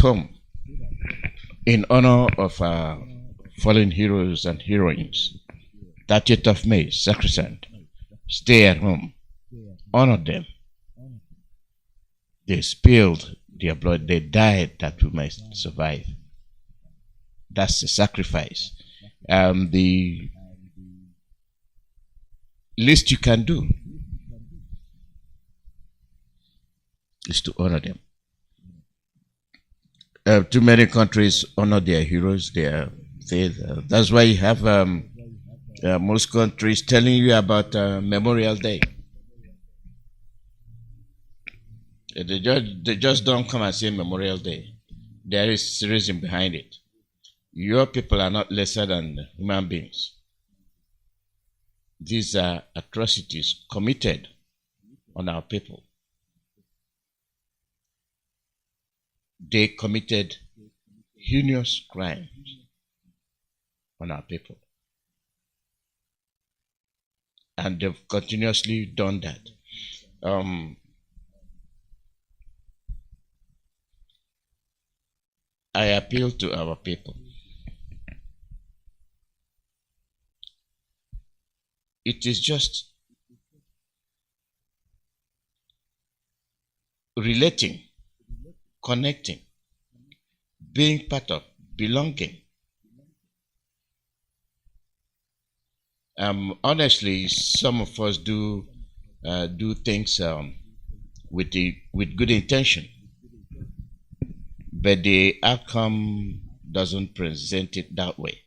home in honor of our fallen heroes and heroines. 30th of May, sacrosanct. Stay at home. Honor them. They spilled their blood. They died that we might survive. That's the sacrifice. The least you can do is to honor them. Too many countries honor their heroes, their faith. That's why you have most countries telling you about Memorial Day. They just don't come and say Memorial Day. There is reason behind it. Your people are not lesser than human beings. These are atrocities committed on our people. They committed heinous crimes on our people. And they've continuously done that. I appeal to our people. It is just relating, connecting, being part of, belonging. Honestly, some of us do things with good intention, but the outcome doesn't present it that way.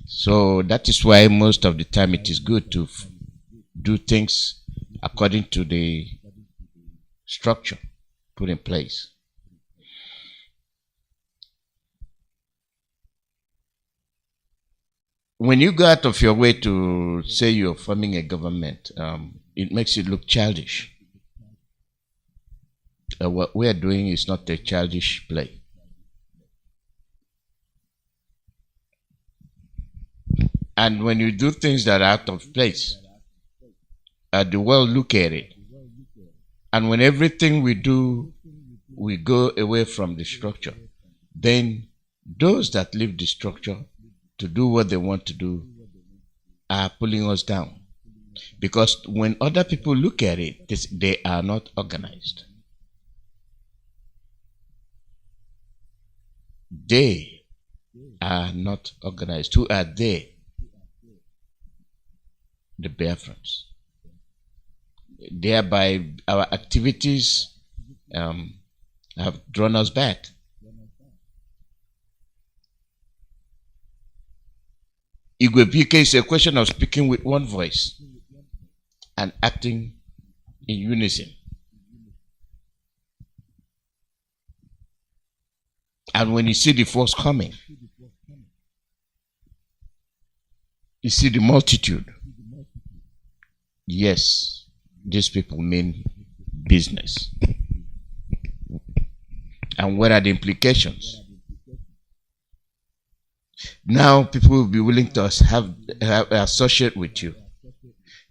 So that is why most of the time it is good to do things according to the structure put in place. When you go out of your way to say you're forming a government, it makes it look childish. What we are doing is not a childish play. And when you do things that are out of place, the world look at it. And when everything we do, we go away from the structure, then those that leave the structure to do what they want to do are pulling us down. Because when other people look at it, they are not organized. They are not organized. Who are they? The Biafrans. Thereby, our activities have drawn us back. Igwe is a question of speaking with one voice and acting in unison. And when you see the force coming, you see the multitude. Yes, these people mean business. And what are the implications? Now people will be willing to have associate with you.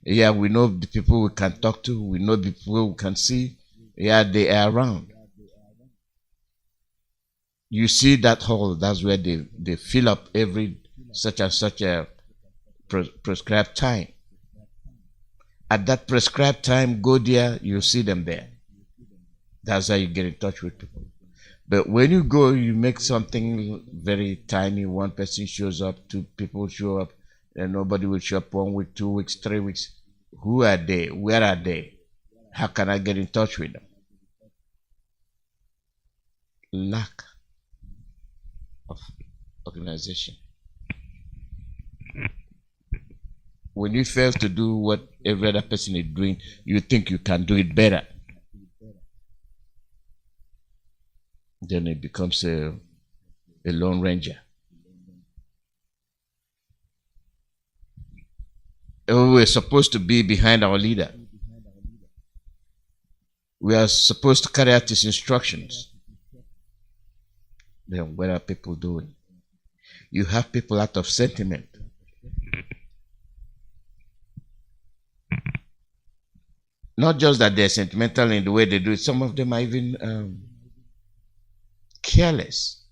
Yeah, we know the people we can talk to. We know the people we can see. Yeah, they are around. You see that hall, that's where they fill up every such and such a prescribed time. At that prescribed time, go there, you see them there. That's how you get in touch with people. But when you go, you make something very tiny. One person shows up, two people show up, and nobody will show up 1 week, 2 weeks, 3 weeks. Who are they? Where are they? How can I get in touch with them? Lack of organization. When you fail to do what every other person is doing, you think you can do it better. Then it becomes a lone ranger. We're supposed to be behind our leader. We are supposed to carry out his instructions. Then what are people doing? You have people out of sentiment. Not just that they're sentimental in the way they do it, some of them are even careless.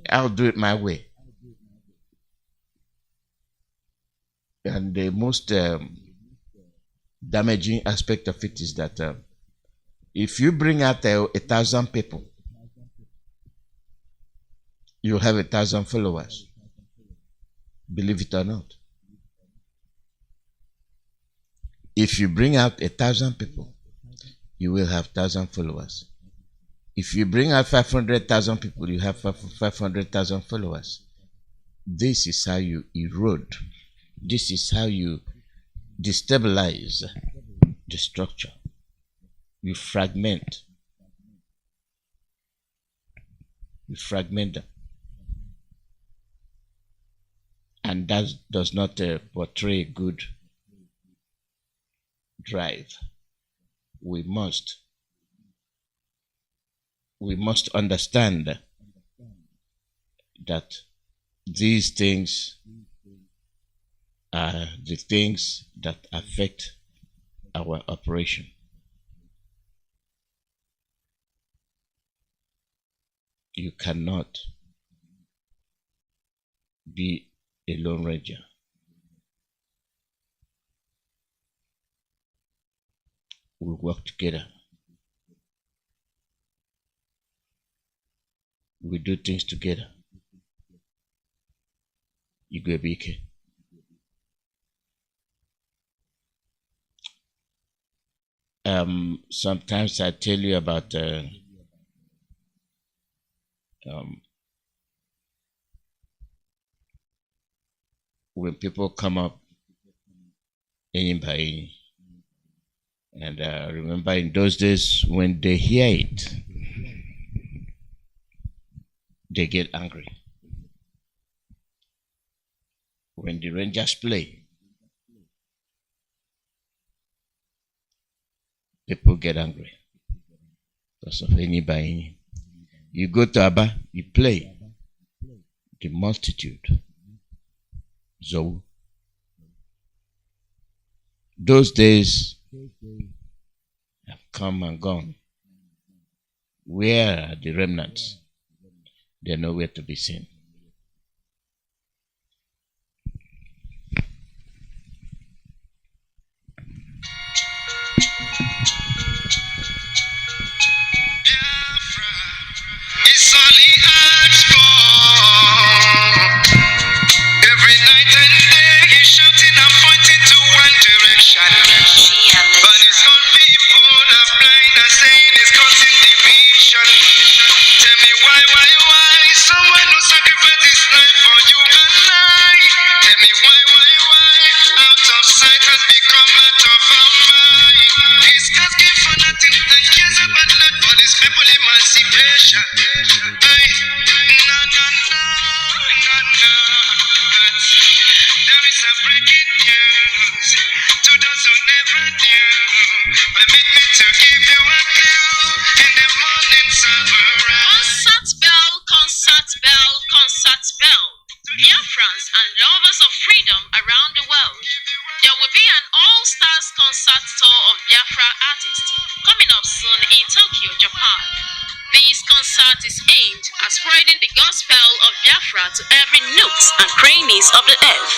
I'll do it my way. And the most damaging aspect of it is that if you bring out 1,000 people, you'll have 1,000 followers. Believe it or not. If you bring out 1,000 people, you will have 1,000 followers. If you bring out 500,000 people, you have 500,000 followers. This is how you erode. This is how you destabilize the structure. You fragment. You fragment them. And that does not portray good drive. We must understand that these things are the things that affect our operation. You cannot be a lone ranger. We work together. We do things together. You go BK. Sometimes I tell you about when people come up any by any. And remember in those days when they hear it, they get angry. When the Rangers play, people get angry because of any by any. You go to Abba, you play, the multitude. So those days have come and gone. Where are the remnants? They're nowhere to be seen. Biafra is all he asks for. Every night and day he's shouting and pointing to one direction. But his own people are blind and saying it's causing division. Tell me why someone who sacrificed his life for you and I. Tell me why out of sight has become out of our mind. He's asking for nothing that cares about not for his people emancipation. But there is a breaking news to those who never knew. Permit me to give you a clue in the morning sunrise. Concert bell. Biafrans and lovers of freedom around the world. There will be an all-stars concert tour of Biafra artists coming up soon in Tokyo, Japan. This concert is aimed at spreading the gospel of Biafra to every nooks and crannies of the earth.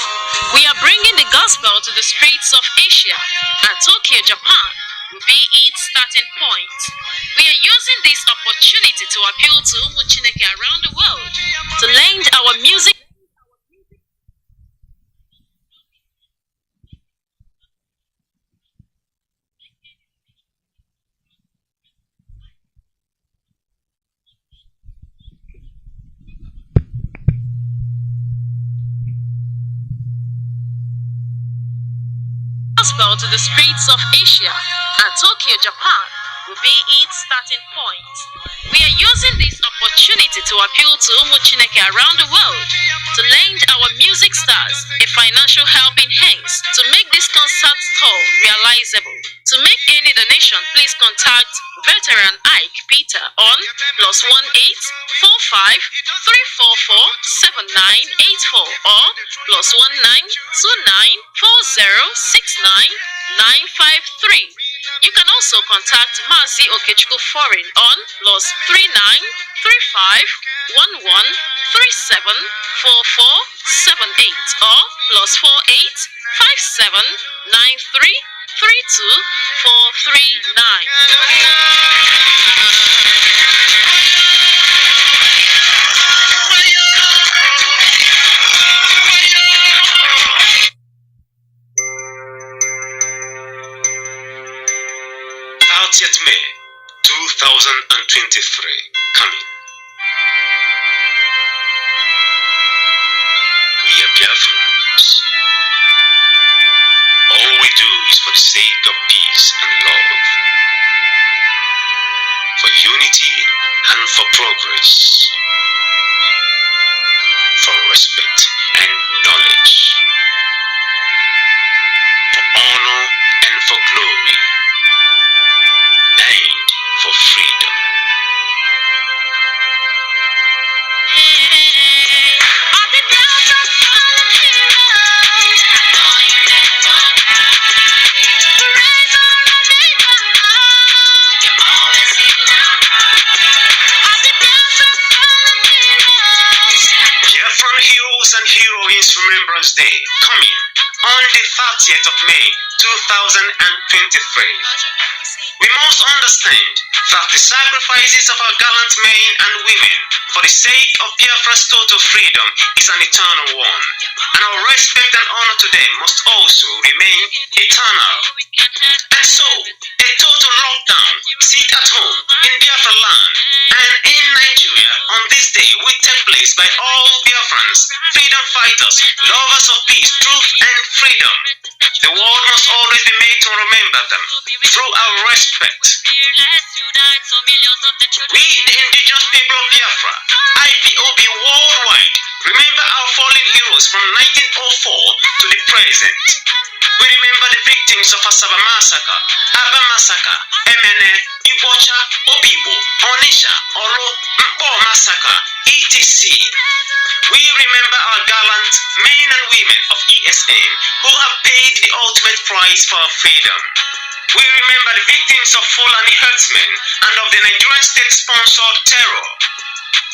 We are bringing the gospel to the streets of Asia, and Tokyo, Japan will be its starting point. We are using this opportunity to appeal to Umuchineke around the world to lend our music gospel to the streets of Asia, and Tokyo, Japan will be its starting point. We are using this opportunity to appeal to Umuchineke around the world to lend our music stars a financial helping hands to make this concert tour realizable. To make any donation, please contact Veteran Ike Peter on +1845 344 7984 or +1929 4069 953. You can also contact Mazi Okechukwu Foreign on +39 35 11 37 44 78 or +48 57 93 32 439. May 2023 coming. We are Biafrans. All we do is for the sake of peace and love, for unity and for progress, for respect and knowledge, for honor and for glory, and for freedom. Biafran Heroes and Heroines Remembrance Day coming on the 30th of May 2023. We must understand that the sacrifices of our gallant men and women for the sake of Biafra's total freedom is an eternal one, and our respect and honor to them must also remain eternal. And so, a total lockdown, sit at home in Biafra land and in Nigeria on this day will take place by all Biafrans, freedom fighters, lovers of peace, truth and freedom. The world must always be made to remember them through our respect. We, the indigenous people of Biafra, IPOB worldwide, remember our fallen heroes from 1904 to the present. We remember the victims of Asaba Massacre, Aba Massacre, Emene, Ibocha, Obibo, Onisha, Oro, Mpo Massacre, etc. We remember our gallant men and women of ESN who have paid the ultimate price for our freedom. We remember the victims of Fulani herdsmen and of the Nigerian state-sponsored terror.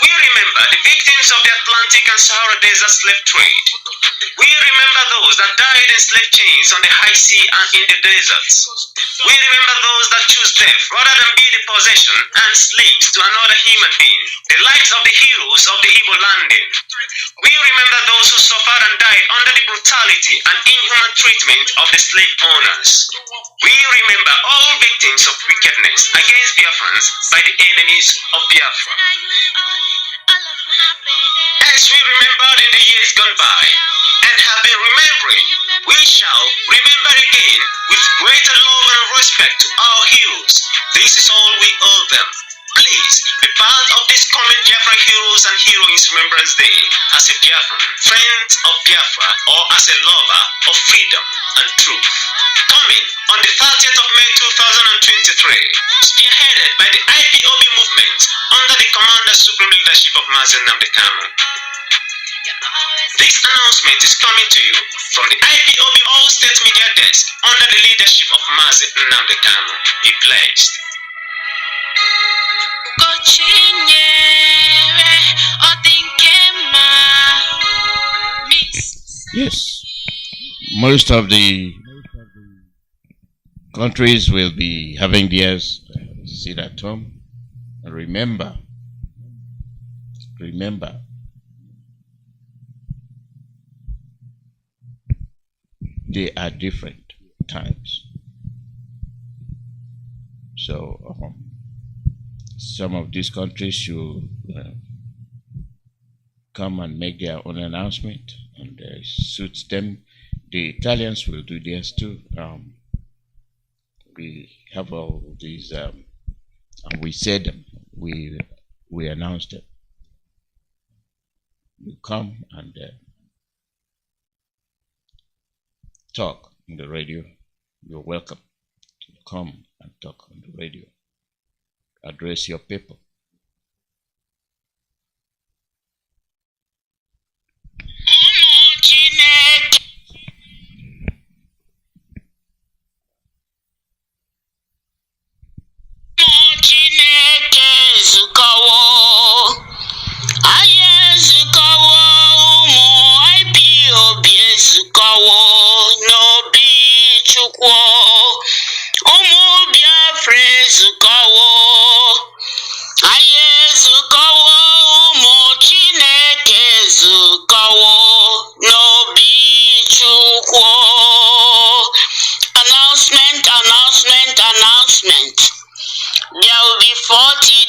We remember the victims of the Atlantic and Sahara Desert slave trade. We remember those that died in slave chains on the high sea and in the deserts. We remember those that choose death rather than be the possession and slaves to another human being, the likes of the heroes of the Igbo landing. We remember those who suffered and died under the brutality and inhuman treatment of the slave owners. We remember all victims of wickedness against Biafrans by the enemies of Biafra. As we remembered in the years gone by and have been remembering, we shall remember again with greater love and respect to our heroes. This is all we owe them. Please be part of this coming Biafra Heroes and Heroines Remembrance Day as a Biafran, friend of Biafra, or as a lover of freedom and truth. Coming on the 30th of May 2023, spearheaded by the IPOB movement under the Commander Supreme Leadership of Mazi Nnamdi Kanu. This announcement is coming to you from the IPOB All State Media Desk under the leadership of Mazi Nnamdi Kanu. Be blessed. Yes, most of the countries will be having theirs sit at home. And remember, they are different times. So some of these countries should come and make their own announcement, and it suits them. The Italians will do theirs too. We have all these, and we said them. We announced them. You come and talk on the radio. You're welcome to come and talk on the radio. Address your people.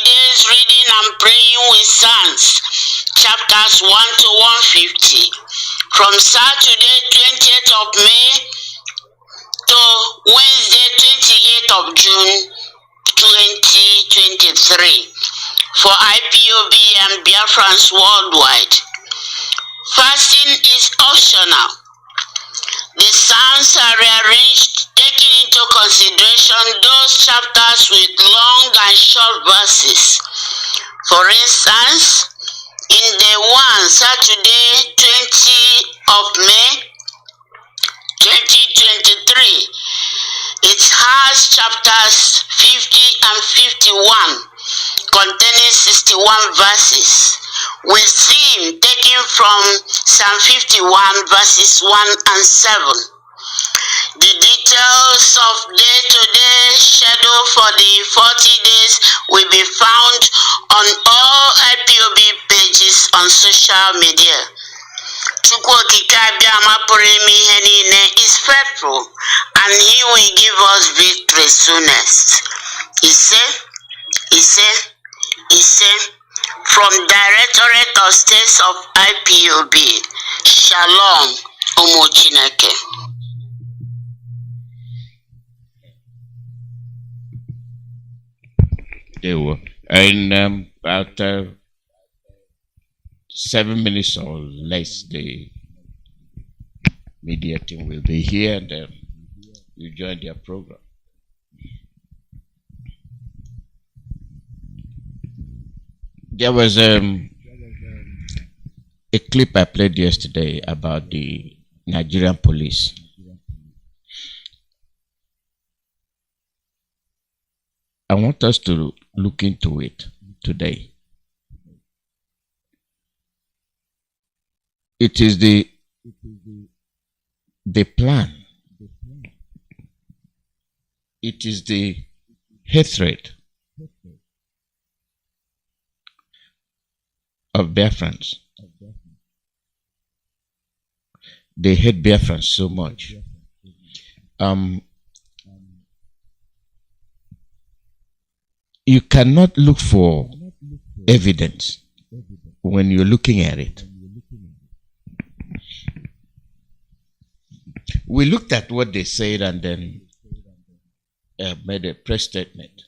today's reading and praying with Psalms, chapters 1 to 150, from Saturday 20th of May to Wednesday 28th of June 2023 for IPOB and Biafrans worldwide. Fasting is optional. The Psalms are rearranged, taking into consideration those chapters with long and short verses. For instance, in the one Saturday 20 of May 2023, it has chapters 50 and 51 containing 61 verses, with theme taken from Psalm 51 verses 1 and 7. The details of day-to-day schedule for the 40 days will be found on all IPOB pages on social media. Chukwu Okike Abiama pụrụ ime ihe niile is faithful, and he will give us victory soonest. Ise, from Directorate of States of IPOB. Shalom, Ụmụ Chineke. There were. And about 7 minutes or less, the media team will be here, and you join their program. There was a clip I played yesterday about the Nigerian police. I want us to look into it today. It is the plan. It is the hatred of Biafrans. They hate Biafrans so much. You cannot look for evidence when you're looking at it. We looked at what they said and then made a press statement.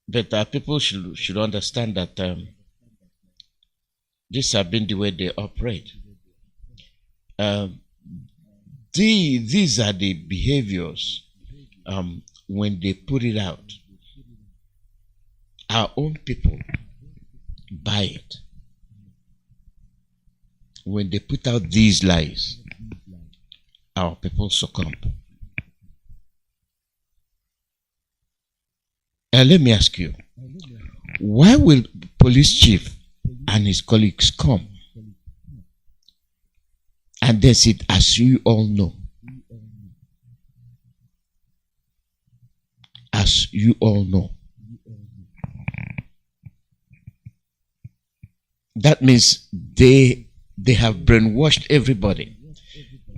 But our people should understand that this has been the way they operate. These are the behaviors when they put it out. Our own people buy it. When they put out these lies, our people succumb. Let me ask you, why will police chief and his colleagues come and then sit, as you all know? As you all know. That means they have brainwashed everybody.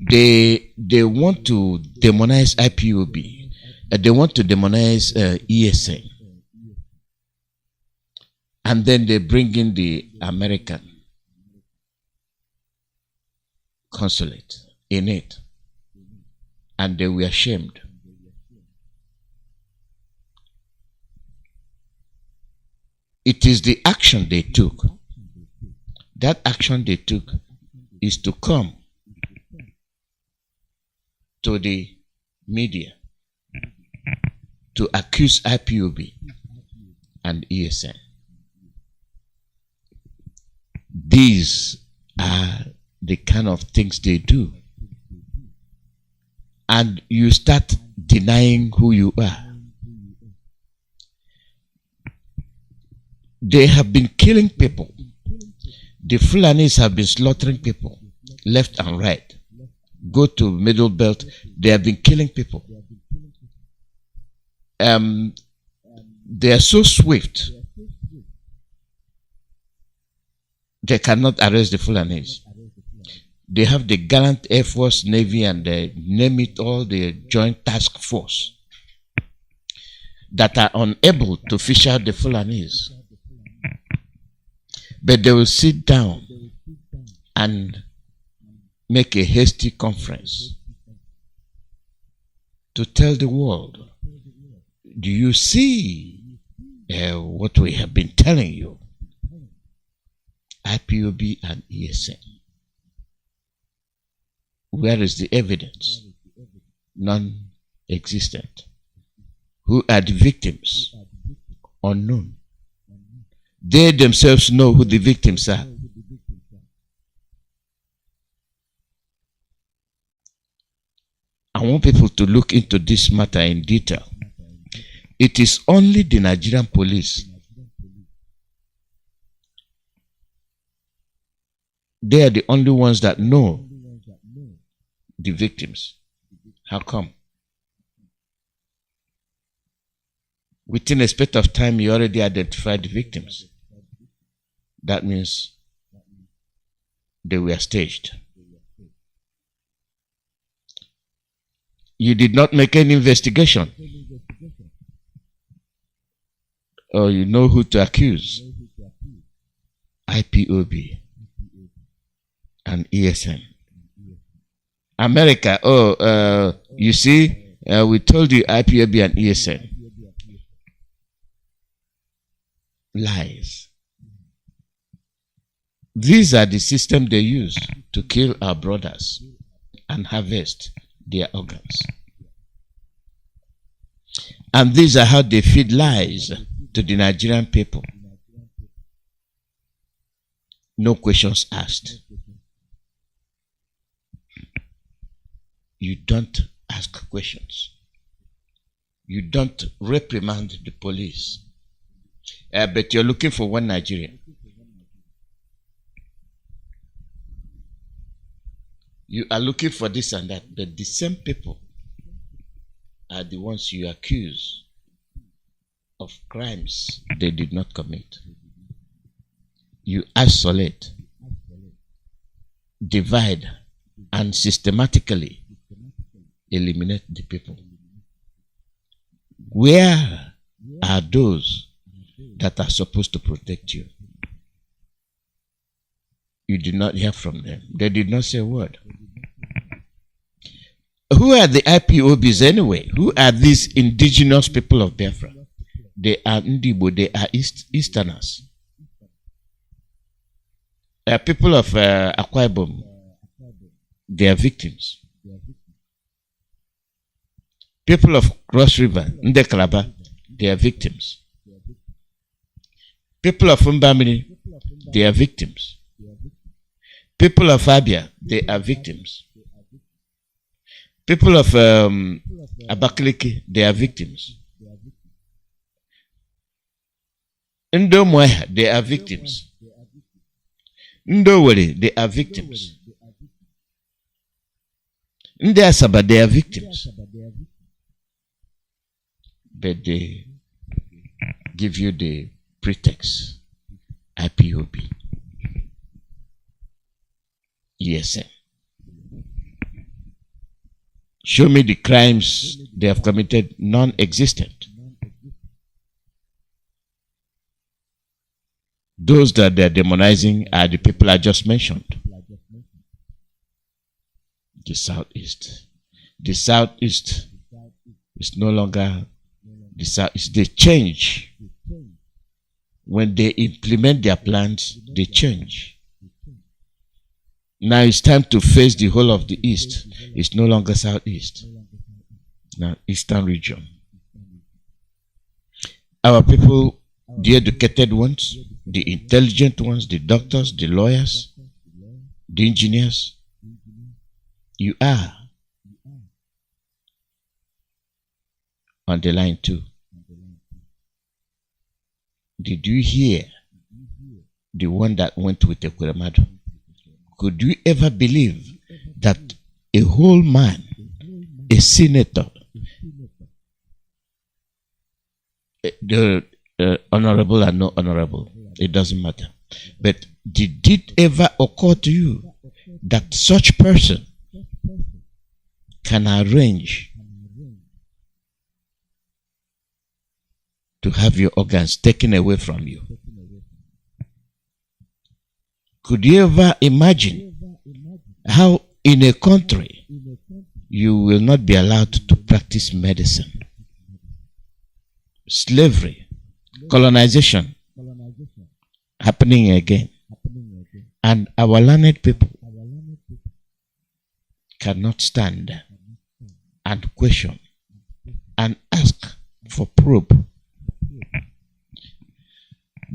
They want to demonize IPOB. They want to demonize ESN. And then they bring in the American consulate in it. And they were ashamed. It is the action they took. That action they took is to come to the media to accuse IPOB and ESN. These are the kind of things they do. And you start denying who you are. They have been killing people. The Fulanis have been slaughtering people left and right. Go to Middle Belt, they have been killing people. They are so swift, they cannot arrest the Fulanis. They have the gallant Air Force, Navy, and name it all, the Joint Task Force. that are unable to fish out the Fulanis. But they will sit down and make a hasty conference to tell the world, do you see what we have been telling you? IPOB and ESN. Where is the evidence? Non-existent. Who are the victims? Unknown. They themselves know who the victims are. I want people to look into this matter in detail. It is only the Nigerian police. They are the only ones that know the victims. How come? Within a space of time, you already identified the victims. That means they were staged. You did not make any investigation. Or you know who to accuse. IPOB and ESN. America, you see, we told you IPOB and ESN. Lies. These are the system they use to kill our brothers and harvest their organs. And these are how they feed lies to the Nigerian people. No questions asked. You don't ask questions. You don't reprimand the police. But you're looking for one Nigerian. You are looking for this and that, but the same people are the ones you accuse of crimes they did not commit. You isolate, divide, and systematically eliminate the people. Where are those that are supposed to protect you? You did not hear from them. They did not say a word. Who are the IPOBs anyway? Who are these indigenous people of Biafra? They are Ndibo, they are Easterners. People of Akwa Ibom, they are victims. People of Cross River, Ndekalaba, they are victims. People of Mbamini, they are victims. People of Abia, they are victims. People of Abakaliki, they are victims. Ndomweha, they are victims. Ndowere, they are victims. Ndiasaba, they are victims. But they give you the pretext. IPOB. ESN. Show me the crimes they have committed non-existent. Those that they are demonizing are the people I just mentioned. The Southeast. The Southeast is no longer the Southeast. They change. When they implement their plans, they change. Now it's time to face the whole of the East. It's no longer Southeast. Now Eastern region. Our people, the educated ones, the intelligent ones, the doctors, the lawyers, the engineers, you are on the line too. Did you hear the one that went with the Kuramado? Could you ever believe that a whole man, a senator, the honorable and not honorable, it doesn't matter. But did it ever occur to you that such person can arrange to have your organs taken away from you. Could you ever imagine how in a country you will not be allowed to practice medicine? Slavery, colonization happening again. And our learned people cannot stand and question and ask for proof.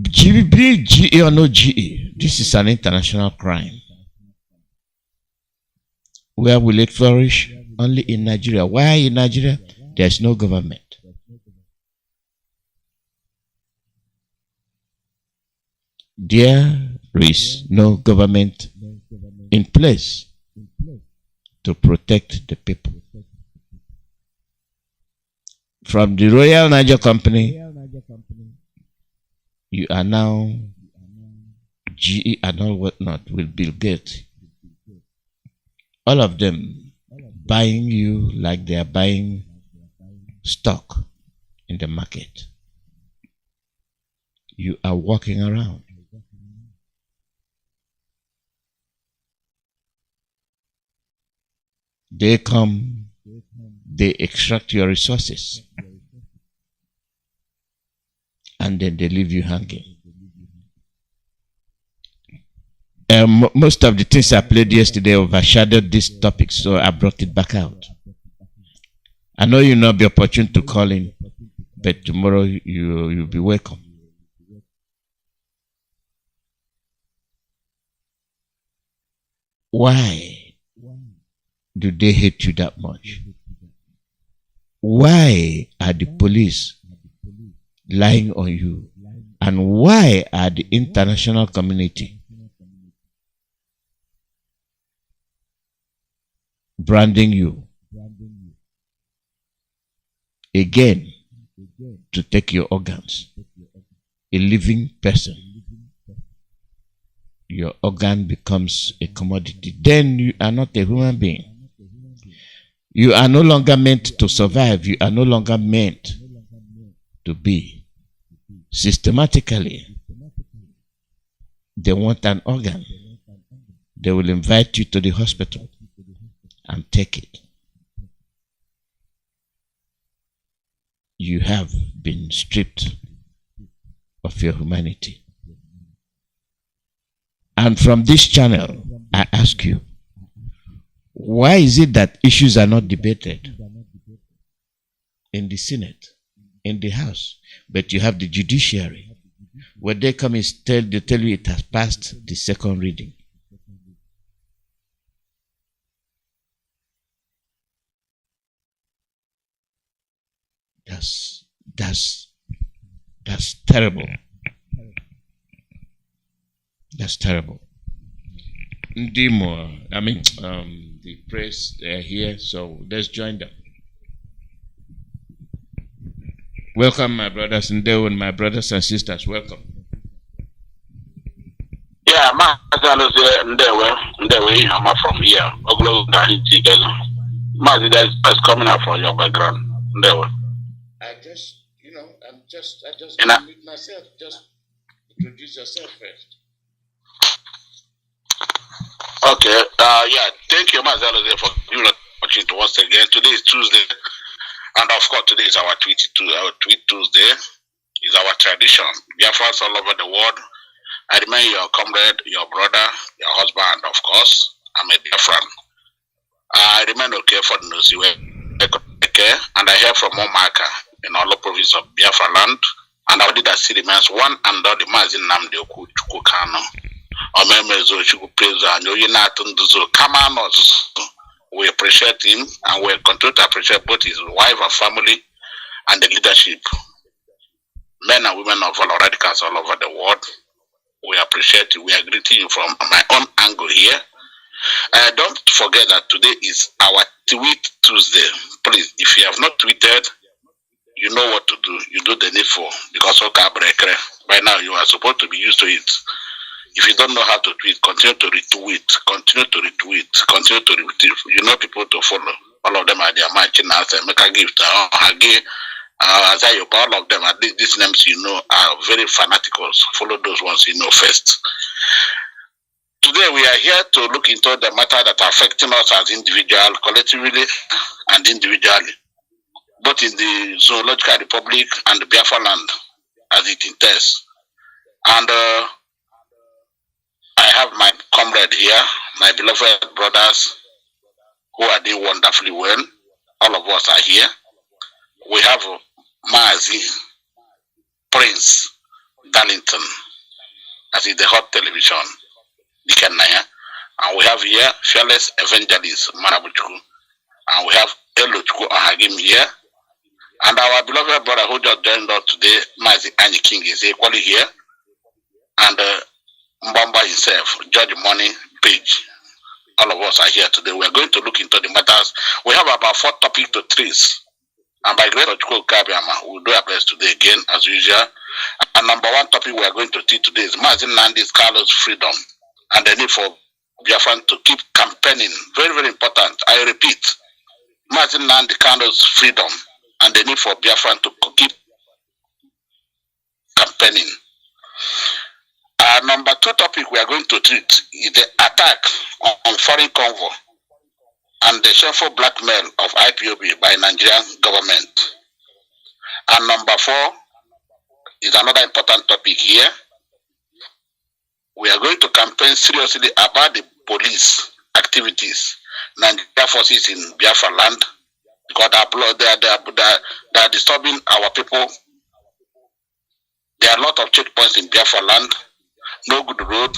GE or no GE, this is an international crime. Where will it flourish? Only in Nigeria. Why in Nigeria? There's no government. There is no government in place to protect the people. From the Royal Niger Company, you are now GE and all whatnot with Bill Gates. All of them buying you like they are buying stock in the market. You are walking around. They come, they extract your resources, and then they leave you hanging. Most of the things I played yesterday overshadowed this topic, so I brought it back out. I know you'll not be opportune to call in, but tomorrow you'll be welcome. Why do they hate you that much? Why are the police lying on you? And why are the international community branding you again to take your organs? A living person, your organ becomes a commodity. Then you are not a human being. You are no longer meant to survive. You are no longer meant to be. Systematically, they want an organ. They will invite you to the hospital and take it. You have been stripped of your humanity. And from this channel, I ask you, why is it that issues are not debated in the Senate, in the House, but you have the judiciary, where they come and they tell you it has passed the second reading? That's terrible. That's terrible. Ndimo, the press, they're here, so let's join them. Welcome, my brothers and my brothers and sisters. Welcome. Yeah, Mazi, I'm from here. Mazi, there's best coming out from your background. I just meet myself. Just introduce yourself first. Okay. Yeah. Thank you, Mazi, for giving us opportunity once again. Today is Tuesday, and of course, today is our Tweet Tuesday. Is our tradition. Biafrans all over the world. I remain your comrade, your brother, your husband, of course. I'm a Biafran. I remain okay for the news. And I hear from Omaka in all the province of Biafra land. And I did see remains one and all the Mazi Nnamdi Kanu. We appreciate him and we continue to appreciate both his wife and family and the leadership. Men and women of all radicals all over the world. We appreciate you. We are greeting you from my own angle here. Don't forget that today is our Tweet Tuesday. Please, if you have not tweeted, you know what to do. You do the needful because by now you are supposed to be used to it. If you don't know how to tweet, continue to retweet, continue to retweet, continue to retweet. You know people to follow. All of them are their matching us and make a gift. Azayo, all of them, at least these names you know are very fanaticals. Follow those ones you know first. Today we are here to look into the matter that are affecting us as individuals, collectively and individually, both in the Zoological Republic and the Biafra land as it entails. And I have my comrade here, my beloved brothers who are doing wonderfully well. All of us are here. We have Mazi, Prince, Darlington, as is the hot television, Dikanaya. And we have here Fearless Evangelist, Marabuchuku. And we have Elochuku Ahagim here. And our beloved brother who just joined us today, Mazi Anyi King, is equally here. And Mbamba himself, George Money Page. All of us are here today. We are going to look into the matters. We have about 4 topics to trace. And by grace of Kabiama, we'll do our best today again, as usual. And number 1 topic we are going to teach today is Mazi Nnamdi's Carlos freedom and the need for Biafran to keep campaigning. Very, very important. I repeat, Mazi Nnamdi Carlos freedom and the need for Biafran to keep campaigning. Number 2 topic we are going to treat is the attack on foreign convoy and the shameful blackmail of Ipob by Nigerian government. And number 4 is another important topic here. We are going to campaign seriously about the police activities, Nigerian forces in Biafra land, because they are disturbing our people. There are a lot of checkpoints in Biafra land, no good road,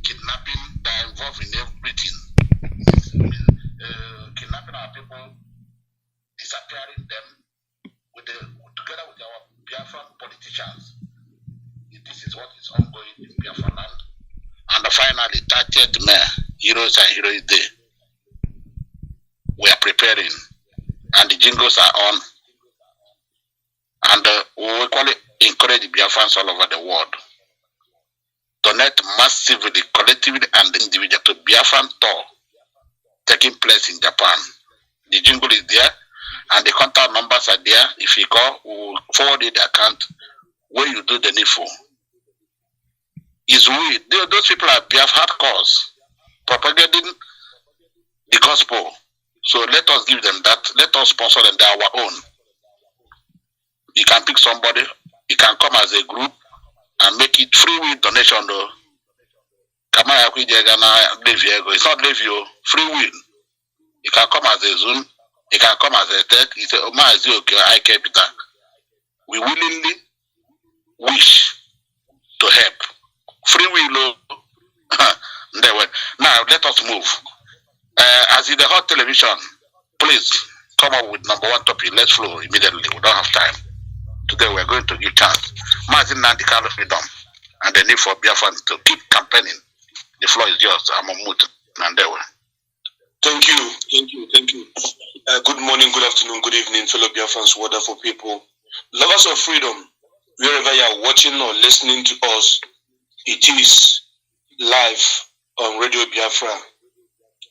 kidnapping, they are involved in everything. Kidnapping our people, disappearing them, together with our Biafran politicians. This is what is ongoing in Biafra land. And finally, 30th May, Heroes and Heroes Day. We are preparing, and the jingles are on. And we will equally encourage the Biafrans all over the world. Donate massively, collectively, and individually to Biafran tour taking place in Japan. The jingle is there, and the contact numbers are there. If you call, we will forward you the account where you do the needful. Is we, those people are Biafra hardcores, propagating the gospel. So let us give them that. Let us sponsor them. They are our own. You can pick somebody. You can come as a group and make it free will donation though. It's not Levio, free will. You can come as a Zoom, you can come as a tech. You say, oh, Mazi, okay, I care Peter. We willingly wish to help. Free will. Now let us move. As in the hot television, please come up with number 1 topic. Let's flow immediately. We don't have time. Today we are going to give chance. Mazi Nnamdi Carlos freedom and the need for Biafran to keep campaigning. The floor is yours. I'm on mute. Thank you. Good morning, good afternoon, good evening, fellow Biafrans, wonderful people. Lovers of freedom, wherever you are watching or listening to us, it is live on Radio Biafra.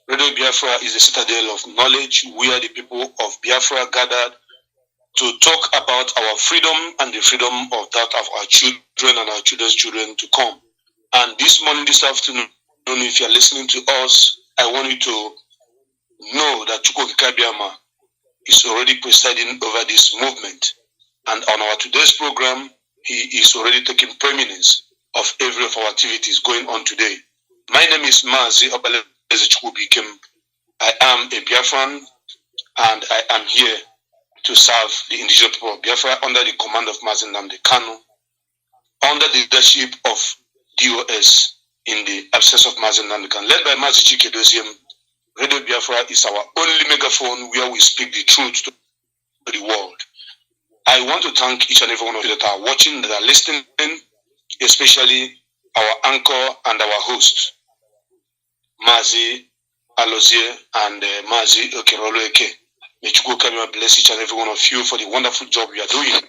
Radio Biafra is a citadel of knowledge where the people of Biafra gathered to talk about our freedom and the freedom of that of our children and our children's children to come. And this morning, this afternoon, if you are listening to us, I want you to know that Chukwu Kabiama is already presiding over this movement. And on our today's program, he is already taking preeminence of every of our activities going on today. My name is Mazi. I am a Biafran, and I am here to serve the indigenous people of Biafra under the command of Mazi Nnamdi Kanu, under the leadership of DOS in the absence of Mazi Nnamdi Kanu, led by Mazi Chikedozium. Radio Biafra is our only megaphone where we speak the truth to the world. I want to thank each and every one of you that are watching, that are listening, especially our anchor and our host, Mazi, Alozie, and Mazi Okeroloeke. May Chukwu Kabiama bless each and every one of you for the wonderful job you are doing.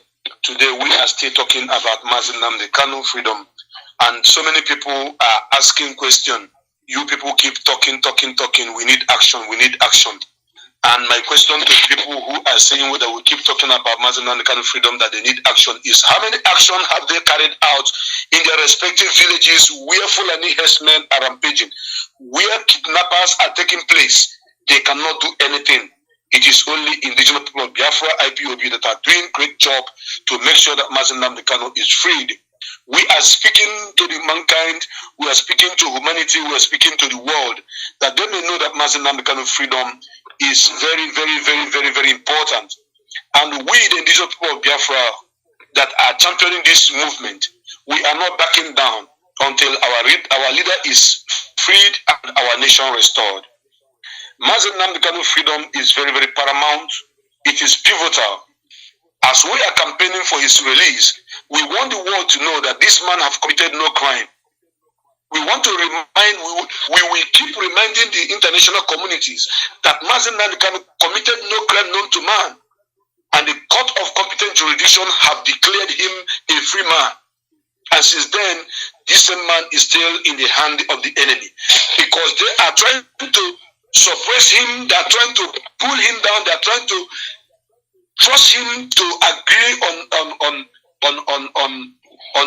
Today we are still talking about Mazi Nnamdi Kanu freedom, and so many people are asking questions. You people keep talking. We need action. And my question to people who are saying whether we keep talking about Mazi Nnamdi Kanu freedom, that they need action, is how many action have they carried out in their respective villages where Fulani herdsmen are rampaging, where kidnappers are taking place? They cannot do anything. It is only indigenous people of Biafra, Ipob, that are doing great job to make sure that Mazi Nnamdi Kanu is freed. We are speaking to the mankind, we are speaking to humanity, we are speaking to the world, that they may know that Mazi Nnamdi Kanu freedom is very, very, very, very, very important. And we, the indigenous people of Biafra that are championing this movement, we are not backing down until our leader is freed and our nation restored. Mazi Nnamdi Kanu freedom is very, very paramount. It is pivotal. As we are campaigning for his release, we want the world to know that this man have committed no crime. We want to remind, we will keep reminding the international communities that Mazi Nnamdi Kanu committed no crime known to man. And the court of competent jurisdiction have declared him a free man. And since then, this same man is still in the hand of the enemy. Because they are trying to suppress him, they are trying to pull him down, they are trying to force him to agree on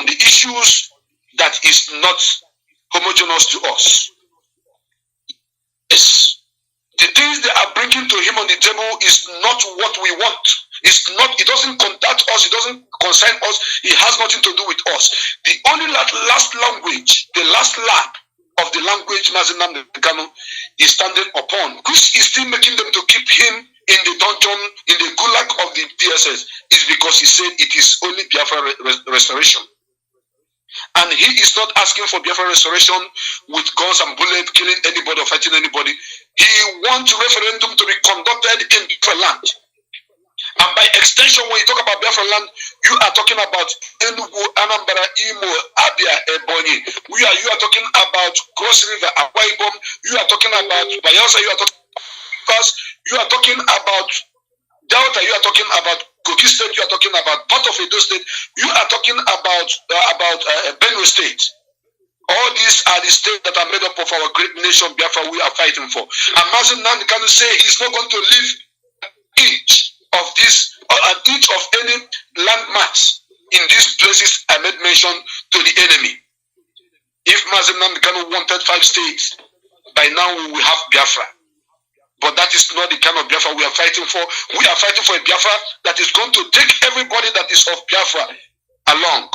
the issues that is not homogeneous to us. Yes. The things they are bringing to him on the table is not what we want. It's not, it doesn't contact us, it doesn't concern us, it has nothing to do with us. The only last language, the last lap of the language Mazi Nnamdi Kanu is standing upon, which is still making them to keep him in the dungeon, in the gulag of the DSS, is because he said it is only Biafra restoration. And he is not asking for Biafra restoration with guns and bullets, killing anybody or fighting anybody. He wants referendum to be conducted in Biafra land. And by extension, when you talk about Biafra land, you are talking about Enugu, Anambra, Imo, Abia, Ebonyi. You are talking about Cross River, Akwa Ibom. You are talking about Bayelsa. You are talking about you are talking about Delta. You are talking about Kogi State. You are talking about part of Edo State. You are talking about Benue State. All these are the states that are made up of our great nation, Biafra, we are fighting for. And Mazi Nnamdi Kanu say he's not going to leave each of these, and each of any landmarks in these places I made mention to the enemy. If Mazi Nnamdi Kanu wanted 5 states, by now we will have Biafra. But that is not the kind of Biafra we are fighting for. We are fighting for a Biafra that is going to take everybody that is of Biafra along.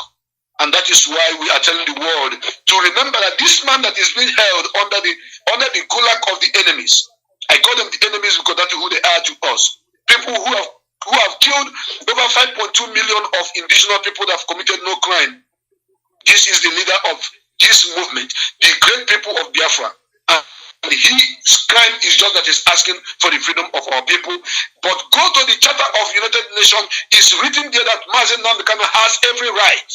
And that is why we are telling the world to remember that this man that is being held under the gulag of the enemies. I call them the enemies because that is who they are to us. People who have killed over 5.2 million of indigenous people that have committed no crime. This is the leader of this movement, the great people of Biafra. And his crime is just that he's asking for the freedom of our people. But go to the Charter of United Nations, it's written there that Mazi Nnamdi Kanu has every right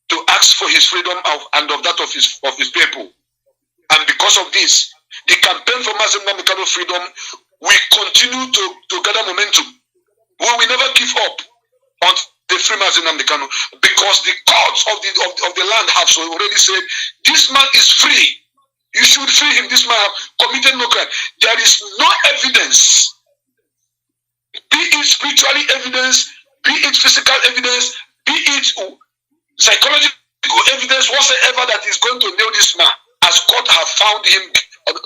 to ask for his freedom and of that of his people. And because of this, the campaign for Mazi Nnamdi Kanu freedom will continue to gather momentum. We will never give up on the free Mazi Nnamdi Kanu, because the courts of the land have already said this man is free. You should free him. This man have committed no crime. There is no evidence, be it spiritually evidence, be it physical evidence, be it psychological evidence, whatsoever that is going to nail this man, as court have found him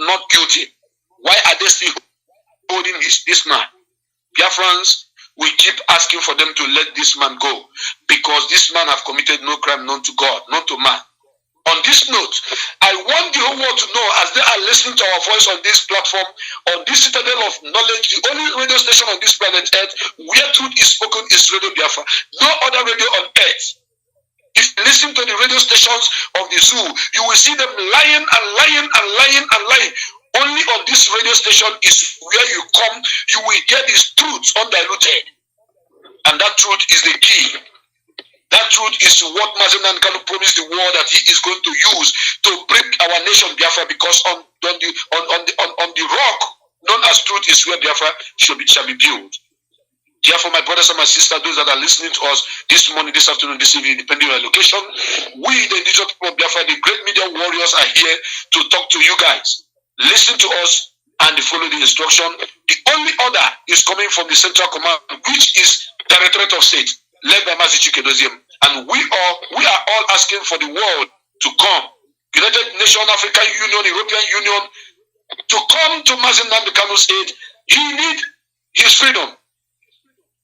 not guilty. Why are they still holding this man? Biafrans, we keep asking for them to let this man go, because this man have committed no crime known to God, known to man. On this note, I want the whole world to know, as they are listening to our voice on this platform, on this citadel of knowledge, the only radio station on this planet Earth where truth is spoken is Radio Biafra. No other radio on Earth. If you listen to the radio stations of the zoo, you will see them lying and lying and lying and lying. Only on this radio station is where you come, you will hear these truths undiluted. And that truth is the key. That truth is what Mazi Nnamdi Kanu promised the world that he is going to use to bring our nation Biafra, because on the rock known as truth is where Biafra shall be built. Therefore, my brothers and my sisters, those that are listening to us this morning, this afternoon, this evening, depending on your location, we, the indigenous people of Biafra, the great media warriors, are here to talk to you guys. Listen to us and they follow the instruction. The only order is coming from the central command, which is Directorate of State, led by Mazi. And we are all asking for the world to come. United Nations, African Union, European Union, to come to Mazi Nnamdi Kanu's aid. He needs his freedom.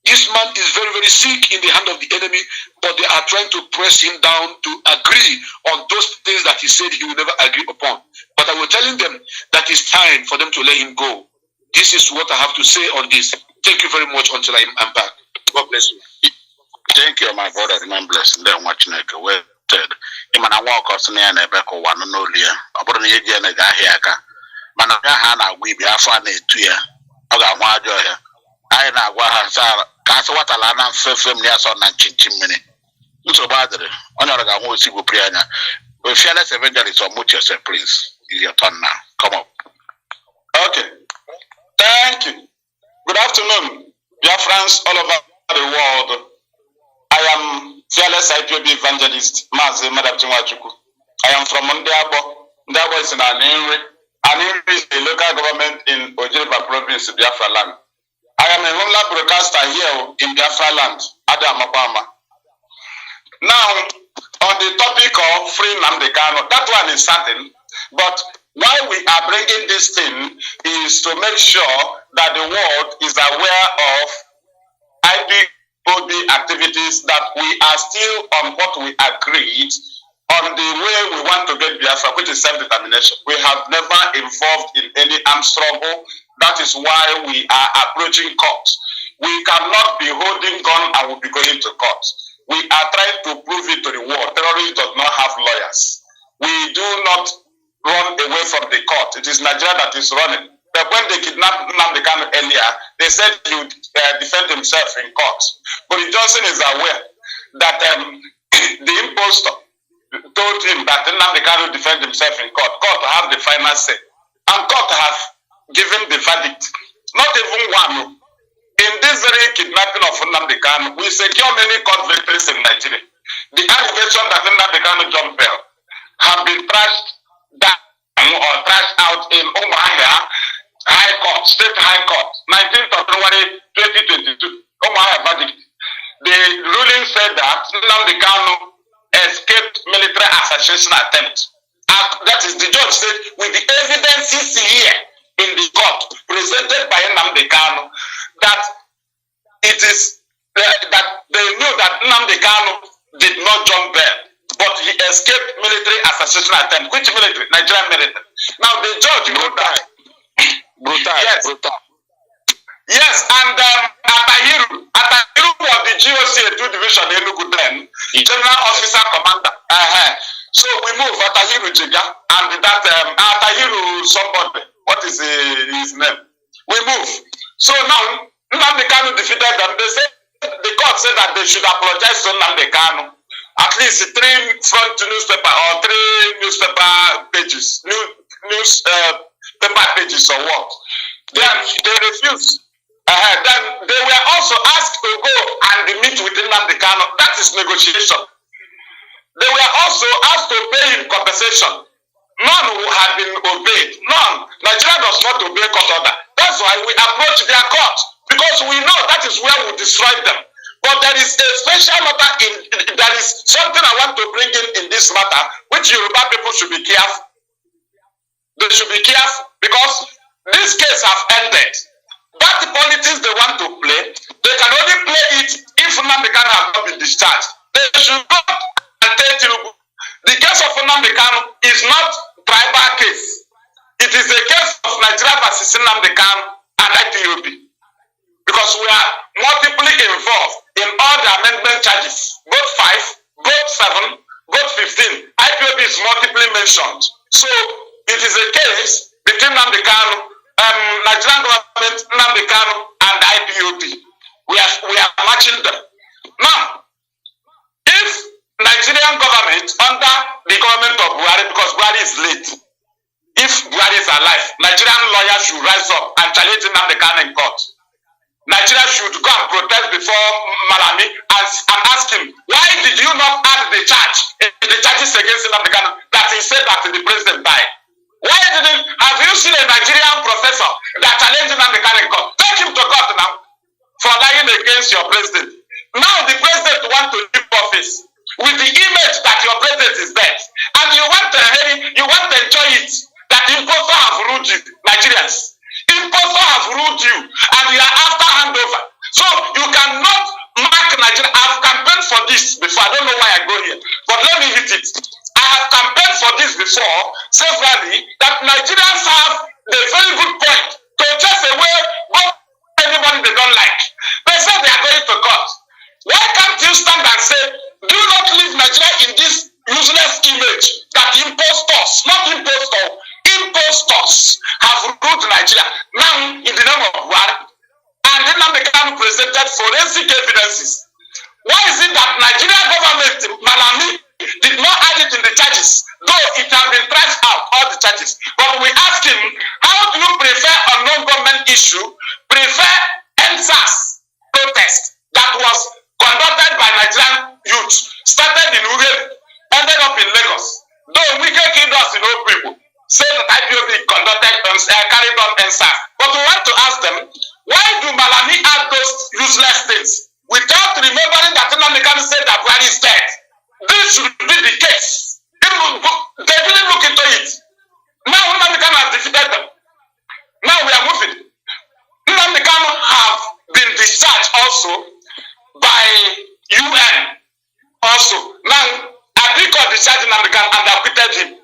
This man is very, very sick in the hand of the enemy, but they are trying to press him down to agree on those things that he said he will never agree upon. But I was telling them that it's time for them to let him go. This is what I have to say on this. Thank you very much until I'm back. God bless you. Thank you, my brother. Remain blessed. Then watching it. Well said. I walk us near Nebeko one no dear. About the again a guy here. Manahana, we be a fan 2 years. I got one joy. I know what That's what Alana film near son and Chinchimini. So bad. On our own single prayer. We fearless evangelist or much yourself, please. It's your turn now. Come up. Okay. Thank you. Good afternoon, Biafrans all over the world. I am fearless Ipob evangelist Mazi Madabchimwachuku. I am from Ndiabo. Ndiabo is in Anenri. Anenri is the local government in Ojeba province, Biafra land. I am a homeland broadcaster here in Biafra land, Adamabama. Now, on the topic of free Nnamdi Kanu, that one is certain, but why we are bringing this thing is to make sure that the world is aware of Ipob activities, that we are still on what we agreed on the way we want to get Biafra, which is self-determination. We have never involved in any armed struggle. That is why we are approaching court. We cannot be holding gun and will be going to court. We are trying to prove it to the world. Terrorists do not have lawyers. We do not run away from the court. It is Nigeria that is running. But when they kidnapped Nnamdi Kanu earlier, they said he would defend himself in court. But Johnson is aware that the impostor told him that Nnamdi Kanu defend himself in court. Court have the final say. And court have given the verdict. Not even one. In this very kidnapping of Nnamdi Kanu, we secure many court victories in Nigeria. The allegation that Nnamdi Kanu jumped bail have been trashed down or trashed out in Umuahia High Court, State High Court, 19th of January 2022. Umuahia verdict. The ruling said that Nnamdi Kanu escaped military assassination attempt. That is, the judge said, with the evidences here in the court presented by Nnamdi Kanu, that it is that they knew that Nnamdi Kanu did not jump bail, but he escaped military assassination attempt. Which military? Nigerian military. Now the judge wrote that. Brutal. Yes. Brutal. Yes, and Atahiru was the GOC 2 Division Enugu then, General Officer Commander. So we move Atahiru Jiga and that Atahiru somebody. What is his name? We move. So now Nnamdi Kanu defeated them. They said the court said that they should apologize to Nnamdi Kanu. At least 3 front newspaper or 3 newspaper pages, paper pages or what. Then they refused. Then they were also asked to go and meet with Nnamdi Kanu. That is negotiation. They were also asked to pay him compensation. None who had been obeyed. None. Nigeria does not obey court order. That's why we approach their court. Because we know that is where we destroy them. But there is a special matter there is something I want to bring in this matter, which Yoruba people should be careful. They should be careful because this case have ended. That politics they want to play, they can only play it if Nnamdi Kanu has not been discharged. They should not attend to the case of Nnamdi Kanu is not tribal case. It is a case of Nigeria versus Nnamdi Kanu and Ipob. Because we are multiply involved in all the amendment charges, both 5, both 7, both 15. Ipob is multiply mentioned. So it is a case between Nnamdi Kanu, Nigerian government, Nnamdi Kanu, and Ipob. We are matching them. Now, if Nigerian government under the government of Buhari, because Buhari is late, if Buhari is alive, Nigerian lawyers should rise up and challenge Nnamdi Kanu in court. Nigeria should go and protest before Malami and ask him, why did you not add the charges against Nnamdi Kanu that he said that the president died? Why didn't, have you seen a Nigerian professor against your president. Now the president wants to leave office with the image that your president is dead. And you want to enjoy it. That impostor have ruled you, Nigerians. Impostor have ruled you, and you are after handover. So you cannot mark Nigeria. I have campaigned for this before. I don't know why I go here, but let me hit it. I have campaigned for this before, severally, that Nigerians have a very good point to chase away anybody they don't like. They say they are going to court. Why can't you stand and say, do not leave Nigeria in this useless image that impostors, not impostors, have ruled Nigeria now in the name of war, and then Nnamdi presented forensic evidences. Why is it that Nigeria government, Malami, did not add it in the charges, though it has been trashed out, all the charges? But we ask him, how do you prefer a non-government issue, prefer NSAS protest that was conducted by Nigerian youth, started in Uganda, ended up in Lagos? Though we can kill us in old people, say that IPOB conducted carried on NSAS. But we want to ask them, why do Malami add those useless things without remembering that Nnamdi said that Buhari is dead? This should be the case. They didn't look into it. Now Nnamdi has defeated them. Now we are moving. Nnamdi have been discharged also by UN. Also, now Africa discharged Nnamdi and acquitted him.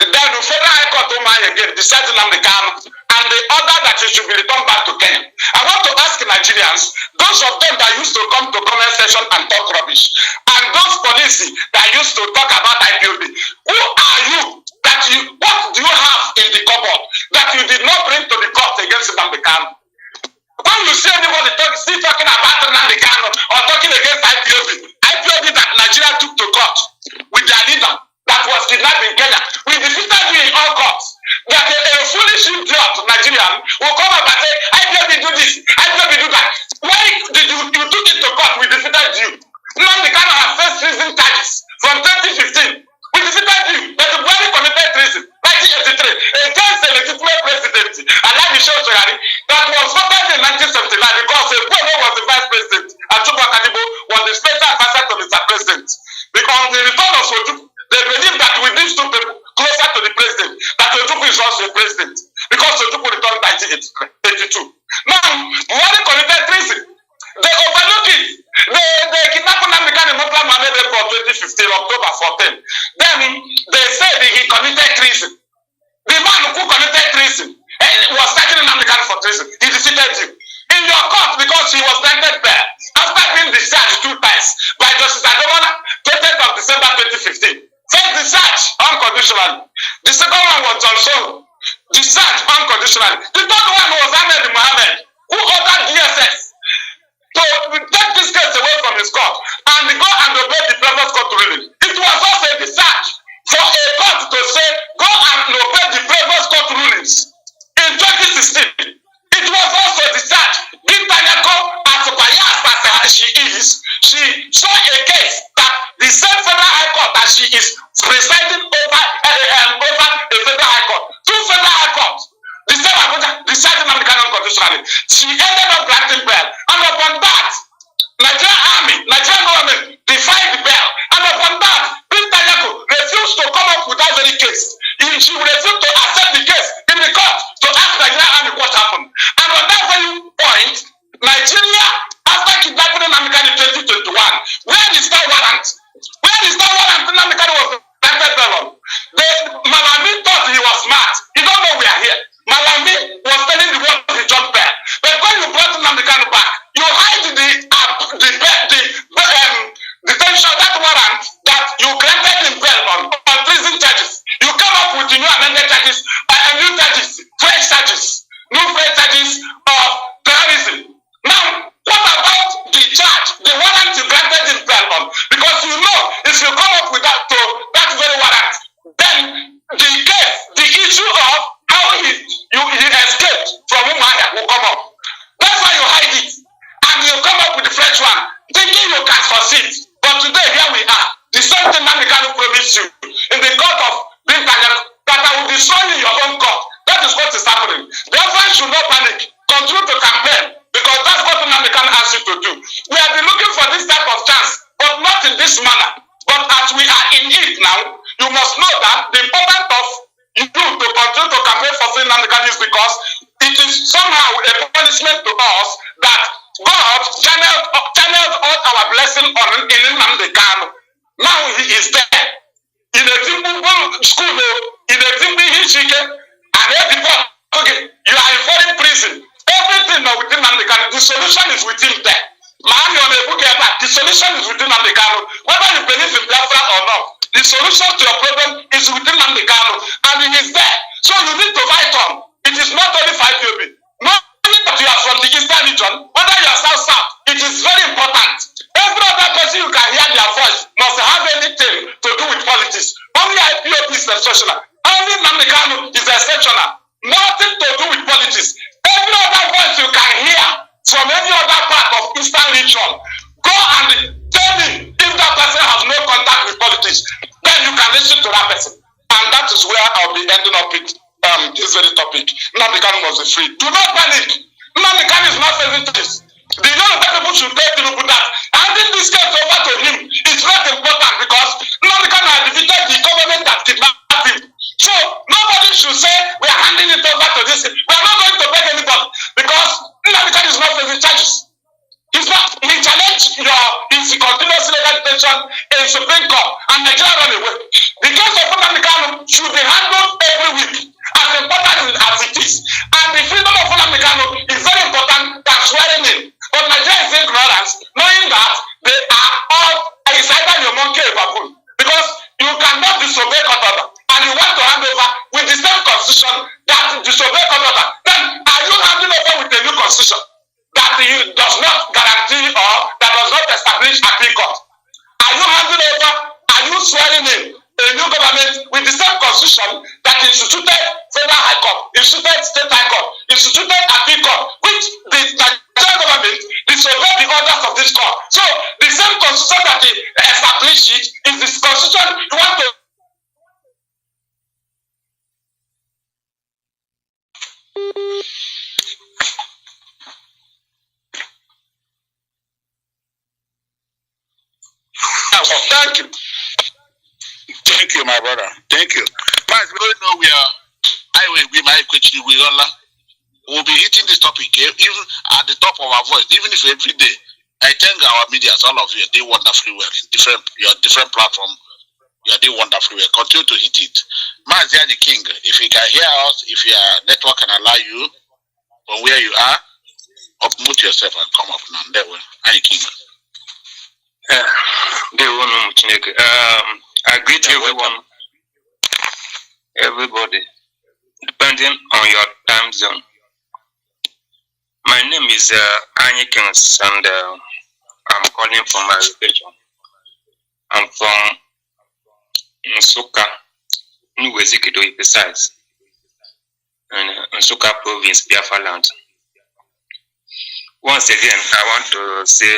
Then the Federal High Court again discharged Nnamdi and the order that he should be returned back to Kenya. I want to ask Nigerians, those of them that used to come to comment section and talk rubbish, and those police that used to talk about IPOB, who are you? What do you have in the cupboard that you did not bring to the court against Nnamdi? When you see anybody still talking about Nnamdi or talking against IPOB that Nigeria took to court with their leader that was kidnapped in Kenya, we defeated you in all courts. That a foolish idiot Nigerian will come up and say, IPOB do this, IPOB do that. Why did you took it to court? We defeated you. Nnamdi has faced treason charges from 2015. We defeated you. But the Buhari committed treason 1983 against a legitimate president, Alozie, that was voted in 1979 because Ipob was the vice president and Chuba Kanibo was the special advisor to Mr. President. Because on the return of Sojuku, they believe that with these two people closer to the president, that Sojuku is also a president. Because Sojuku returned in 1982. Now, Buhari committed treason. They overlook it. They kidnapped Nnamdi in Muslim Mohammed for 2015, October 14. Then they said he committed treason. The man who committed treason was taking Nnamdi for treason. He defeated him in your court because he was granted bail after being discharged 2 times by Justice Adewale, 20th of December 2015. First discharge unconditionally. The second one was John Soho, discharged unconditionally. The third one was Ahmed Mohammed, who ordered DSS to take this case away from his court and go and obey the previous court ruling. It was also a discharge for a court to say, go and obey the previous court rulings. In 2016, it was also a discharge. Bintanyako, as biased as she is, she saw a case that the same Federal High Court that she is presiding over a Federal High Court, 2 Federal High Courts, the same Abuja deciding on the canon constitutionally. She ended up granting bail, and upon that, Nigerian government defied the bail, and upon that, Bintanyako refused to come up with that very case. She refused to accept the case in the court to ask Nigeria Army what happened. And on that very point, Nigeria, after kidnapping Nnamdi in 2021, where is that warrant? Where is that warrant? Nnamdi was now, you must know that the importance of you to continue to campaign for Nnamdi Kanu is because it is somehow a punishment to us that God channeled all our blessing on Nnamdi Kanu. Now he is there. In a simple school, in a simple Hishike, and everybody, okay, you are in foreign prison. Everything within Nnamdi Kanu, the solution is within there. The solution is within Nnamdi Kanu. Whether you believe in Biafra or not, the solution to your problem is within Nnamdi Kanu, and it is there. So you need to fight on. It is not only 5UB. Not only that you are from the Eastern region, whether you are South, it is very important. Every other person you can hear their voice must have anything to do with politics. Only Ipob is exceptional. Only Nnamdi Kanu is exceptional. Nothing to do with politics. Every other voice you can hear from any other part of Eastern region, go and tell me if that person has no contact with politics. Then you can listen to that person. And that is where I'll be ending up with this very topic. Nnamdi Kanu must be free. Do not panic. Nnamdi Kanu is not facing this. The Yoruba people should take Tinubu that handing this case over to him is not important because Nnamdi Kanu has defeated the government that kidnapped him. So nobody should say we are handing it over to this. We are not going to beg anybody because Nnamdi Kanu is not facing charges. He's not. He challenged his continuous legal detention in Supreme Court and Nigeria run away. The case of Nnamdi Kanu should be handled every week, as important as it is. And the freedom of Nnamdi Kanu is very important than swearing in. But Nigeria is ignorance, knowing that they are all, it's either your monkey or baboon. Because you cannot disobey court order, and you want to hand over with the same constitution that disobey court order. Then are you handing over with a new constitution that does not guarantee or that does not establish appeal court? Are you handing over, are you swearing in a new government with the same constitution that instituted federal high court, instituted state high court, instituted appeal court, which the Nigerian government disobeyed the orders of this court? So the same constitution that they established it is this constitution you want to. Thank you. Thank you, my brother. Thank you. Mazi, we know we are. I will be my question. We'll be hitting this topic even at the top of our voice, even if every day. I thank our media, all of you, they wonderfully well in different platform. You are doing wonderfully well. Continue to hit it. Mazi the king. If you can hear us, if your network can allow you from where you are, mute yourself and come up now. There we are. King. I greet everyone, everybody, depending on your time zone. My name is Anyikins, and I'm calling from my region. I'm from Nsukka, Nuwezikido, precise, in Nsukka province, Biafra land. Once again, I want to say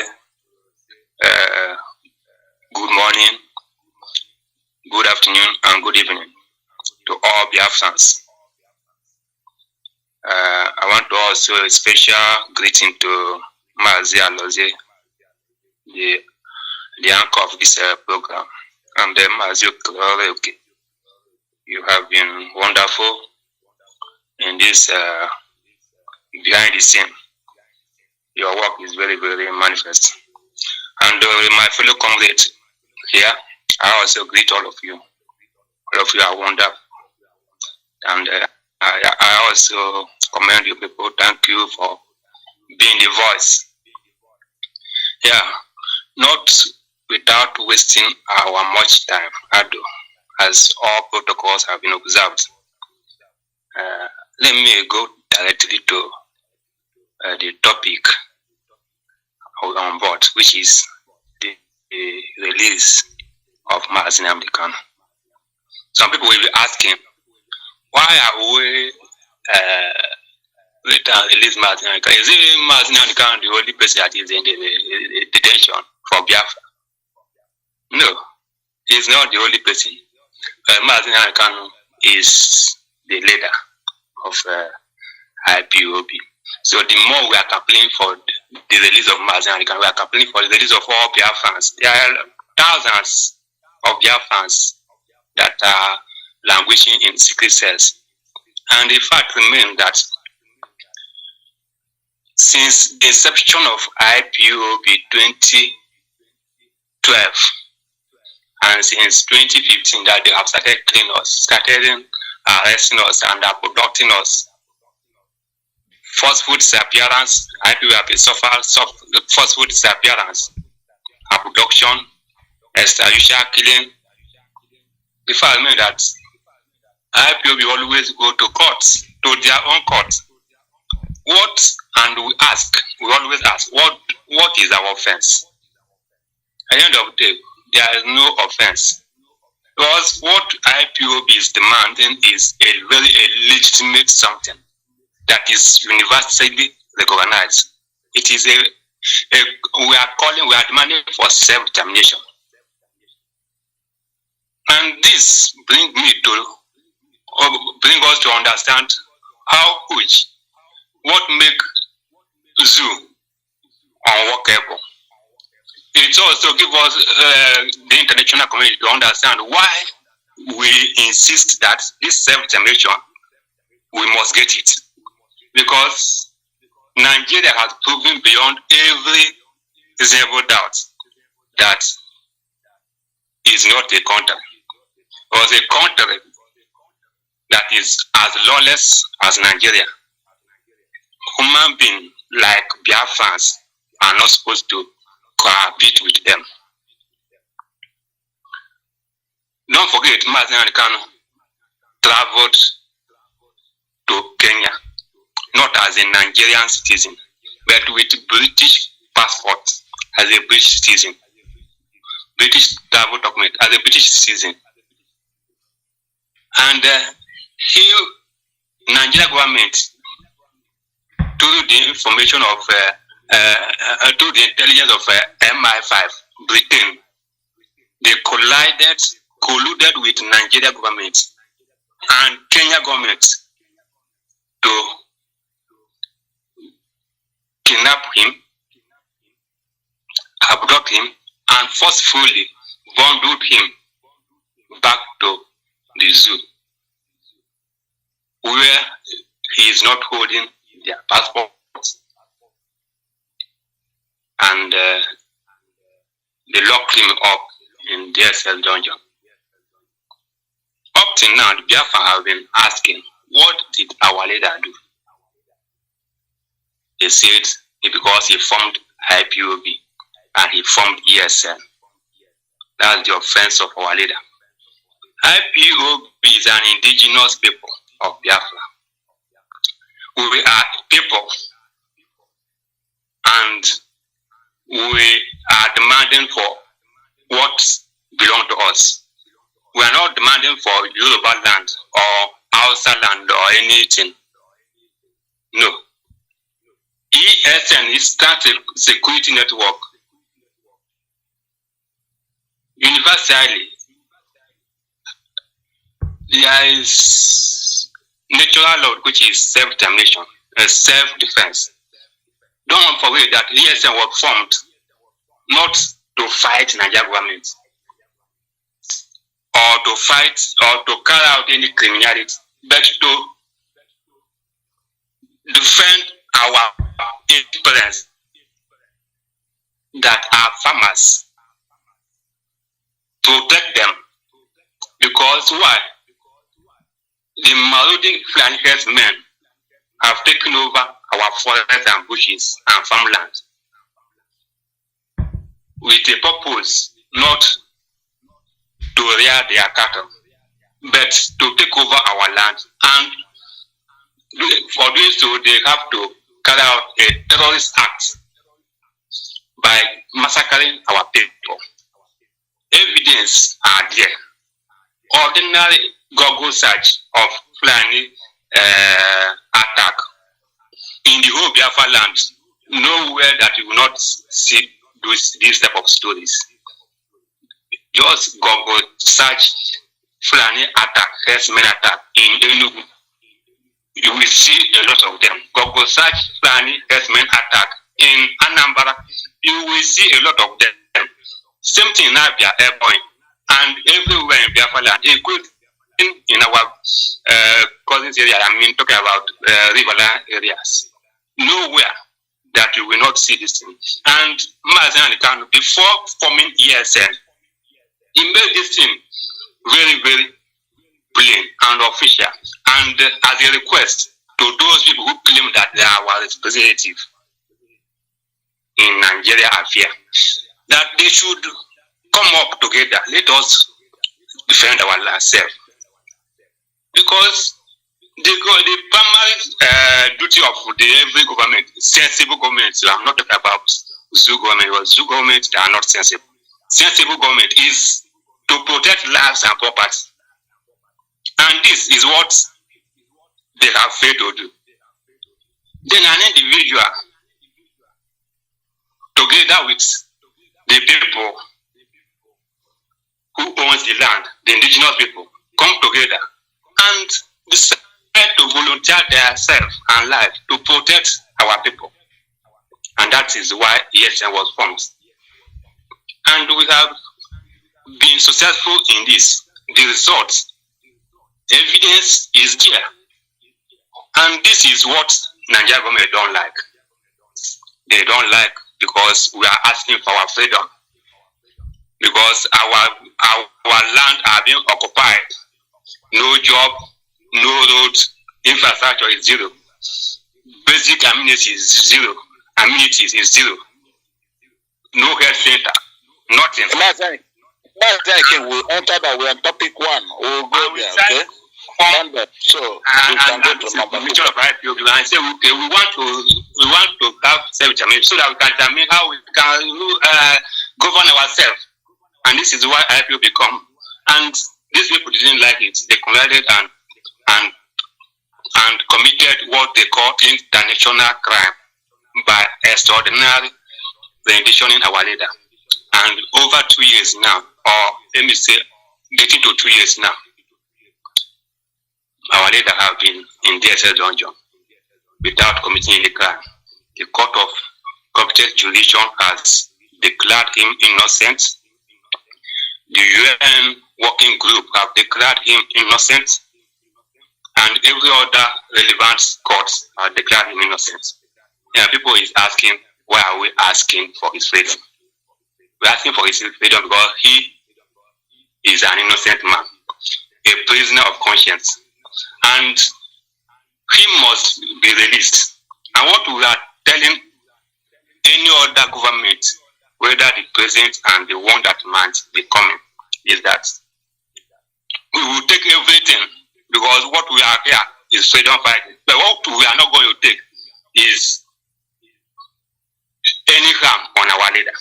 good morning, good afternoon, and good evening to all Biafrans. I want to also a special greeting to Mazi Alozie, the anchor of this program, and Mazi, you have been wonderful in this behind the scene. Your work is very, very manifest. And my fellow comrades here, I also greet all of you. All of you are wonderful. And I also commend you people. Thank you for being the voice. Yeah, not without wasting our much time, as all protocols have been observed. Let me go directly to the topic on board, which is the release of Mazi Nnamdi Kanu. Some people will be asking, why are we release Mazi Nnamdi Kanu? Is it Mazi Nnamdi Kanu the only person that is in the detention for Biafra? No, he's not the only person. Mazi Nnamdi Kanu is the leader of Ipob. So the more we are campaigning for the release of Mazi Nnamdi Kanu, we are campaigning for the release of all Biafrans. There are thousands of Biafrans that are languishing in secret cells. And the fact remains that since the inception of IPOB 2012 and since 2015 that they have started killing us, started arresting us and abducting us, forceful disappearance, IPOB have been suffered forceful disappearance, abduction, extrajudicial killing. The fact remains that IPOB always go to courts, to their own courts. And we always ask, what is our offense? At the end of the day, there is no offense. Because what IPOB is demanding is a very legitimate something that is universally recognized. It is we are demanding for self-determination. And this brings us to understand how what make zoo unworkable. It also gives us the international community to understand why we insist that this self-determination, we must get it. Because Nigeria has proven beyond every reasonable doubt that is not a country. It was a country that is as lawless as Nigeria. Human beings like Biafrans are not supposed to cohabit with them. Don't forget, Mazi and Kanu traveled to Kenya, not as a Nigerian citizen, but with British passport as a British citizen, British travel document as a British citizen. And Nigeria government, through the information of through the intelligence of MI5, Britain, they colluded with Nigeria government and Kenya government to kidnap him, abduct him, and forcefully bundled him back to the zoo, where he is not holding their passport, and they locked him up in their cell dungeon. Up till now, the Biafra have been asking, what did our leader do? They said because he formed IPOB and he formed ESN. That's the offense of our leader. IPOB is an indigenous people of Biafra. We are people, and we are demanding for what belongs to us. We are not demanding for Yoruba land or Hausa land or anything. No. ESN is a security network. Universally, there is natural law which is self-determination and self-defense. Don't forget that ESN was formed not to fight Nigerian government or to fight or to carry out any criminality, but to defend our parents that are farmers, protect them. Because why? The marauding Fulani men have taken over our forests and bushes and farmland with a purpose not to rear their cattle, but to take over our land. And for doing so, they have to carry out a terrorist act by massacring our people. Evidence are there. Ordinary Google search of Fulani attack in the whole Biafra land, nowhere that you will not see these type of stories. Just Google search Fulani attack, herdsmen attack in Enugu. You will see a lot of them. Google search Fulani herdsmen attack in Anambra. You will see a lot of them. Same thing in Abia Airpoint. and everywhere in Biafra land, including in our cousins area, I mean, talking about riverland areas, nowhere that you will not see this thing. And Mazi and Kanu, before forming ESN, he made this thing very, very plain and official, and as a request to those people who claim that they are our representative in Nigeria affair, that they should come up together. Let us defend our self, because the primary duty of every government, sensible government. I'm not talking about zoo government, because zoo government, they are not sensible. Sensible government is to protect lives and property, and this is what they have failed to do. Then an individual, together with the people who owns the land, the indigenous people, come together and decide to volunteer themselves and life to protect our people. And that is why ESN was formed. And we have been successful in this. The result, evidence is there. And this is what Nigerian government don't like. They don't like because we are asking for our freedom. Because our land are being occupied. No job, no road, infrastructure is zero. Basic amenities is zero. Amenities is zero. No health center, nothing. We'll enter that. We're on topic 1. We'll go there, okay? So we can go to number 2. And say, okay, we want to have self-determination so that we can determine how we can govern ourselves. And this is why IPOB become. And these people didn't like it. They collided and committed what they call international crime by extraordinary renditioning our leader. And over 2 years now, or let me say, getting to 2 years now, our leader have been in DSS dungeon without committing any crime. The Court of Competent Jurisdiction has declared him innocent. The UN working group have declared him innocent, and every other relevant courts have declared him innocent. And people is asking, why are we asking for his freedom? We're asking for his freedom because he is an innocent man, a prisoner of conscience, and he must be released. And what we are telling any other government, whether the president and the one that might be coming, is that we will take everything, because what we are here is freedom fighting. But what we are not going to take is any harm on our leader.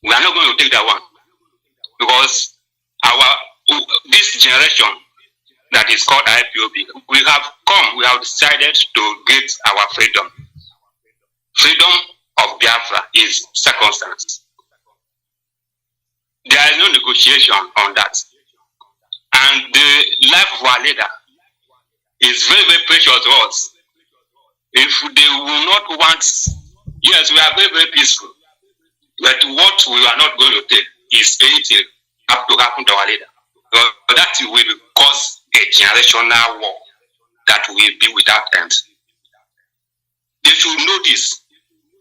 We are not going to take that one, because this generation that is called IPOB, we have decided to get our freedom. Freedom of Biafra is circumstance. There is no negotiation on that. And the life of our leader is very, very precious to us. If they will not want, yes, we are very, very peaceful. But what we are not going to take is anything up to happen to our leader. But that will cause a generational war that will be without end. They should know this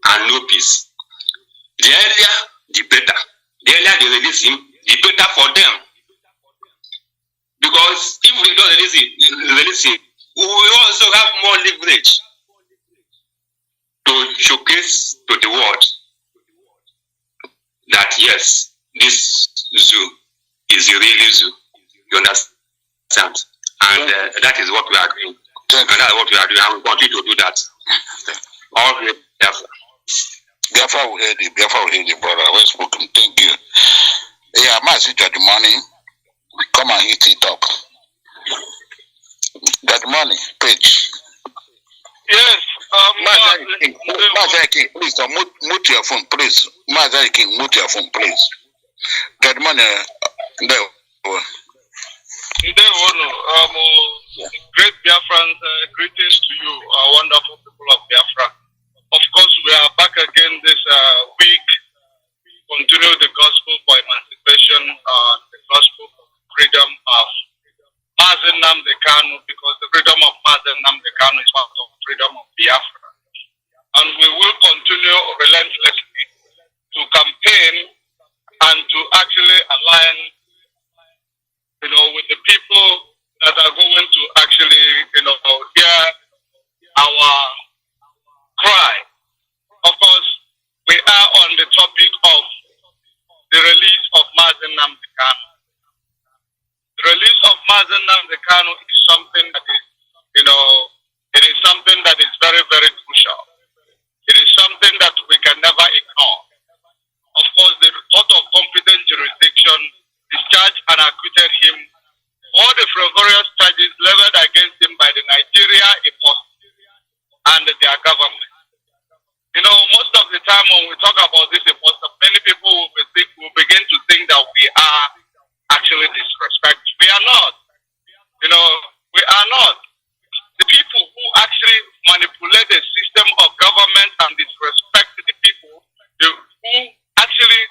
and know peace. The earlier, the better. The earlier they release him, the better for them. Because if we don't release him, we will also have more leverage to showcase to the world that yes, this zoo is a really zoo. You understand? And that is what we are doing. And that's what we are doing. And we continue to do that. All the Biafra. Biafra will hear you. Biafra will hear you, brother. Well spoken. Thank you. Yeah, Mazi, the money. Come and hit it up. That money, page. Yes. Mazi King, please mute your phone, please. Mazi King, mute your phone, please. That money, there. Great Biafrans, greetings to you, wonderful people of Biafra. Of course, we are back again this week. Continue the gospel for emancipation. Kanu because the freedom of Mazi Nnamdi Kanu is part of freedom of Biafra. And we will continue relentlessly to campaign and to actually align, with the people that are going to actually, hear our cry. Of course, we are on the topic of the release of Mazi Nnamdi Kanu. The release of Mazi Nnamdi Kanu is something that is, it is something that is very, very crucial. It is something that we can never ignore. Of course, the Court of Competent Jurisdiction discharged and acquitted him for the frivolous charges leveled against him by the Nigeria Ipob and their government. Most of the time when we talk about this Ipob, many people will begin to think that we are actually disrespectful. We are not. We are not. The people who actually manipulate the system of government and disrespect the people, who actually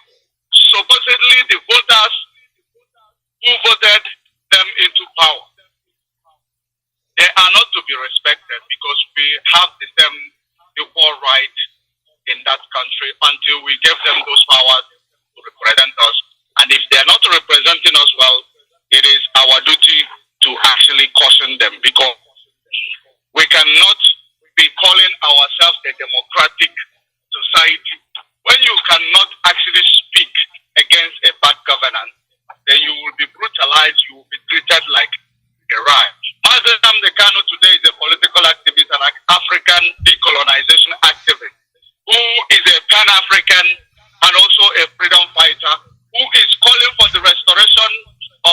supposedly the voters who voted them into power, they are not to be respected because we have the same equal right in that country until we give them those powers to represent us. And if they are not representing us well, it is our duty to actually caution them, because we cannot be calling ourselves a democratic society when you cannot actually speak against a bad governance. Then you will be brutalized, you will be treated like a riot. Mazi Nnamdi Kanu today is a political activist and an African decolonization activist who is a Pan-African and also a freedom fighter who is calling for the restoration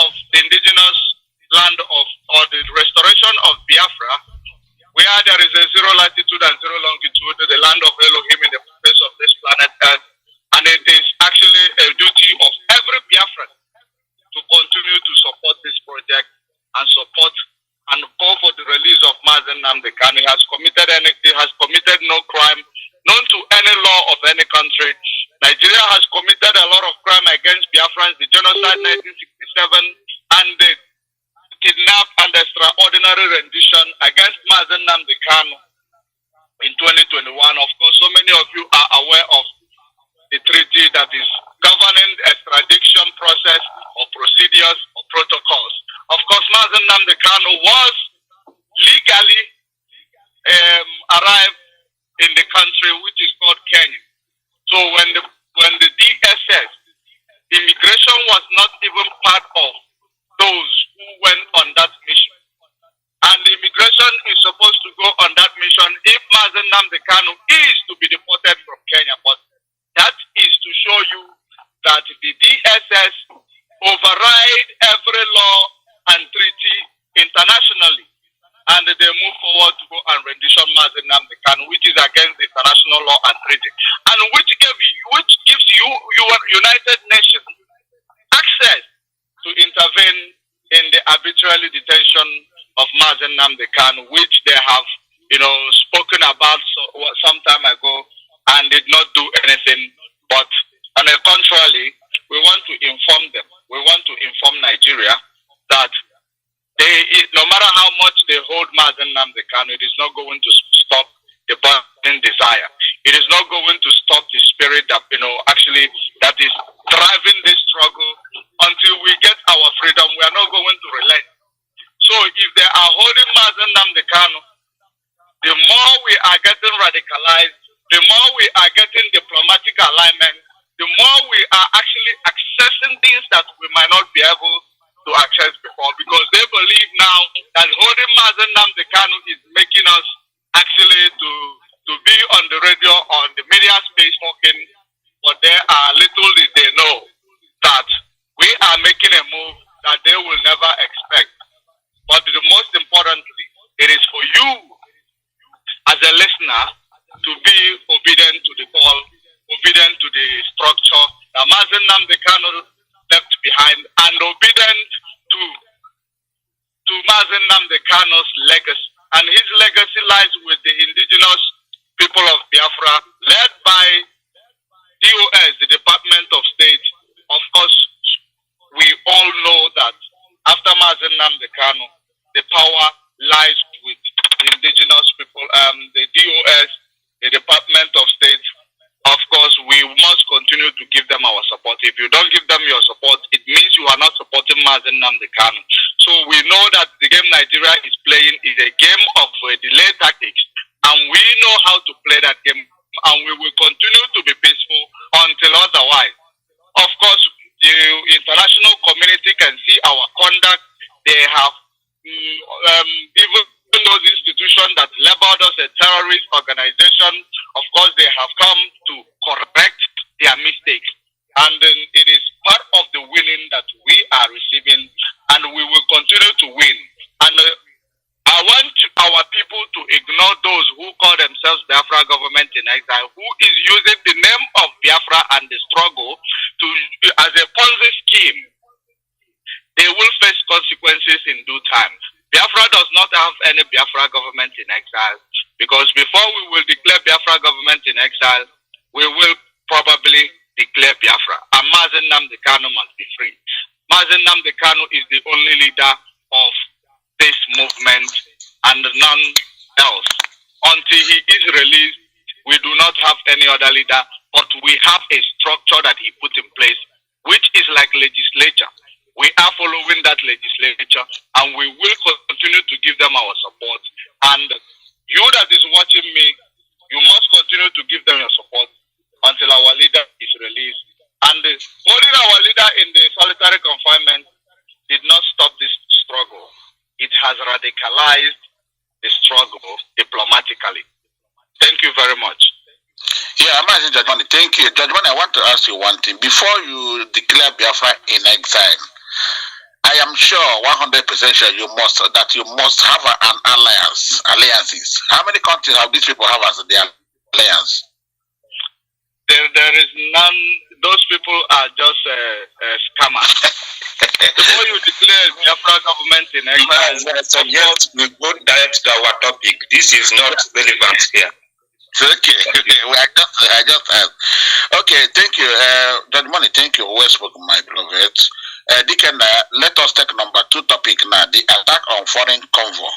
of the indigenous land or the restoration of Biafra, where there is a zero latitude and zero longitude, the land of Elohim in the face of this planet Earth. And it is actually a duty of every Biafran to continue to support this project and support and call for the release of Mazi Nnamdi Kanu. He has committed no crime known to any law of any country. Nigeria has committed a lot of crime against Biafrans, the genocide 1967, and the kidnap and extraordinary rendition against Mazi Nnamdi Kanu in 2021. Of course, so many of you are aware of the treaty that is governing the extradition process or procedures or protocols. Of course, Mazi Nnamdi Kanu was legally arrived in the country, which is called Kenya. So when the DSS, immigration was not even part of those who went on that mission. And the immigration is supposed to go on that mission if Mazi Nnamdi Kanu is to be deported from Kenya. But that is to show you that the DSS override every law and treaty internationally, and they move forward to go and rendition Mazi Nnamdi Kanu, which is against the international law and treaty, and which gives you United Nations access to intervene in the arbitrary detention of Mazi Nnamdi Kanu, which they have, spoken about some time ago and did not do anything. But on the contrary, we want to inform them. We want to inform Nigeria that no matter how much they hold Mazi Nnamdi Kanu, it is not going to stop the burning desire. It is not going to stop the spirit that, that is driving this struggle until we get our freedom. We are not going to relent. So if they are holding Mazi Nnamdi Kanu, the more we are getting radicalized, the more we are getting diplomatic alignment, the more we are actually accessing things that we might not be able to access before, because they believe now that holding Mazi Nnamdi Kanu is making us actually to be on the radio, on the media space talking, but little did they know that we are making a move that they will never expect. But the most importantly, it is for you as a listener to be obedient to the call, obedient to the structure that Mazi Nnamdi Kanu left behind, and obedient to Mazi Nnamdi Kanu's legacy. And his legacy lies with the indigenous people of Biafra, led by DOS, the Department of State. Of course, we all know that after Mazi Nnamdi Kanu, the power lies with the indigenous people, the DOS, the Department of State. Of course, we must continue to give them our support. If you don't give them your support, it means you are not supporting Mazi Nnamdi Kanu. So we know that the game Nigeria is playing is a game of delay tactics, and we know how to play that game, and we will continue to be peaceful until otherwise. Of course, the international community can see our conduct. They have even those institutions that labeled us a terrorist organization, of course, they have come to correct their mistakes. And it is part of the winning that we are receiving, and we will continue to win. And I want our people to ignore those who call themselves Biafra government in exile, who is using the name of Biafra and the struggle to as a Ponzi scheme. They will face consequences in due time. Biafra does not have any Biafra government in exile, because before we will declare Biafra government in exile, we will probably declare Biafra. And Mazi Nnamdi Kanu must be free. Mazi Nnamdi Kanu is the only leader of this movement and none else. Until he is released, we do not have any other leader, but we have a structure that he put in place, which is like legislature. We are following that legislature, and we will continue to give them our support. And you that is watching me, you must continue to give them your support until our leader is released. And holding our leader in the solitary confinement did not stop this struggle. It has radicalized the struggle diplomatically. Thank you very much. Yeah, Mazi Judge Money, thank you. Judge Money, I want to ask you one thing. Before you declare Biafra in exile, I am sure, 100% sure, you must have an alliances. How many countries have these people have as their alliance? There is none. Those people are just scammers. Before you declare Biafra government in exile, so yes, we go direct to our topic. This is not relevant here. Okay, I just asked. Okay, thank you, Judge Money. Thank you. Well spoken, my beloved. Deacon, let us take number 2 topic now: the attack on foreign convoy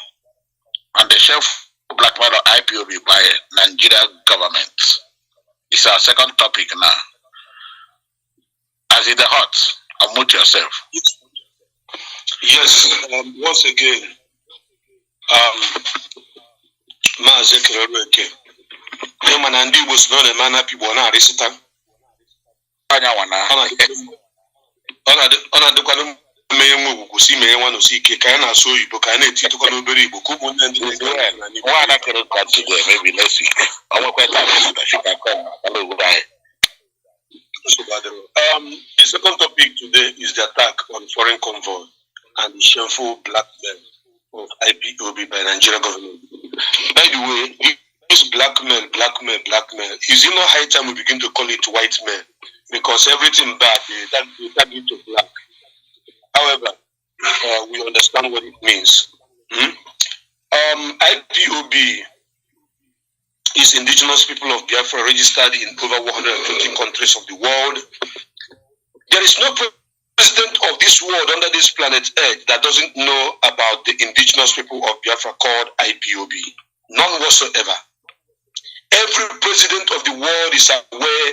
and the shelf blackmail of IPOB by Nigeria government. It's our second topic now. As in the hot, unmute yourself. Yes, once again, Mazi Kereke. Nnamdi was known as man people na resita. Ona de kwanu me nwu gusi me nwa no sike ka na so Igbo ka na eti to kwanu obere Igbo ku mu nne ndị nwa na kere ka today maybe next week. Omo kweta that she can come. Hello, bye. The second topic today is the attack on foreign convoy and the shameful blackmail of IPOB by Nigeria government. By the way, this blackmail, is it not high time we begin to call it white men? Because everything bad, they turn into black. However, we understand what it means. IPOB is indigenous people of Biafra registered in over 120 countries of the world. There is no president of this world under this planet Earth that doesn't know about the indigenous people of Biafra called IPOB. None whatsoever. Every president of the world is aware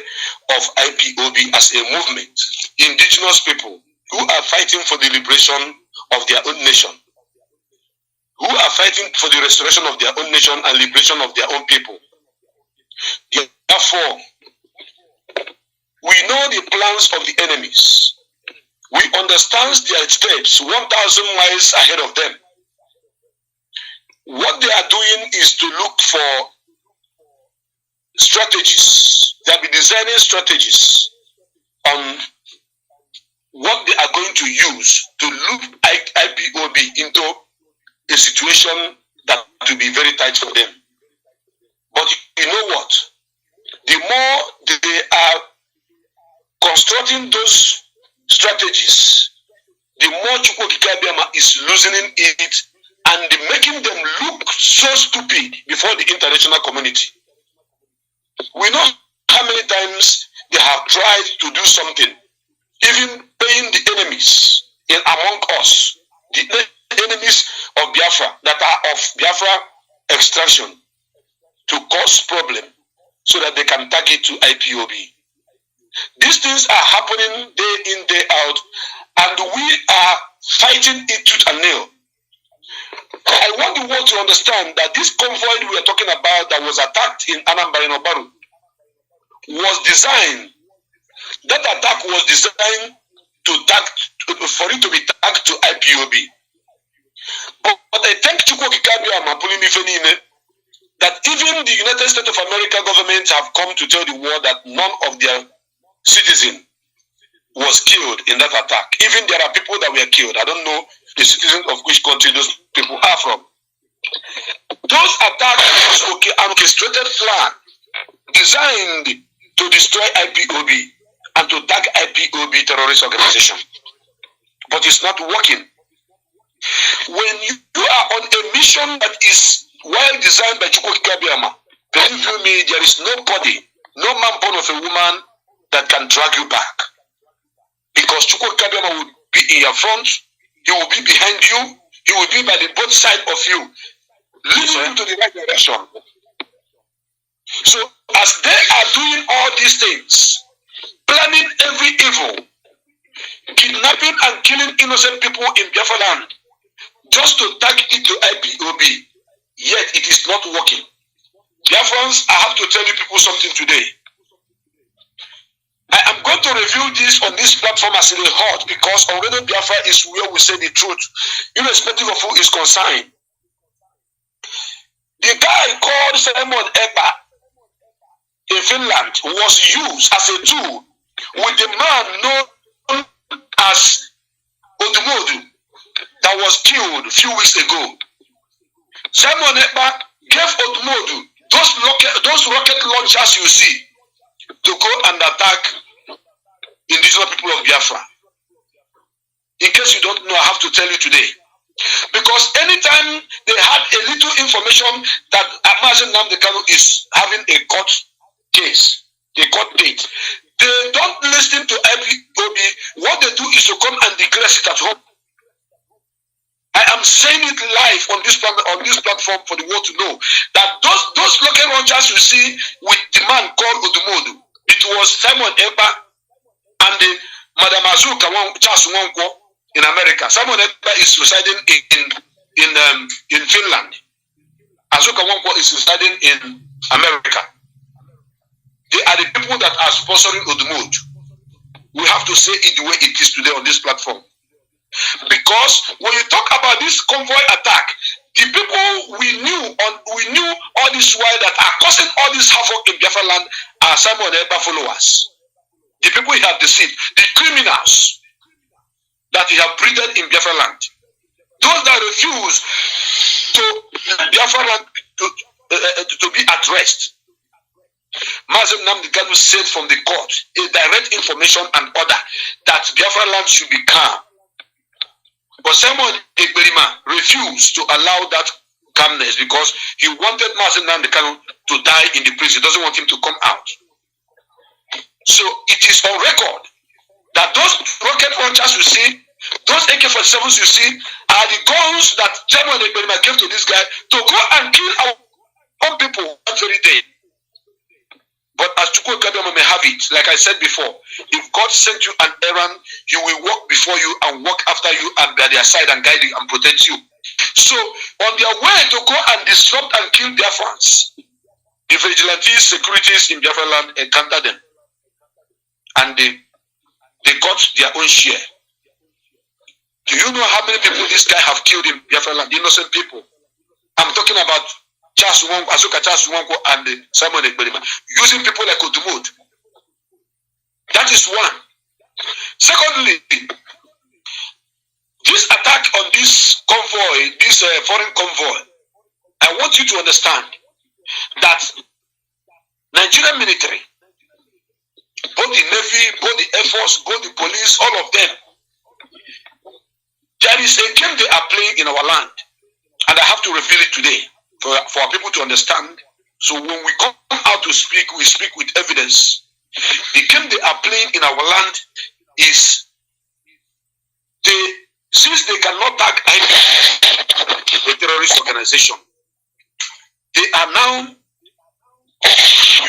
of IPOB as a movement, indigenous people who are fighting for the liberation of their own nation, who are fighting for the restoration of their own nation and liberation of their own people. Therefore, we know the plans of the enemies. We understand their steps 1,000 miles ahead of them. What they are doing is to look for strategies. They'll be designing strategies on what they are going to use to loop IPOB into a situation that will be very tight for them. But you know what? The more they are constructing those strategies, the more Chukwokikabiama is loosening it and making them look so stupid before the international community. We know how many times they have tried to do something, even paying the enemies among us, the enemies of Biafra that are of Biafra extraction to cause problem so that they can tag it to IPOB. These things are happening day in, day out, and we are fighting it tooth and nail. I want the world to understand that this convoy we are talking about that was attacked in Anambra and Obaru was designed, that attack was designed for it to be tagged to IPOB. But I thank Chukwu Kikabiyama that even the United States of America government have come to tell the world that none of their citizens was killed in that attack. Even there are people that were killed. I don't know the citizens of which country those people are from. Those attacks was an orchestrated plan designed to destroy IPOB and to tag IPOB terrorist organization. But it's not working. When you are on a mission that is well designed by Chukwu Kikabiyama, believe you me, there is nobody, no man born of a woman that can drag you back. Because Chukwu Kikabiyama will be in your front, he will be behind you, he will be by the both sides of you, leading you to the right direction. So as they are doing all these things, planning every evil, kidnapping and killing innocent people in Biafra land, just to tag it to IPOB, yet it is not working. Biafrans, I have to tell you people something today. I am going to review this on this platform as it is hot, because on Radio Biafra is where we say the truth, irrespective of who is concerned. The guy called Simon Epa in Finland was used as a tool with the man known as Odumodu that was killed a few weeks ago. Simon Epa gave Odumodu those rocket launchers you see to go and attack indigenous people of Biafra. In case you don't know, I have to tell you today. Because anytime they had a little information that Mazi Nnamdi Kanu is having a court case, a court date, they don't listen to IPOB. What they do is to come and declare it at home. I am saying it live on this platform for the world to know that those rocket launchers you see with the man called Odumodu, it was Simon Epa and the Madam Azuka Charles Nwankwo in America. Simon Epa is residing in Finland. Azuka Nwankwo is residing in America. They are the people that are sponsoring Odumodu. We have to say it the way it is today on this platform. Because when you talk about this convoy attack, the people we knew all this while that are causing all this havoc in Biafra land are Simon Epa followers. The people he have deceived, the criminals that he have breeded in Biafra land, those that refuse to Biafra land to be addressed. Mazi Nnamdi Kanu said from the court a direct information and order that Biafra land should be calm. But Simon Ekberima refused to allow that calmness because he wanted Mazi Nnamdi Kanu to die in the prison. He doesn't want him to come out. So it is on record that those rocket launchers you see, those AK-47s you see, are the guns that Simon Ekberima gave to this guy to go and kill our own people that very day. But as Chukwu Kikabiyama may have it, like I said before, if God sent you an errand, He will walk before you and walk after you and by their side and guide you and protect you. So, on their way to go and disrupt and kill Biafrans, the vigilantes, securities in Biafra land encountered them. And they got their own share. Do you know how many people this guy have killed in Biafra land? Innocent people. I'm talking about Azuka Charles Nwankwo and Simon Ekberima, using people like Odumodu. That is one. Secondly, this attack on this convoy, this foreign convoy, I want you to understand that Nigerian military, both the Navy, both the Air Force, both the police, all of them, there is a game they are playing in our land. And I have to reveal it today for people to understand. So when we come out to speak, we speak with evidence. The game they are playing in our land is since they cannot tag a terrorist organization. They are now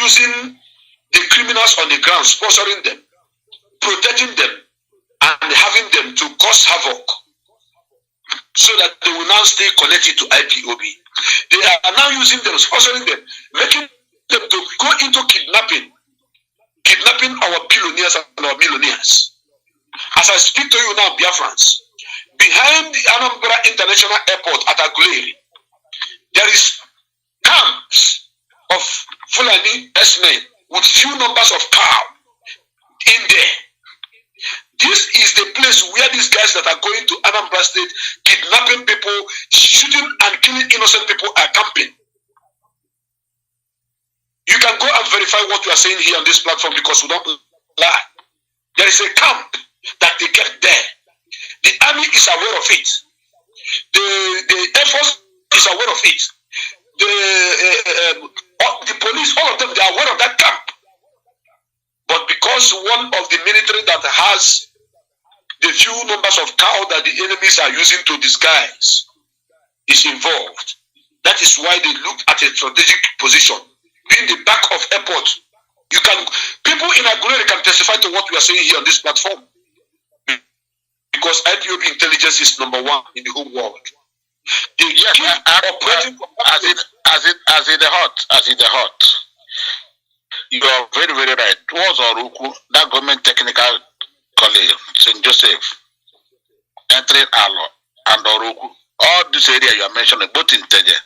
using the criminals on the ground, sponsoring them, protecting them, and having them to cause havoc so that they will now stay connected to IPOB. They are now using them, sponsoring them, making them to go into kidnapping our billionaires and our millionaires. As I speak to you now, Biafrans, behind the Anambra International Airport at Aguleri, there is camps of Fulani S-men with few numbers of cow in there. This is the place where these guys that are going to Anambra State, kidnapping people, shooting and killing innocent people are camping. You can go and verify what we are saying here on this platform because we don't lie. There is a camp that they kept there. The army is aware of it. The Air Force is aware of it. The police, all of them, they are aware of that camp. But because one of the military that has the few numbers of cow that the enemies are using to disguise is involved, that is why they looked at a strategic position. In the back of airport, people in Aguleri can testify to what we are saying here on this platform. Because IPOB intelligence is number one in the whole world. They keep operating as in the hot. You are very, very right. It was Oruku, that government technical college, St. Joseph, entering Alo and Oruku. All this area you are mentioning, both in Teje.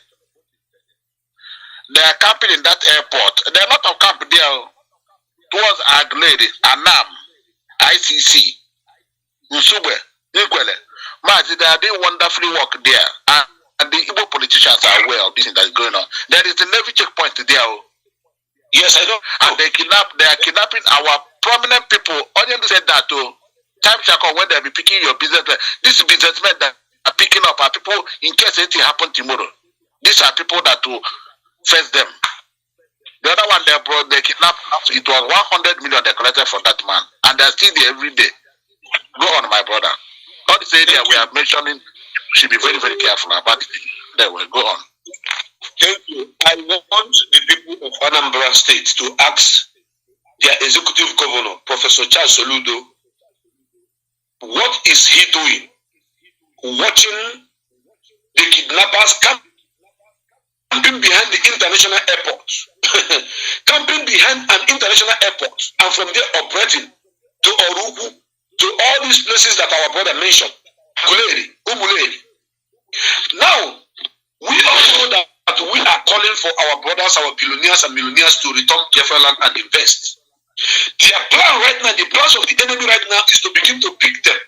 They are camping in that airport. There are a lot of camp there towards Aguleri, Anam, ICC, Nsugbe, Ikwele. Mazi, they are doing wonderfully work there. And the Igbo politicians are aware of this thing that is going on. There is a Navy checkpoint there. Yes, I know. And they are kidnapping our prominent people. Onion said that too. Time check on when they be picking your businessmen. These businessmen that are picking up are people in case anything happen tomorrow. These are people that will face them. The other one they kidnapped. It was 100 million they collected from that man, and they are still there every day. Go on, my brother. All this area we are mentioning should be very, very careful about it. There we go on. Thank you. I want the people of Anambra State to ask their executive governor, Professor Charles Soludo, what is he doing watching the kidnappers camping behind the international airport, camping behind an international airport, and from there operating to Orugu, to all these places that our brother mentioned, Guleri, Umuleri. Now, we all know that we are calling for our brothers, our billionaires and millionaires to return to Biafra land and invest. Their plan right now, the plans of the enemy right now is to begin to pick them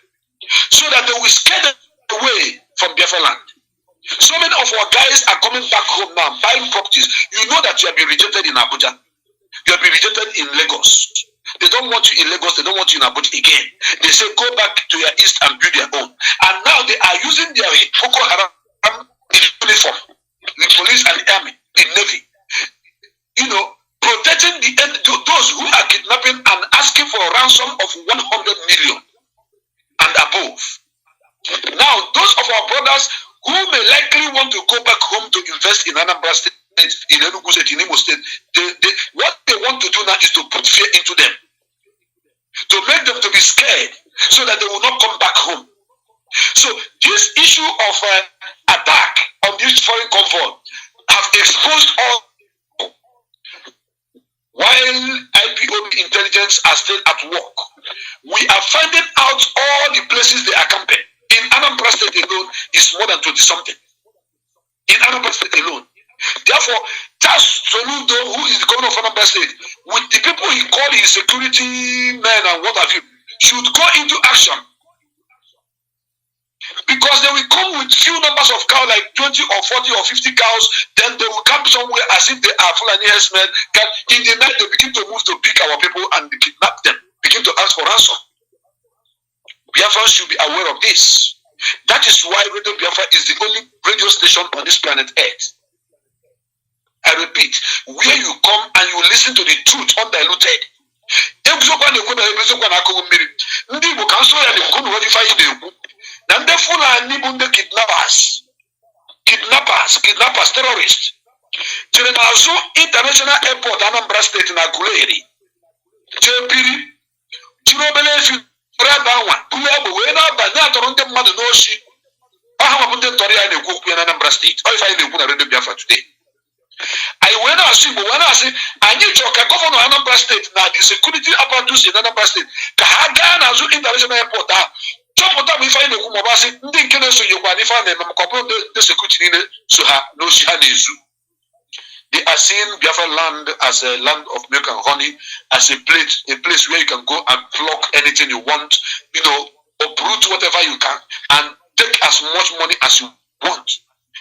so that they will scare them away from Biafra land. So many of our guys are coming back home now, buying properties. You know that you have been rejected in Abuja. You have been rejected in Lagos. They don't want you in Lagos. They don't want you in Abuja again. They say go back to your east and build their own. And now they are using their Boko Haram in uniform, the police and the army, the navy. You know, protecting those who are kidnapping and asking for a ransom of 100 million and above. Now, those of our brothers who may likely want to go back home to invest in Anambra State, in Enugu State, in Imo State, what they want to do now is to put fear into them, to make them to be scared, so that they will not come back home. So this issue of attack on this foreign convoy have exposed all. While IPOB intelligence are still at work, we are finding out all the places they are camping. In Anambra State alone, is more than 20-something. In Anambra State alone. Therefore, Charles Soludo, who is the governor of Anambra State, with the people he called his security men and what have you, should go into action. Because they will come with few numbers of cows, like 20 or 40 or 50 cows, then they will camp somewhere as if they are Fulani herdsmen. In the night, they begin to move to pick our people and kidnap them, begin to ask for ransom. Biafra should be aware of this. That is why Radio Biafra is the only radio station on this planet Earth. I repeat, where you come and you listen to the truth undiluted. Now, the Fulani kidnappers, kidnappers, terrorists. Chirenazo International Airport, Anambra State, na Guleri. Chepiri, Chirobelefi, Radawan, Pulebu, Wena, Banatoronde Madanoshi. I have a Toria in the Cook in Anambra State. Or if I live in a Biafra today. I went to see, but when I say, I need to governor Anambra State, now the security apparatus in Anambra State, Kahagana Zoo International Airport, chop what we find the Kumabasi, thinking so you can find them, the security in no Shanizu. They are seeing Biafra land as a land of milk and honey, as a place where you can go and pluck anything you want, uproot whatever you can, and take as much money as you want.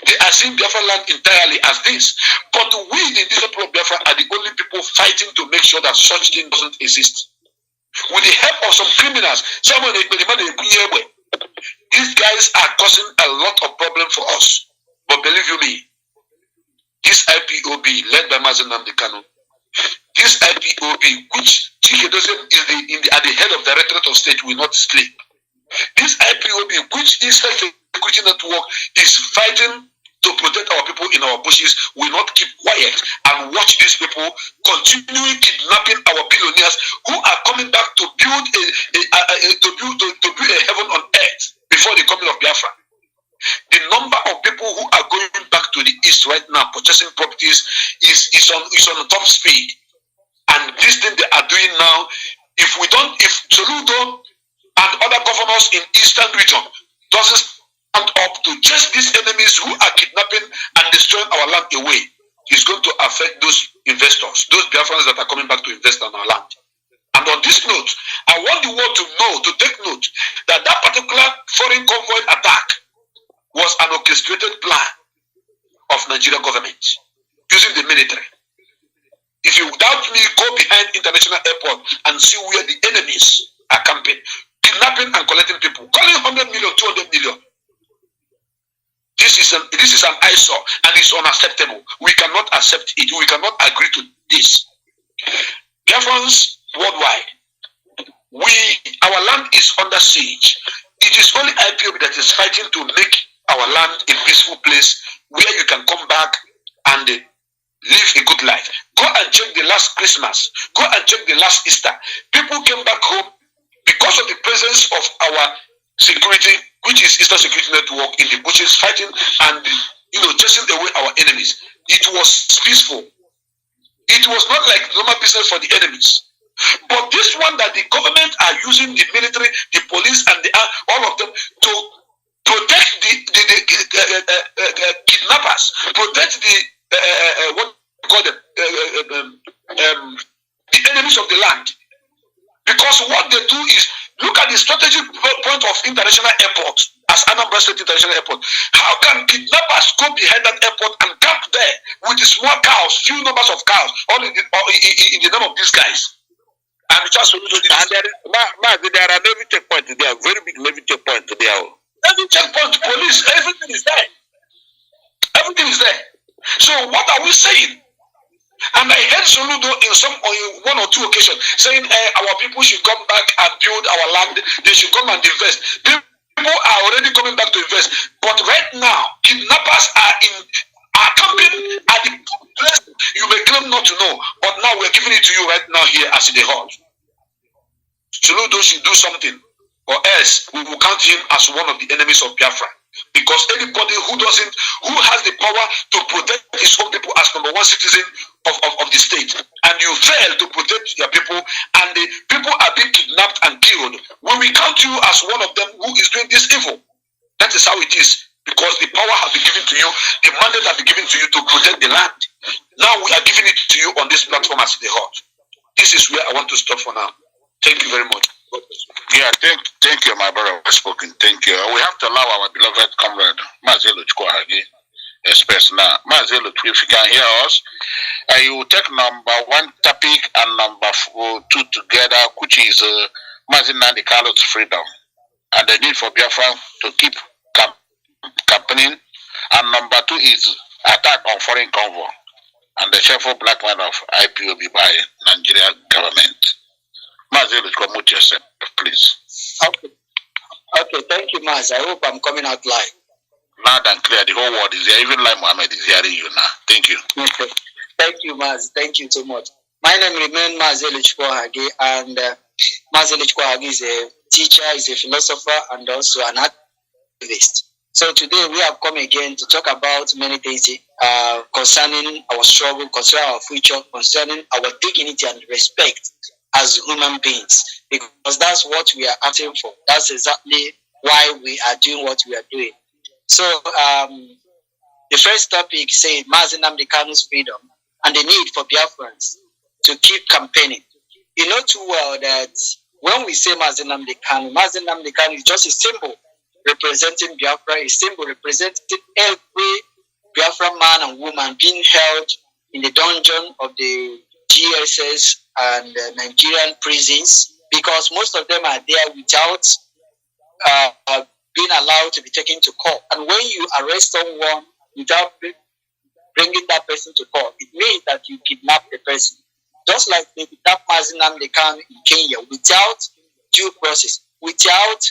They are seeing Biafra land entirely as this. But we, the indigenous people of Biafra, are the only people fighting to make sure that such thing doesn't exist. With the help of some criminals, these guys are causing a lot of problem for us. But believe you me, this IPOB, led by Mazi Nnamdi Kanu, this IPOB, which is at the head of the Directorate of State, will not sleep. This IPOB, which is a security network, is fighting to protect our people in our bushes, will not keep quiet and watch these people continuing kidnapping our billionaires who are coming back to build a heaven on earth before the coming of Biafra. The number of people who are going back to the east right now purchasing properties is on top speed. And this thing they are doing now, if Soludo and other governors in eastern region doesn't stand up to chase these enemies who are kidnapping and destroying our land away, it's going to affect those investors, those Biafrans that are coming back to invest on our land. And on this note, I want the world to take note that that particular foreign convoy attack was an orchestrated plan of Nigerian government using the military. If you doubt me, go behind international airport and see where the enemies are camping, kidnapping and collecting people, calling 100 million, 200 million. This is an eyesore and it's unacceptable. We cannot accept it. We cannot agree to this. Biafrans worldwide, our land is under siege. It is only IPOB that is fighting to make our land a peaceful place where you can come back and live a good life. Go and check the last Christmas. Go and check the last Easter. People came back home because of the presence of our security, which is Eastern Security Network, in the bushes fighting and chasing away our enemies. It was peaceful. It was not like normal business for the enemies. But this one that the government are using the military, the police, and all of them to protect the kidnappers, protect the the enemies of the land. Because what they do is look at the strategic point of international airport as Anambra State International Airport. How can kidnappers go behind that airport and camp there with the small cows, few numbers of cows, all in the name of these guys? And just and there are Navy checkpoints there, very big Navy checkpoints there. Every checkpoint, police, everything is there. Everything is there. So what are we saying? And I heard Soludo in one or two occasions saying our people should come back and build our land. They should come and invest. People are already coming back to invest. But right now, kidnappers are camping at the place you may claim not to know. But now we're giving it to you right now here as in the hall. Soludo should do something, or else we will count him as one of the enemies of Biafra. Because anybody who has the power to protect his own people as number one citizen of the state, and you fail to protect your people, and the people are being kidnapped and killed, we will count you as one of them who is doing this evil. That is how it is. Because the power has been given to you, the mandate has been given to you to protect the land. Now we are giving it to you on this platform as the hot. This is where I want to stop for now. Thank you very much. Yeah, thank you, my brother. Well spoken. Thank you. We have to allow our beloved comrade Mazi Nnamdi express now. Mazi Nnamdi, if you can hear us, you will take number one topic and number two together, which is Mazi Nnamdi Kalu's freedom and the need for Biafra to keep campaigning. And number two is attack on foreign convoy and the shameful blackmail of IPOB by Nigeria government. Mazi, promote yourself, please. Okay, thank you, Mazi. I hope I'm coming out live. loud and clear. The whole world is here. Even like Mohammed is hearing you now. Thank you. Okay. Thank you, Mazi. Thank you so much. My name remains Mazi Lichkwahagi, and Mazi Lichkwahagi is a teacher, is a philosopher, and also an activist. So today we have come again to talk about many things concerning our struggle, concerning our future, concerning our dignity and respect as human beings, because that's what we are acting for. That's exactly why we are doing what we are doing. So the first topic says Mazi Nnamdi Kanu's freedom and the need for Biafrans to keep campaigning. You know too well that when we say Mazi Nnamdi Kanu is just a symbol representing Biafra, a symbol representing every Biafran man and woman being held in the dungeon of the GSS and Nigerian prisons, because most of them are there without being allowed to be taken to court. And when you arrest someone without bringing that person to court, it means that you kidnap the person. Just like they kidnapped Mazi Nnamdi Kanu in Kenya without due process, without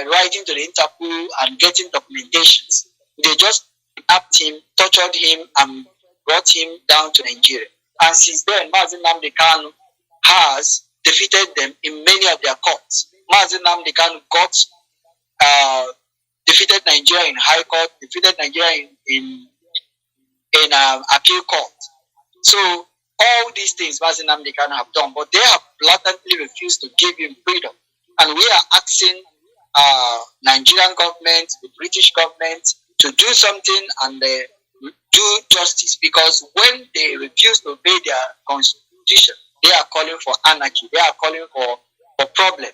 writing to the Interpol and getting documentations. They just kidnapped him, tortured him, and brought him down to Nigeria. And since then, Mazi Nnamdi Kanu has defeated them in many of their courts. Mazi Nnamdi Kanu defeated Nigeria in High Court, defeated Nigeria in appeal court. So all these things Mazi Nnamdi Kanu have done, but they have blatantly refused to give him freedom. And we are asking Nigerian government, the British government, to do something and do justice, because when they refuse to obey their constitution, they are calling for anarchy, they are calling for problem.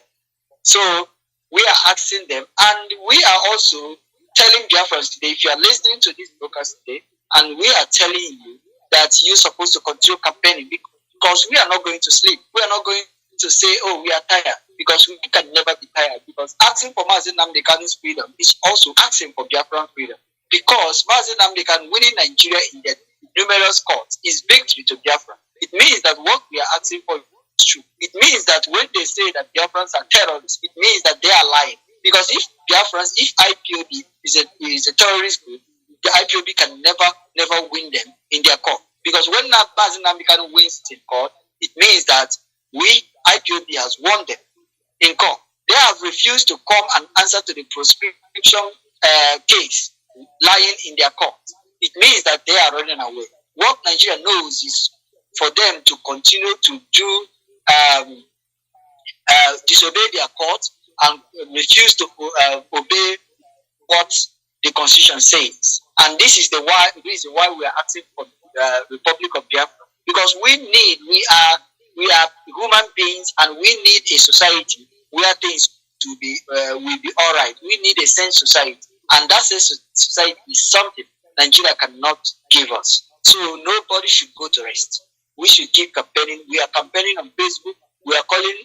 So we are asking them, and we are also telling Biafrans today, if you are listening to this broadcast today, and we are telling you that you're supposed to continue campaigning, because we are not going to sleep. We are not going to say, oh, we are tired, because we can never be tired. Because asking for Mazi Nnamdi Kanu's freedom is also asking for Biafran freedom. Because Mazi Nnamdi Kanu winning Nigeria in the numerous courts is victory to Biafra. It means that what we are asking for is true. It means that when they say that Biafrans are terrorists, it means that they are lying. Because if Biafrans, if IPOB is a terrorist group, the IPOB can never win them in their court. Because when Mazi Nnamdi Kanu wins in court, it means that IPOB has won them in court. They have refused to come and answer to the proscription case lying in their court. It means that they are running away. What Nigeria knows is for them to continue to do disobey their court and refuse to obey what the constitution says. And this is the reason why we are asking for the Republic of Biafra, because we are human beings, and we need a society where things will be all right. We need a sane society, and that sane society is something Nigeria cannot give us. So nobody should go to rest. We should keep campaigning. We are campaigning on Facebook. We are calling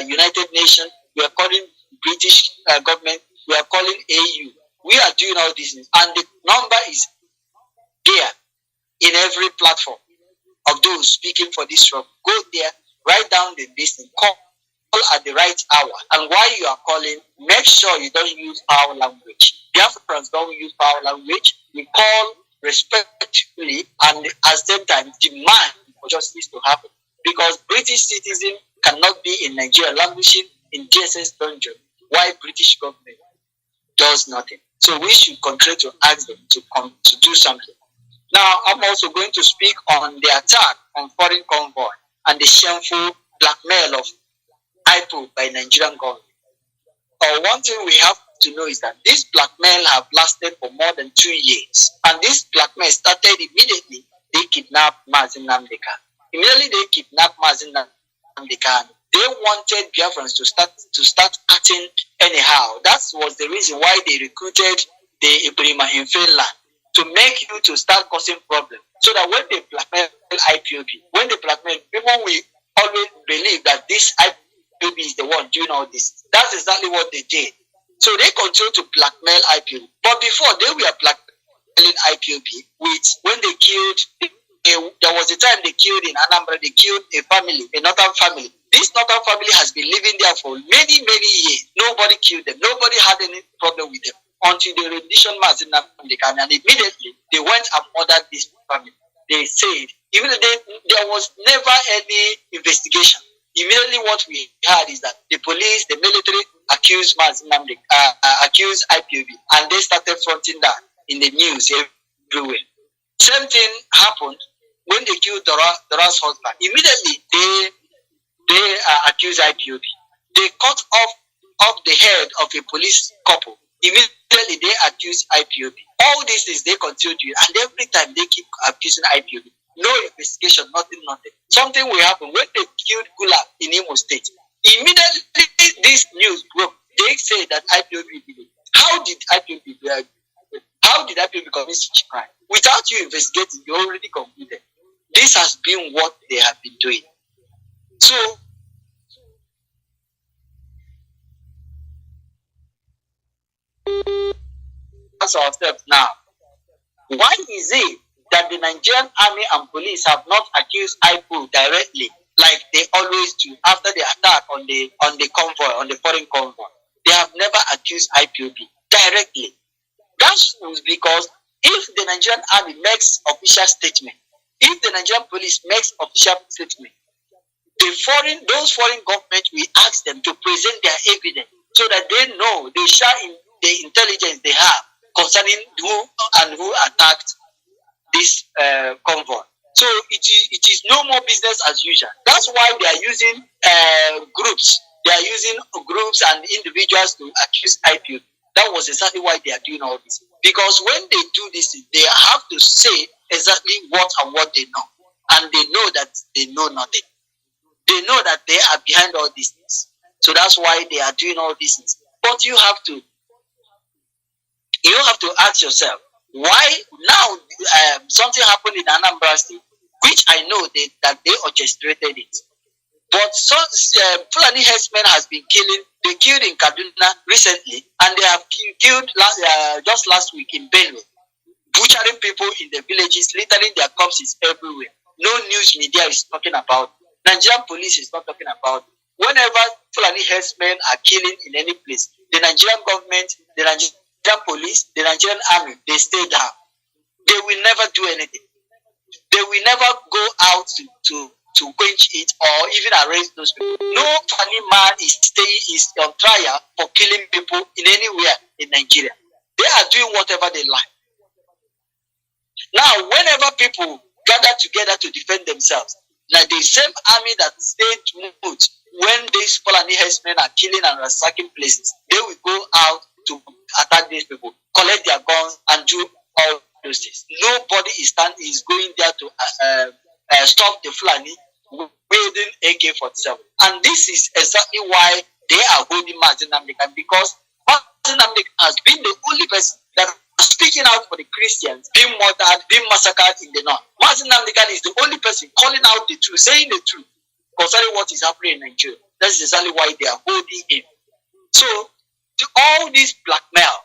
United Nations. We are calling British government. We are calling AU. We are doing all these things, and the number is there in every platform of those speaking for this struggle. Go there, write down the list, call at the right hour. And while you are calling, make sure you don't use foul language. Biafrans don't use foul language. We call respectfully and at the same time demand for justice to happen. Because British citizens cannot be in Nigeria languishing in DSS dungeon. Why British government does nothing? So we should continue to ask them to come to do something. Now, I'm also going to speak on the attack on foreign convoy and the shameful blackmail of Ipob by Nigerian government. One thing we have to know is that this blackmail have lasted for more than 2 years. And this blackmail started immediately they kidnapped Mazi Nnamdi Kanu. Immediately they kidnapped Mazi Nnamdi Kanu. They wanted Biafrans to start acting anyhow. That was the reason why they recruited the Ibrima in Finland, to make you to start causing problems. So that when they blackmail IPOB, when they blackmail, people will always believe that this IPOB is the one doing all this. That's exactly what they did. So they continue to blackmail IPOB. But before, they were blackmailing IPOB with, when they killed, there was a time they killed in Anambra, they killed a family, a northern family. This northern family has been living there for many, many years. Nobody killed them. Nobody had any problem with them. until the rendition Mazi Nnamdi Kanu, and immediately they went and murdered this family. They said, even there was never any investigation. Immediately what we heard is that the police, the military accused Mazi Nnamdi, accused IPOB, and they started fronting that in the news everywhere. Same thing happened when they killed Dora's husband. Immediately they accused IPOB. They cut off the head of a police couple. Immediately they accused IPOB. All these things they continue doing, and every time they keep accusing IPOB. No investigation, nothing. Something will happen when they killed Gula in Imo State. Immediately this news broke. They say that IPOB did it. How did IPOB commit such crime? Without you investigating, you already concluded. This has been what they have been doing. So ask ourselves now, why is it that the Nigerian army and police have not accused IPOB directly like they always do after the attack on the convoy, on the foreign convoy? They have never accused IPOB directly. That's because if the Nigerian army makes official statement, if the Nigerian police makes official statement, those foreign governments will ask them to present their evidence so that they know, they share in the intelligence they have concerning who attacked this convoy. So it is no more business as usual. That's why they are using groups. They are using groups and individuals to accuse IPOB. That was exactly why they are doing all this. Because when they do this, they have to say exactly what they know. And they know that they know nothing. They know that they are behind all these things. So that's why they are doing all these things. But you have to ask yourself, why now something happened in Anambra State, which I know that they orchestrated it. But some Fulani herdsmen has been killing. They killed in Kaduna recently, and they have killed just last week in Benue, butchering people in the villages, littering their corpses everywhere. No news media is talking about. Nigerian police is not talking about. Whenever Fulani herdsmen are killing in any place, the Nigerian government, the Nigerian police, the Nigerian army, they stay down. They will never do anything. They will never go out to quench it or even arrest those people. No funny man is on trial for killing people in anywhere in Nigeria. They are doing whatever they like. Now, whenever people gather together to defend themselves, like the same army that stayed mute when these Fulani herdsmen are killing and ransacking places, they will go out to attack these people, collect their guns, and do all those things. Nobody is going there to stop the Fulani wielding AK-47. And this is exactly why they are holding Mazi Nnamdi Kanu, because Mazi Nnamdi has been the only person that is speaking out for the Christians being murdered, being massacred in the north. Mazi Nnamdi Kanu is the only person calling out the truth, saying the truth concerning what is happening in Nigeria. That's exactly why they are holding him. So, all this blackmail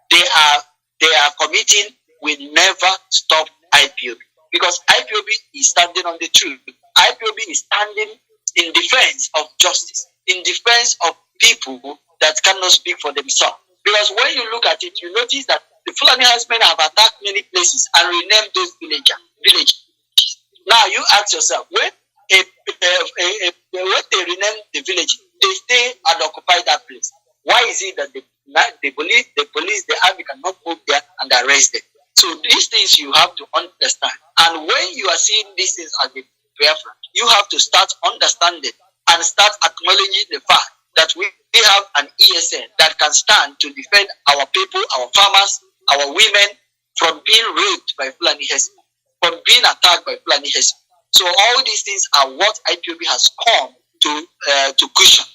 they are committing will never stop IPOB, because IPOB is standing on the truth. IPOB is standing in defense of justice, in defense of people that cannot speak for themselves. Because when you look at it, you notice that the Fulani herdsmen have attacked many places and renamed those villages. Now you ask yourself, when they rename the village, they stay and occupy that place. Why is it that the police, the army cannot move there and arrest them? So these things you have to understand. And when you are seeing these things as a Biafra, you have to start understanding and start acknowledging the fact that we have an ESN that can stand to defend our people, our farmers, our women from being raped by Fulani herdsmen, from being attacked by Fulani herdsmen. So all these things are what IPOB has come to cushion.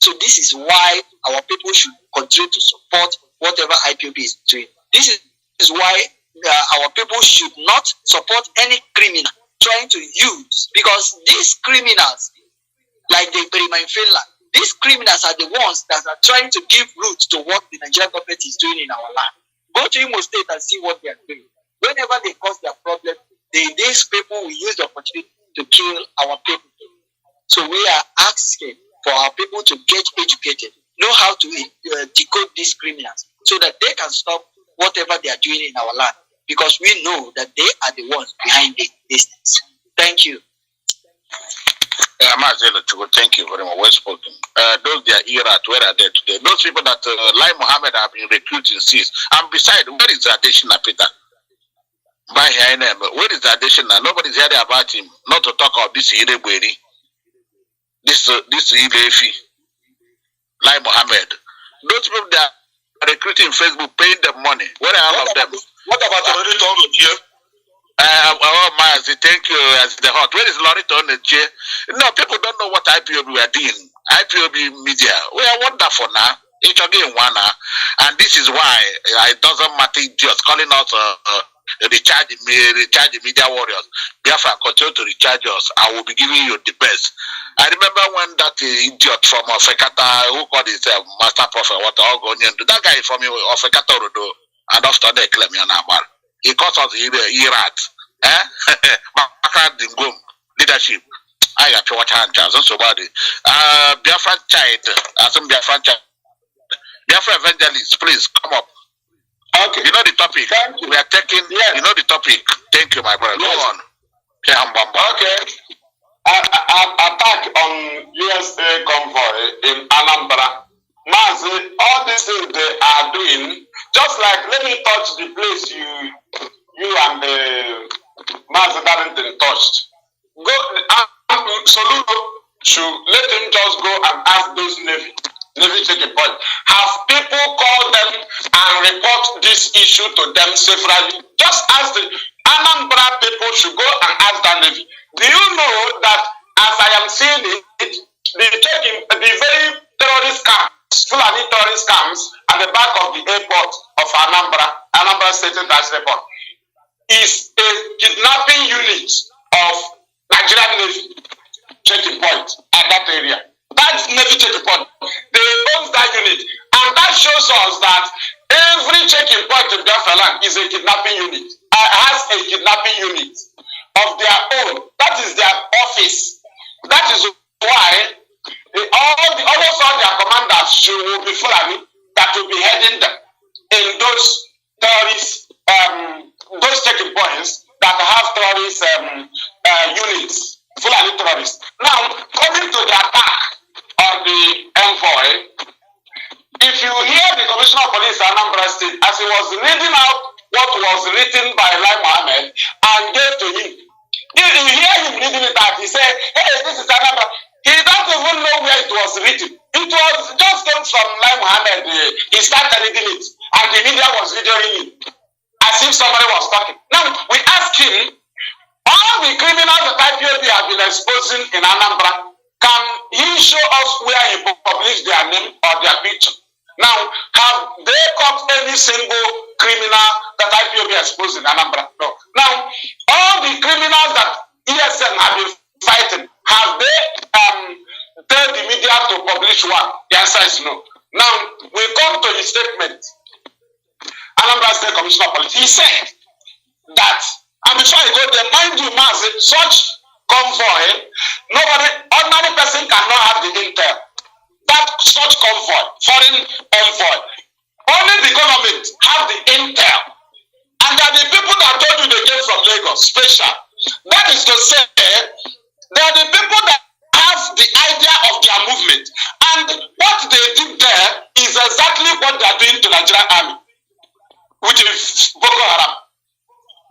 So this is why our people should continue to support whatever IPOB is doing. This is why our people should not support any criminal trying to use, because these criminals, like the Berima in Finland, these criminals are the ones that are trying to give root to what the Nigerian government is doing in our land. Go to Imo State and see what they are doing. Whenever they cause their problem, these people will use the opportunity to kill our people. So we are asking for our people to get educated, know how to decode these criminals so that they can stop whatever they are doing in our land, because we know that they are the ones behind the business. Thank you. Mazi, thank you very much. Well spoken. Those they are era, where are they today? Those people that like Mohammed have been recruiting since. And besides, where is Adeshina Peter? By here, where is Adeshina? Nobody's hearing about him. Not to talk of this Irebweri, this Ilefi, like Mohammed. Those people that are recruiting Facebook, paying them money. Where are all of them? What about Lorito here? Mazi, thank you. As the hot. Where is Lorito on the chair? No, people don't know what IPOB we are doing. IPOB media, we are wonderful now. Each again one now, and this is why it doesn't matter. Just calling us recharge media warriors. Biafra, continue to recharge us. I will be giving you the best. I remember when that idiot from Ofekata, who called himself Master Prophet, what all going into that guy from Ofekata Rodo, and after they claim Yanabar. He calls us Irat. Dingum leadership. I got to watch hand chance. Somebody. Biafran child. Some Biafran child. Biafra evangelist, please come up. Okay. You know the topic. We are taking. Yes. You know the topic. Thank you, my brother. Yes. Go on. Okay. Attack on USA convoy in Anambra. Mazi, all these things they are doing, just like let me touch the place you and the Mazi Darrington touched. Go, Soludo should let him just go and ask those Navy checking point. Have people called them and report this issue to them severally? Just ask the Anambra people should go and ask that Navy. Do you know that as I am seeing it, the very terrorist camps, Fulani terrorist camps at the back of the airport of Anambra State International Airport, is a kidnapping unit of Nigerian Navy checking point at that area. That Navy checking point, they own that unit, and that shows us that every checking point in Biafra land is a kidnapping unit, has a kidnapping unit of their own. That is their office. That is why almost all their commanders will be Fulani that will be heading them in those terrorist those checking points that have terrorist units, Fulani terrorists. Now, coming to the attack on the envoy, if you hear the Commissioner of Police Anambra State as he was reading out what was written by Lai Mohammed and gave to him, if you hear him reading it out, he said, hey, this is Anambra. He don't even know where it was written. It was just came from Lai Mohammed. He started reading it, and the media was videoing it as if somebody was talking. Now, we ask him, all the criminals that IPOB have been exposing in Anambra, can he show us where he published their name or their picture? Now, have they caught any single criminal that IPOB exposed in Anambra? No. Now, all the criminals that ESN have been fighting, have they told the media to publish one? The answer is no. Now, we come to his statement. Anambra State Commissioner of Police, he said that, and before I go there, mind you, Mazi, such convoy, ordinary person cannot have the intel. That such convoy, foreign envoy, only the government have the intel. And they are the people that told you they came from Lagos, special. That is to say, they are the people that have the idea of their movement. And what they did there is exactly what they are doing to Nigerian army, which is Boko Haram.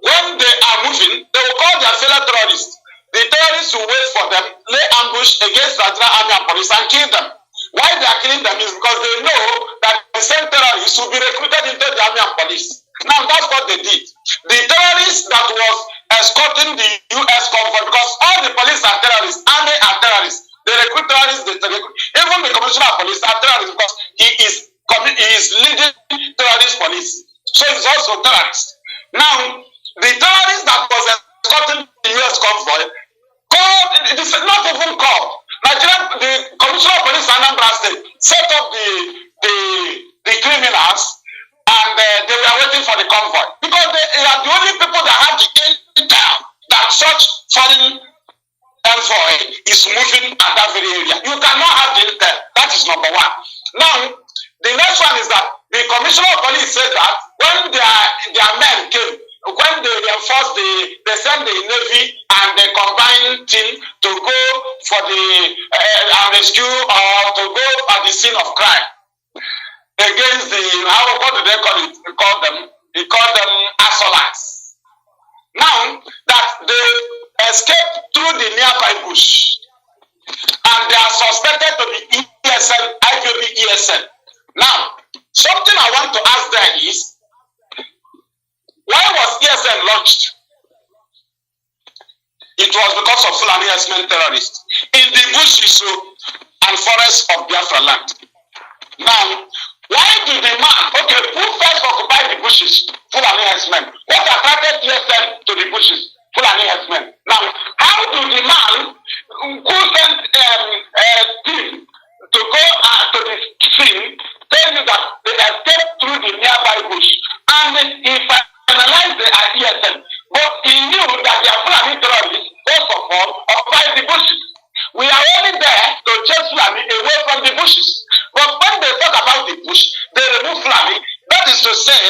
When they are moving, they will call their fellow terrorists. The terrorists will wait for them, lay ambush against Nigerian army and police and kill them. Why they are killing them is because they know that the same terrorists will be recruited into the army and police. Now that's what they did. The terrorists that was escorting the US convoy, because all the police are terrorists, army are terrorists. They recruit terrorists, even the commissioner of police are terrorists because he is leading terrorist police. So he's also terrorist. Now, the terrorists that was escorting the US convoy, it is not even called. The commissioner of police Anambra State set up the criminals, and they were waiting for the convoy because they are the only people that have the intel that such foreign envoy is moving at that very area. You cannot have the intel. That is number one. Now, navy and the combined team to go for the rescue or to go at the scene of crime against the, what do they call it? He called them assailants. Now that they escaped through the nearby bush and they are suspected to be ESN, IPOB ESN. Now, something I want to ask there is, why was ESN launched? It was because of Fulani herdsmen terrorists in the bushes and forests of Biafra land. Now, why did the man, who first occupied the bushes? Fulani herdsmen. What attracted ESN to the bushes? Fulani herdsmen. Now, how do the man who sent team to go to the scene tell you that they escaped through the nearby bush and he finalized the ESN? But he knew that they are Fulani terrorists, first of all, occupied the bushes. We are only there to chase Fulani away from the bushes. But when they talk about the bush, they remove Fulani. That is to say,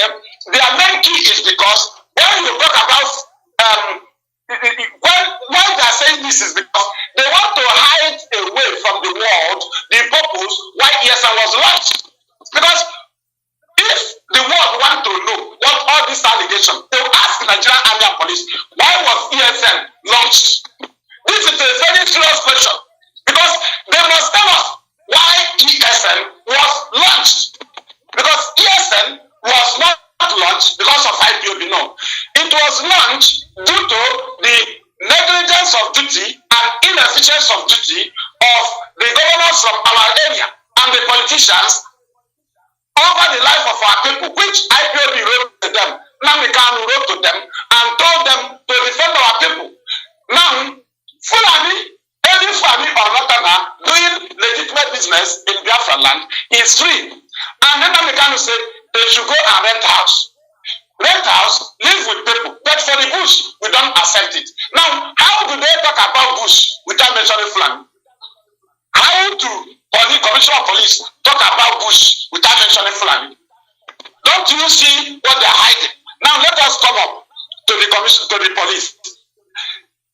their main key is because when you talk about why they are saying this is because they want to hide away from the world the purpose why ESN was launched. Because if the world want to know what all these allegations, they will ask the Nigerian Army and Police, why was ESN launched? This is a very serious question because they must tell us why ESN was launched. Because ESN was not launched because of IPOB, no. It was launched due to the negligence of duty and inefficiency of duty of the governors from our area and the politicians over the life of our people, which IPOB wrote to them, Nnamdi Kanu wrote to them and told them to defend our people. Now, Fulani, any Fulani or Northerner doing legitimate business in Biafra land is free. And then Nnamdi Kanu said they should go and rent house. Rent house, live with people. But for the bush, we don't accept it. Now, how do they talk about bush without mentioning Fulani? How do Commissioner of Police talk about bush without mentioning Fulani? Don't you see what they're hiding? Now let us come up to the police.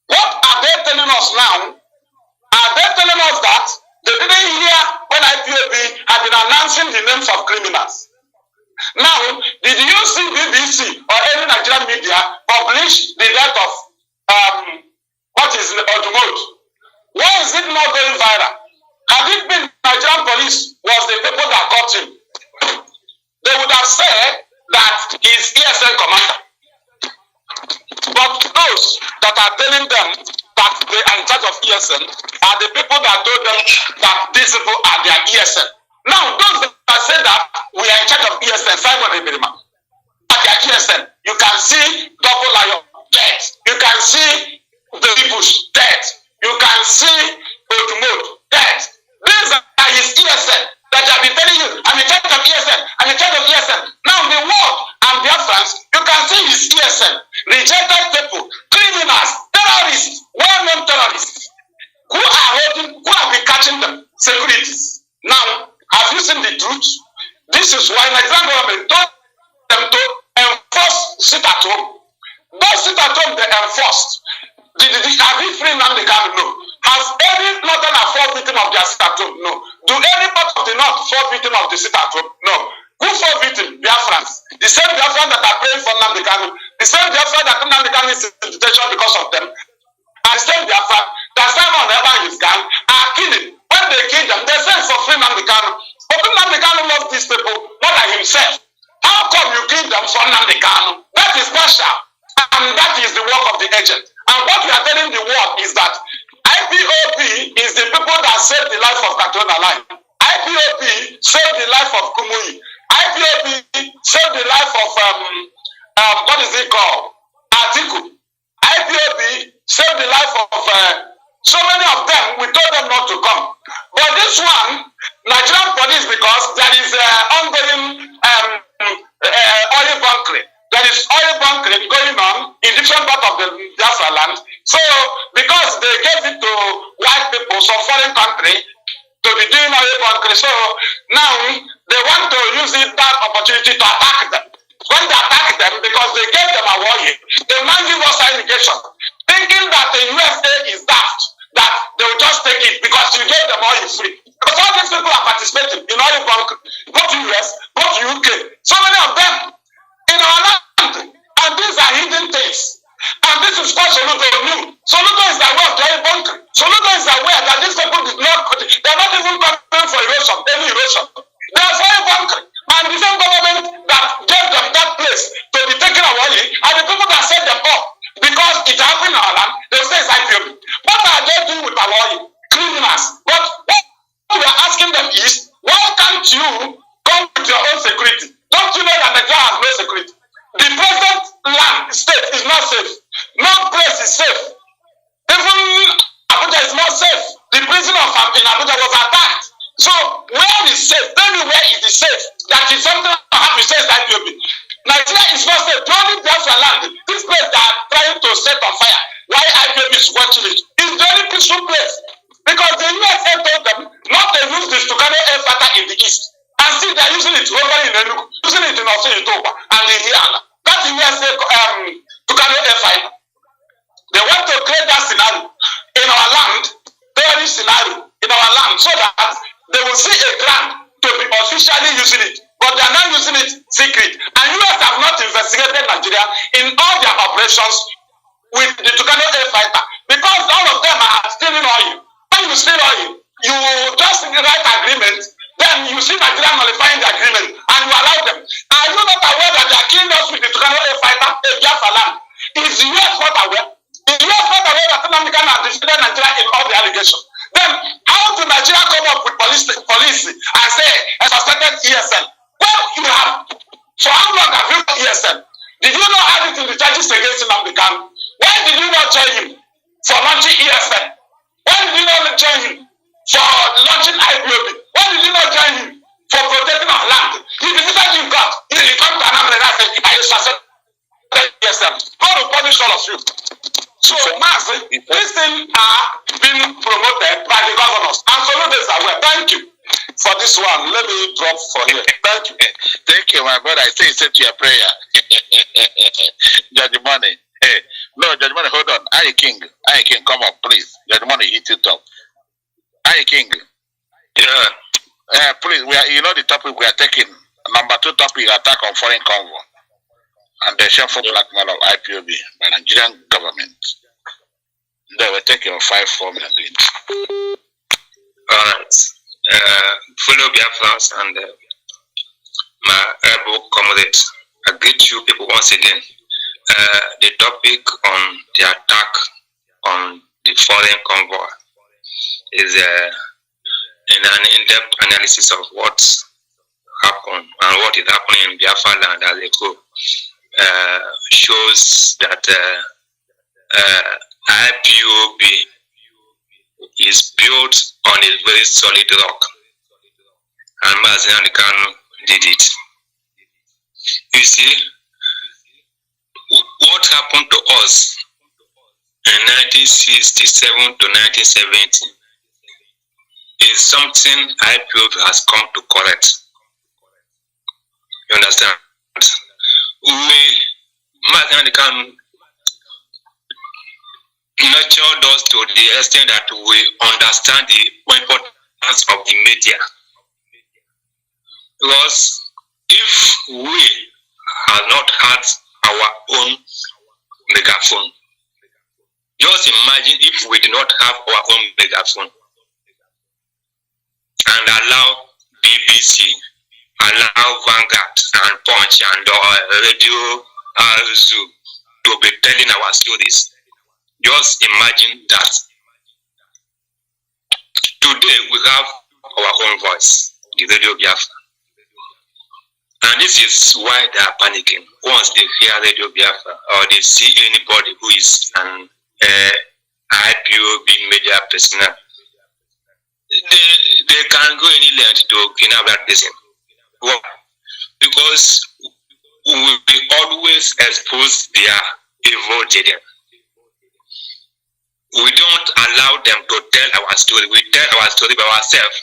What are they telling us now? Are they telling us that they didn't hear when IPOB had been announcing the names of criminals? Now, did you see BBC or any Nigerian media publish the death of Odumod? Why is it not going viral? Had it been Nigerian police was the people that got him, they would have said that he's ESN commander. But those that are telling them that they are in charge of ESN are the people that told them that these people are their ESN. Now, those that say that we are in charge of ESN, Simon Eberima, at their ESN, you can see Double Lion dead. You can see the Bush dead. You can see Odumod dead. These are his ESN that have been telling you, I'm in charge of ESN, I'm in charge of ESN. Now, the world and Biafrans, you can see his ESN, rejected people, criminals, terrorists, well-known terrorists, who have been catching them, securities. Now, have you seen the truth? This is why Nigerian government told them to enforce sit at home. Those sit at home they enforced. Have you free Nnamdi Kanu? No. Has any northern fall victim of their sit at home? No. Do any part of the north fall victim of the sit at home? No. Who fall victim? Biafrans. The same Biafrans that are praying for Nnamdi Kanu. The same Biafrans that Nnamdi Kanu is in detention because of them. And the same Biafrans that Simon Eber and his gang are killing. When they kill them, they send for free Nnamdi Kanu. But Nnamdi Kanu loves these people more than himself. How come you kill them for Nnamdi Kanu? That is partial. And that is the work of the agent. And what we are telling the world is that IPOB is the people that saved the life of Katrina Line. IPOB saved the life of Kumuyi. IPOB saved the life of what is it called? Atiku. IPOB saved the life of so many of them. We told them not to come. But this one, Nigerian police, because there is ongoing oil bunkering. There is oil bunkering going on in different parts of the Biafra land. So, because they gave it to white people, so foreign country, to be doing oil bunkering, so now they want to use that opportunity to attack them. When they attack them, because they gave them a warning, they now give us allegation, thinking Itoba and the Hiala. That is where say to carry a fight. They want to create that scenario in our land, terrorist scenario in our land, so that they will see a grant to be officially using it. But they are not using it secret. And US have not investigated Nigeria in all their operations with the Tucano air fighter, because all of them are stealing oil. When you steal oil, you just write agreement, then you see Nigeria nullifying the agreement and you allow them. Are you not aware that they are killing us with the Tucano air fighter in Biafra land? Is the US not aware? The US not aware that Nnamdi has defeated Nigeria in all the allegations? Then how do Nigeria come up with police and say a suspected ESN? Well, you have. For how long have you got ESN? Did you not add it in the charges against Nnamdi? Why did you not join him for launching ESN? Why did you not join him for launching IPOB? Why did you not join him for protecting our land? He visited you God. He come to Nnamdi and say, I suspected ESN. God will punish all of you. So, Mazi, these things are being promoted by the governors. And so this are well. Thank you for this one. Let me drop for here. Thank you. Thank you, my brother. I say accept your prayer. Judge Money. Hey, no, Judge Money, hold on. I King, come up, please. Judge Money, hit it up. I King. Yeah. Please, we are. You know the topic we are taking. Number 2 topic: attack on foreign convoy and the shameful blackmail of IPOB by Nigerian government. They will take your 5-4 minutes. Alright. Fellow Biafrans and my able comrades, I greet you people once again. The topic on the attack on the foreign convoy is an in-depth analysis of what happened and what is happening in Biafra land as a whole. Shows that IPOB is built on a very solid rock, and Mazi and Kanu did it. You see, what happened to us in 1967 to 1970 is something IPOB has come to correct. You understand? Mazi and Kanu nurtured us to the extent that we understand the importance of the media. Because if we had not had our own megaphone, just imagine if we did not have our own megaphone and allow BBC, allow Vanguard and Punch and Radio Zoo to be telling our stories. Just imagine that today we have our own voice, the Radio Biafra. And this is why they are panicking. Once they hear Radio Biafra or they see anybody who is an IPOB media personnel, they can go any length to kidnap that person. Why? Because we always expose their evil agenda. We don't allow them to tell our story. We tell our story by ourselves.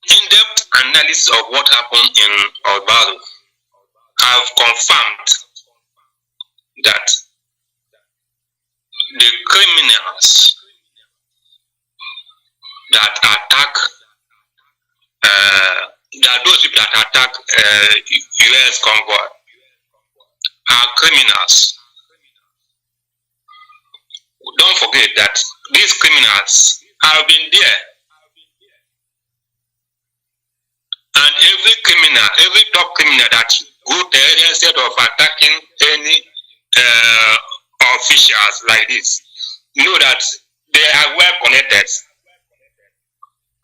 In-depth analysis of what happened in Obaro have confirmed that the criminals that attack, that those people that attack U.S. convoy are criminals. Don't forget that these criminals have been there. And every criminal, every top criminal that go there instead of attacking any officials like this, know that they are well connected.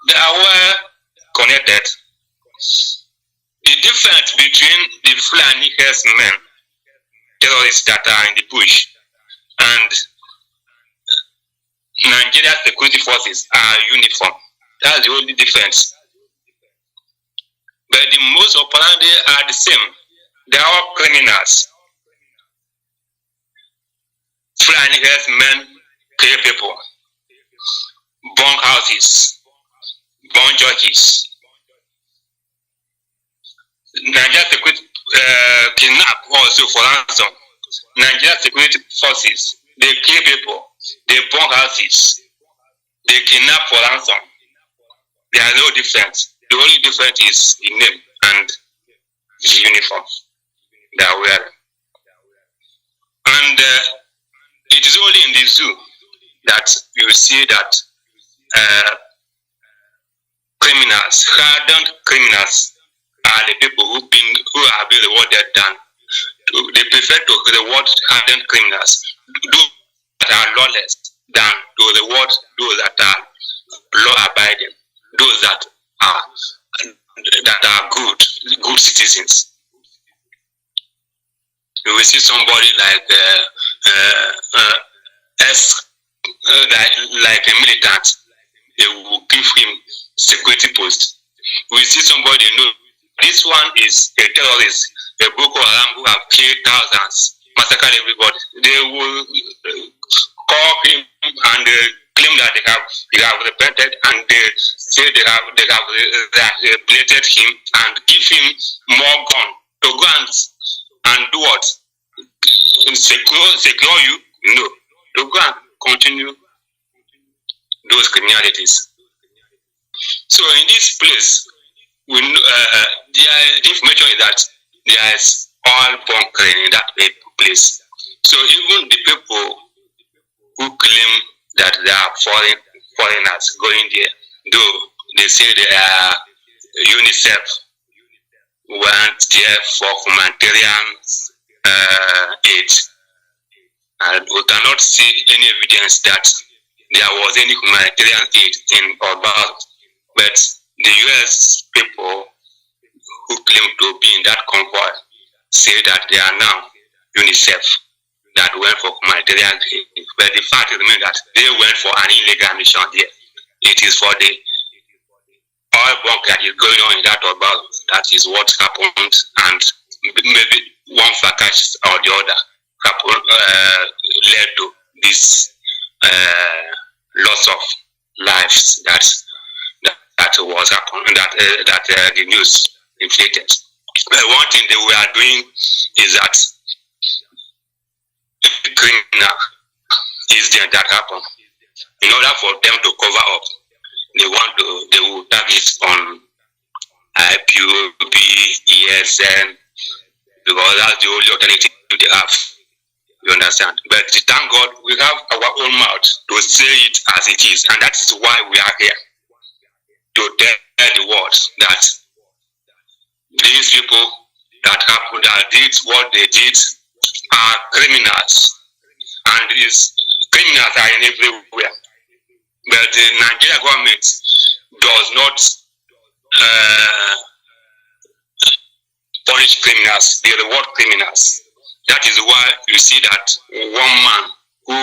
They are well connected. The difference between the Fulani herdsmen, terrorists that are in the bush, and Nigeria security forces are uniform. That's the only difference. But the most operandi are the same. They are all criminals. Fulani herdsmen kill people, burn houses, born churches. Nigeria security kidnap also for ransom. Nigeria security forces, they kill people, they burn houses, they kidnap for ransom. There are no difference. The only difference is the name and the uniform they are wearing. And it is only in the zoo that you see that criminals, hardened criminals, are the people who have been rewarded than they prefer to reward hardened criminals, those that are lawless, than to reward those that are law-abiding, those that are good citizens. You will see somebody like like a militant, they will give him security post. We see somebody, this one is a terrorist, a Boko Haram who have killed thousands, massacred everybody. They will call him and claim that they have repented, and they say they have rehabilitated him and give him more gun to go and do what? Secure you? No. To go and continue those criminalities. So in this place, we the information is that there is oil bunkering in that place. So even the people who claim that they are foreigners going there, though they say they are UNICEF, went there for humanitarian aid, and we cannot see any evidence that there was any humanitarian aid in Orbal. But the US people who claim to be in that convoy say that they are now UNICEF that went for humanitarian aid. But the fact remains that they went for an illegal mission there. It is for the oil bunker that is going on in that Orbal. That is what happened, and maybe one fracas or the other led to this loss of lives that was happening, that the news inflated. One thing they were doing is that the criminal incident that happened, in order for them to cover up, they will target on IPOB, ESN, because that's the only alternative they have. You understand? But thank God we have our own mouth to say it as it is, and that is why we are here, to tell the world that these people that did what they did are criminals, and these criminals are in everywhere. But the Nigerian government does not punish criminals; they reward criminals. That is why you see that one man who,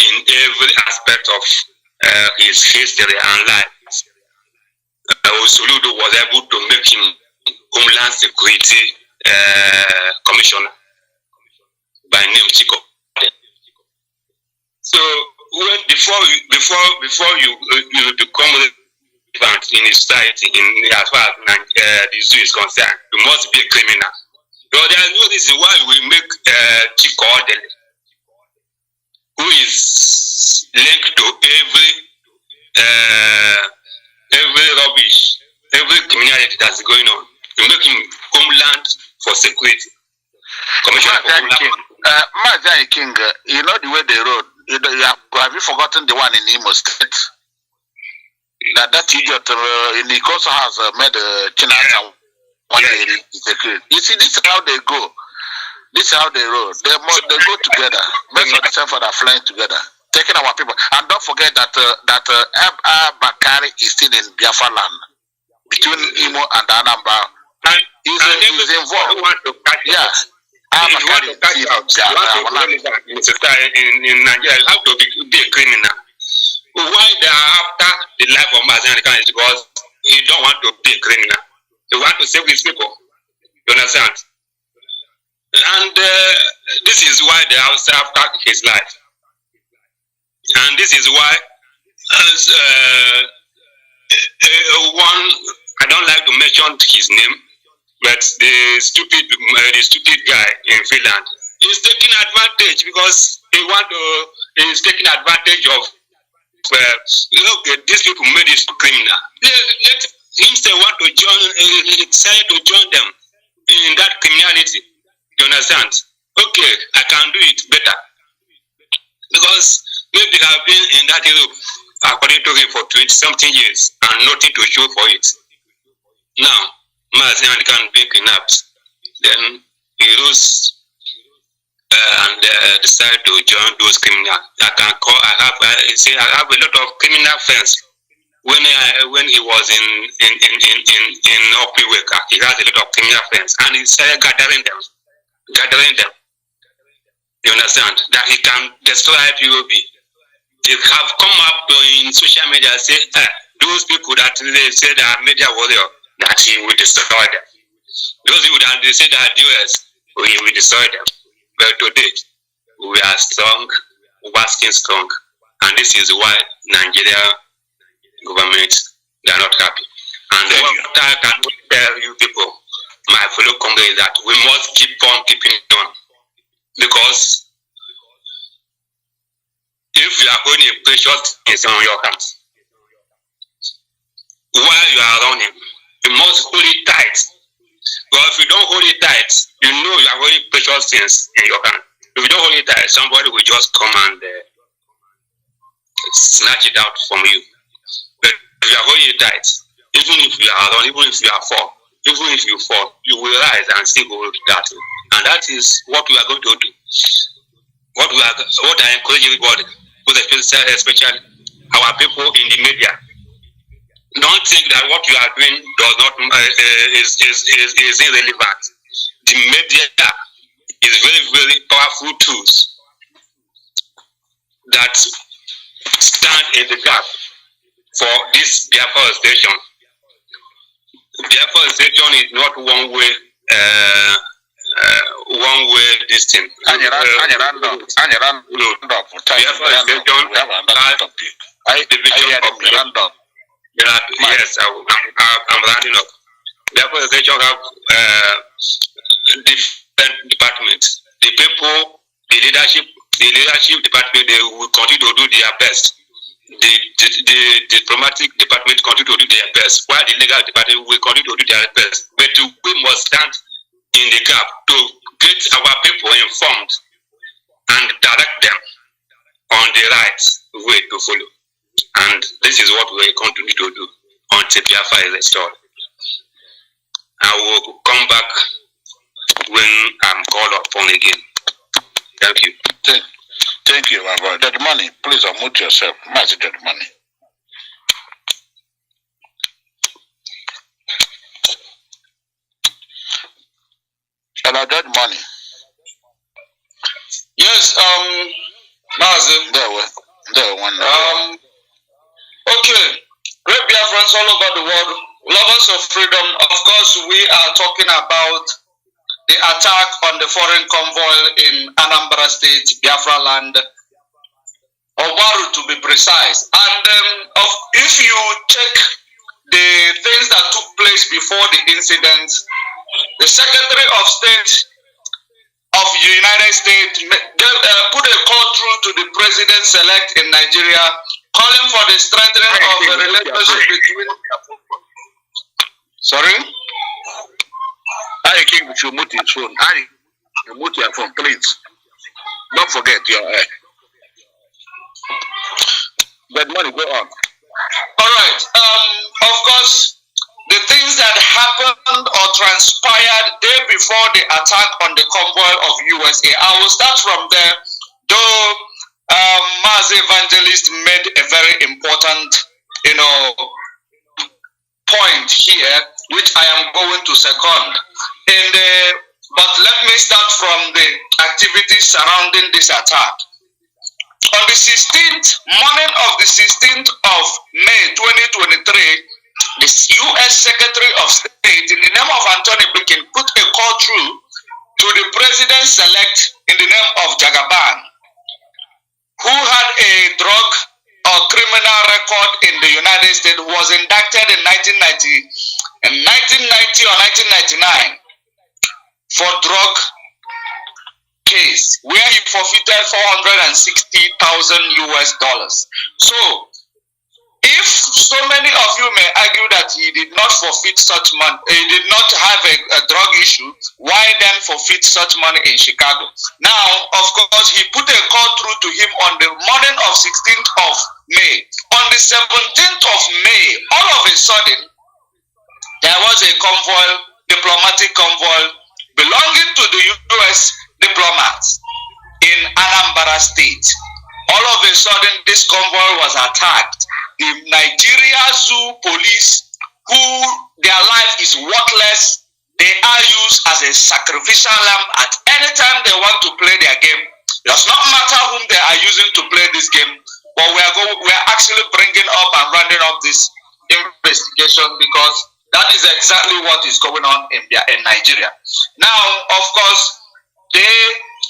in every aspect of his history and life, Soludo was able to make him Homeland Security Commissioner by name Chico. So before you become relevant in society, as far as the zoo is concerned, you must be a criminal. So there is no reason why we make Chico Odele, who is linked to every rubbish, every criminality that's going on. You make him Homeland for Security Commissioner for Homeland. Mazi King, you know the way they wrote. Have you forgotten the one in Imo State? That idiot in the also has made Chinatown. You see, this is how they go. This is how they roll. They go together. Most of the time for that flying together, taking our people. And don't forget that Bakari is still in Biafra land between Imo and Anambra. He's involved. Yeah. In Nigeria, how to be a criminal? Why they are after the life of Mazi is because he don't want to be a criminal. He want to save his people. You understand? And this is why they are after his life. And this is why one, I don't like to mention his name, but the stupid guy in Finland is taking advantage because he's taking advantage of look, these people made this criminal. Let him say want to join, decided to join them in that criminality. You understand? Okay, I can do it better because maybe they have been in that Europe, according to him, for 20-something years and nothing to show for it. Now, Mazi can be kidnapped. Then he rose and decide to join those criminals. I have a lot of criminal friends. When he was in Opiweka, he has a lot of criminal friends, and he started gathering them. You understand that he can destroy IPOB. They have come up in social media and say those people that they say they are media warrior, that he will destroy them. Those people that they say they are US, he will destroy them. But today, we are strong, working strong. And this is why Nigeria government, they are not happy. And what I can tell you people, my fellow comrades, that we must keep on keeping on. Because if you are holding a precious thing on your hands, while you are running, you must hold it tight. But if you don't hold it tight, you know you are holding precious things in your hand. If you don't hold it tight, somebody will just come and snatch it out from you. But if you are holding it tight, even if you are run, even if you are fall, even if you fall, you will rise and still hold that. And that is what we are going to do. What I encourage everybody, especially our people in the media. Don't think that what you are doing does not is irrelevant. The media is very, very powerful tools that stand in the gap for this Biafra station. Biafra station is not one way this thing. Yes, I'm rounding up. Therefore, the station have different departments. The people, the leadership department, they will continue to do their best. The diplomatic department continue to do their best, while the legal department will continue to do their best. But we must stand in the gap to get our people informed and direct them on the right way to follow. And this is what we continue to do until Biafra is restored. I will come back when I'm called upon again. Thank you. Thank you, my brother. Daddy Money, please unmute yourself. Mazi, Daddy Money. Hello, Daddy Money. Yes, Mazi. There one. Okay, great Biafrans all over the world, lovers of freedom. Of course, we are talking about the attack on the foreign convoy in Anambra State, Biafra land, Obaru to be precise. And if you check the things that took place before the incident, the Secretary of State of the United States put a call through to the President-elect in Nigeria, calling for the strengthening of the relationship between... Sorry? I think we should mute his phone. Mute your phone, please. Don't forget your But Money, go on. All right. Of course, the things that happened or transpired day before the attack on the convoy of USA. I will start from there, though Mazi Evangelist made a very important, point here, which I am going to second. But let me start from the activities surrounding this attack. On the 16th, morning of the 16th of May 2023, the U.S. Secretary of State, in the name of Anthony Blinken, put a call through to the President-elect in the name of Jagaban, who had a drug criminal record in the United States, who was indicted in 1990 or 1999 for drug case where he forfeited $460,000 US. So, if so many of you may argue that he did not forfeit such money, he did not have a drug issue, why then forfeit such money in Chicago? Now, of course, he put a call through to him on the morning of 16th of May. On the 17th of May, all of a sudden, there was a convoy, diplomatic convoy, belonging to the US diplomats in Anambra State. All of a sudden, this convoy was attacked. The Nigeria Zoo police, who their life is worthless, they are used as a sacrificial lamb at any time they want to play their game. It does not matter whom they are using to play this game, but we are actually bringing up and rounding up this investigation because that is exactly what is going on in Nigeria. Now, of course, they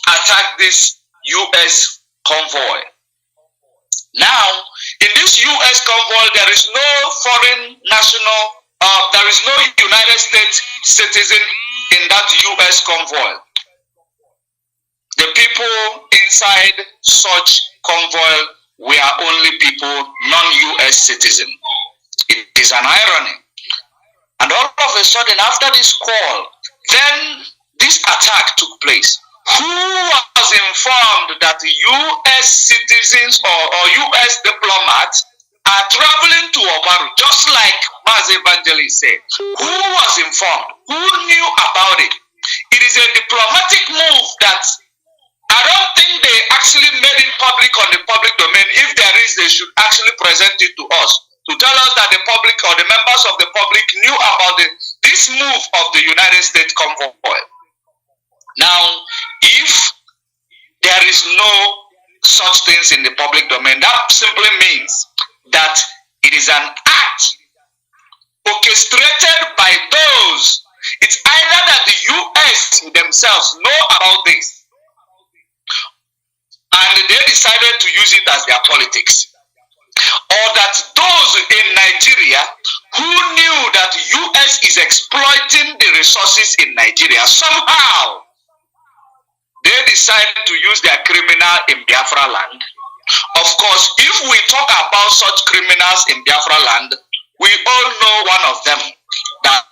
attacked this U.S. convoy. Now, in this U.S. convoy, there is no foreign national, there is no United States citizen in that U.S. convoy. The people inside such convoy were only people, non-U.S. citizens. It is an irony. And all of a sudden, after this call, then this attack took place. Who was informed that U.S. citizens or U.S. diplomats are traveling to Obaru, just like Mazi said? Who was informed? Who knew about it? It is a diplomatic move that I don't think they actually made it public on the public domain. If there is, they should actually present it to us, to tell us that the public or the members of the public knew about this move of the United States convoy. Now, if there is no such things in the public domain, that simply means that it is an act orchestrated by those. It's either that the U.S. themselves know about this and they decided to use it as their politics, or that those in Nigeria who knew that the U.S. is exploiting the resources in Nigeria somehow, they decided to use their criminal in Biafra land. Of course, if we talk about such criminals in Biafra land, we all know one of them, that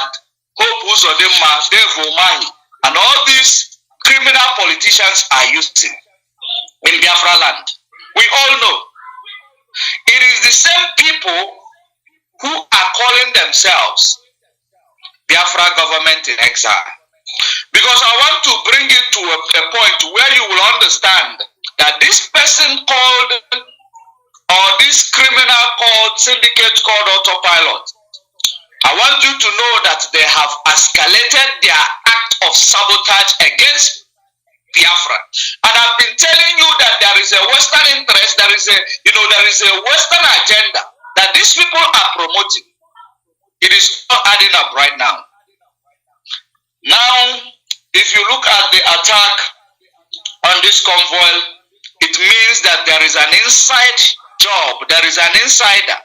Hope Uzodinma, Dave Umahi, and all these criminal politicians are using in Biafra land. We all know. It is the same people who are calling themselves Biafra government in exile. Because I want to bring it to a point where you will understand that this person called, or this criminal called, syndicate called Autopilot, I want you to know that they have escalated their act of sabotage against Biafra. And I've been telling you that there is a Western interest, there is a Western agenda that these people are promoting. It is not adding up right now. Now, if you look at the attack on this convoy, it means that there is an inside job, there is an insider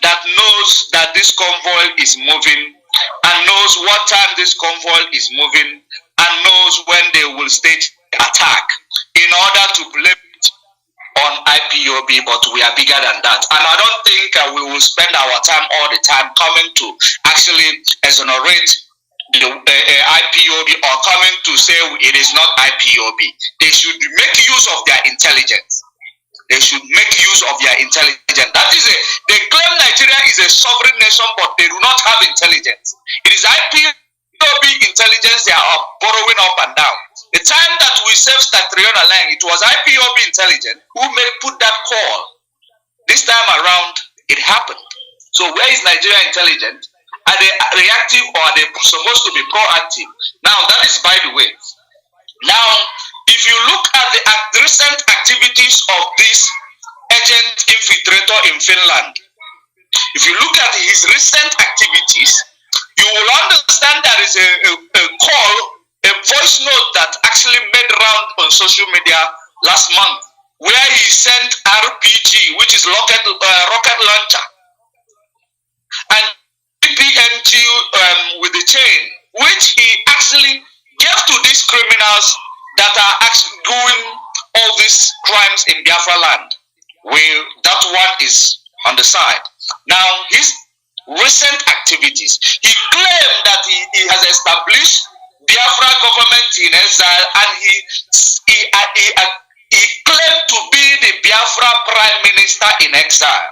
that knows that this convoy is moving and knows what time this convoy is moving and knows when they will stage attack in order to blame it on IPOB, but we are bigger than that. And I don't think we will spend our time all the time coming to actually exonerate the IPOB or coming to say it is not IPOB. They should make use of their intelligence. They should make use of their intelligence. That is they claim Nigeria is a sovereign nation, but they do not have intelligence. It is IPOB intelligence they are borrowing up and down. The time that we saved Statriona Lang, it was IPOB intelligence who put that call. This time around, it happened. So where is Nigeria intelligence? Are they reactive or are they supposed to be proactive? Now, that is by the way. Now, if you look at the recent activities of this agent infiltrator in Finland, if you look at his recent activities, you will understand there is a call, a voice note that actually made round on social media last month where he sent RPG, which is rocket launcher, and PNG with the chain, which he actually gave to these criminals that are actually doing all these crimes in Biafra land. That one is on the side. Now, his recent activities, he claimed that he has established Biafra government in exile, and he claimed to be the Biafra prime minister in exile.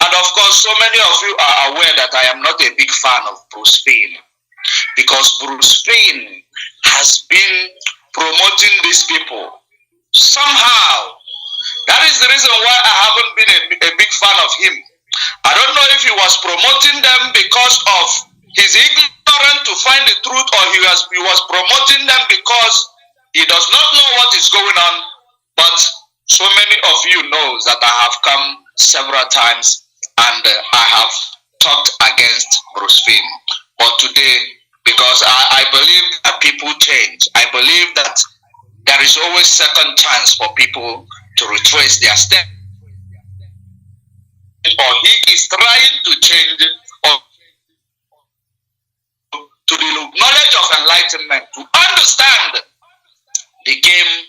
And of course, so many of you are aware that I am not a big fan of Bruce Fein, because Bruce Fein has been promoting these people somehow. That is the reason why I haven't been a big fan of him. I don't know if he was promoting them because of his ignorance to find the truth, or he was promoting them because he does not know what is going on. But so many of you know that I have come several times and I have talked against Bruce Fein. But today, because I believe that people change, I believe that there is always second chance for people to retrace their step. Or he is trying to change to the knowledge of enlightenment, to understand the game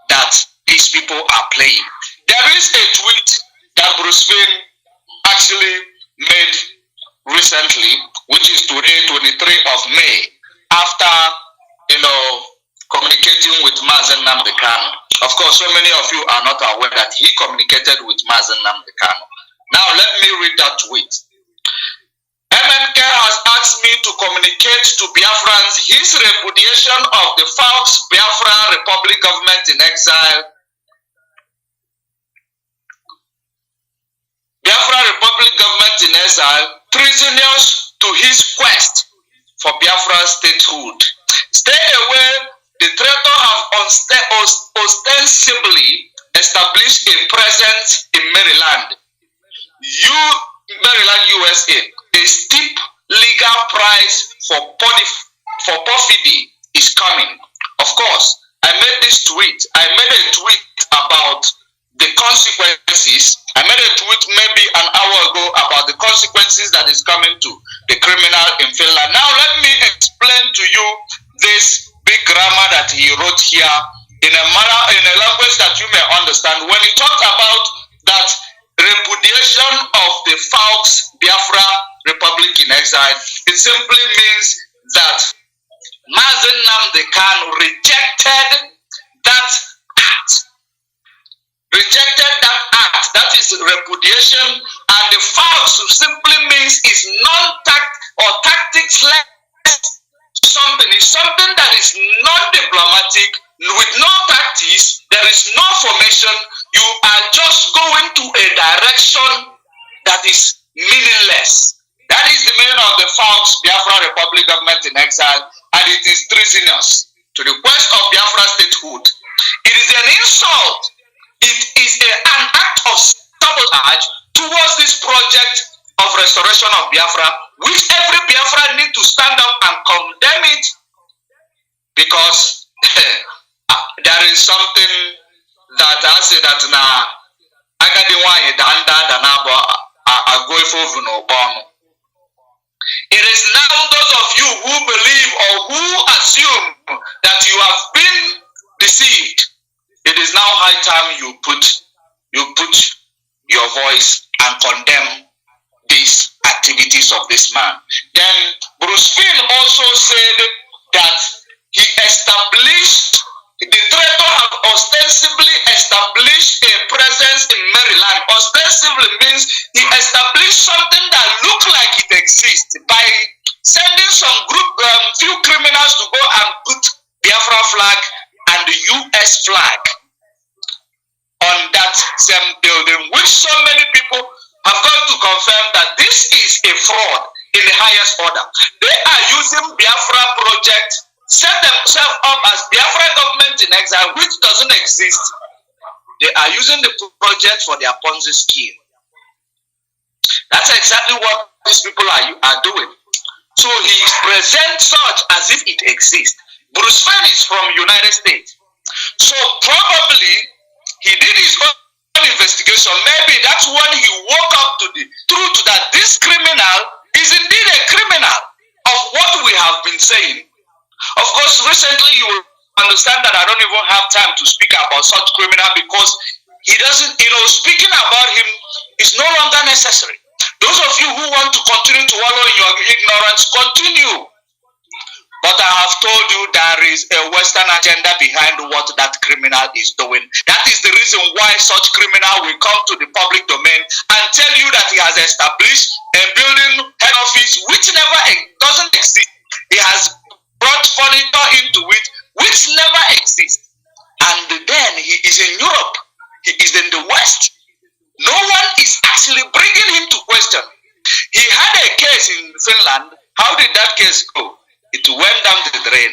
that these people are playing. There is a tweet that Bruce Fein actually made recently, which is today, 23 of May, after, communicating with Mazi Nnamdi Kanu. Of course, so many of you are not aware that he communicated with Mazi Nnamdi Kanu. Now, let me read that tweet. MNK has asked me to communicate to Biafrans his repudiation of the false Biafra Republic government in exile. Biafra Republic government in exile, prisoners to his quest for Biafra statehood. Stay away, the traitor have ostensibly established a presence in Maryland, USA. A steep legal price for perfidy is coming. Of course, I made a tweet about the consequences. I made a tweet maybe an hour ago about the consequences that is coming to the criminal in Finland. Now let me explain to you this big grammar that he wrote here in a language that you may understand. When he talked about that repudiation of the false Biafra Republic in exile, it simply means that Mazi Nnamdi Kanu rejected that act. That is repudiation, and the false simply means is tactics-less something. It's something that is non-diplomatic, with no tactics, there is no formation. You are just going to a direction that is meaningless. That is the meaning of the false Biafra Republic government in exile, and it is treasonous to the quest of Biafra statehood. It is an insult. It is an act of sabotage towards this project of restoration of Biafra, which every Biafra need to stand up and condemn it, because there is something that I say that it is now those of you who believe or who assume that you have been deceived. It is now high time you put your voice and condemn these activities of this man. Then Bruce Fein also said that he established, the traitor have ostensibly established a presence in Maryland. Ostensibly means he established something that looked like it exists by sending some few criminals to go and put Biafra flag and the US flag on that same building, which so many people have got to confirm that this is a fraud in the highest order. They are using Biafra project, set themselves up as Biafra government in exile, which doesn't exist. They are using the project for their Ponzi scheme. That's exactly what these people are doing. So he presents such as if it exists. Bruce Fein is from United States. So probably he did his own investigation. Maybe that's when he woke up to the truth that this criminal is indeed a criminal of what we have been saying. Of course, recently you will understand that I don't even have time to speak about such criminal because he doesn't, speaking about him is no longer necessary. Those of you who want to continue to wallow in your ignorance, continue. But I have told you there is a Western agenda behind what that criminal is doing. That is the reason why such criminal will come to the public domain and tell you that he has established a building head office which doesn't exist. He has brought furniture into it which never exists. And then he is in Europe. He is in the West. No one is actually bringing him to question. He had a case in Finland. How did that case go? It went down the drain.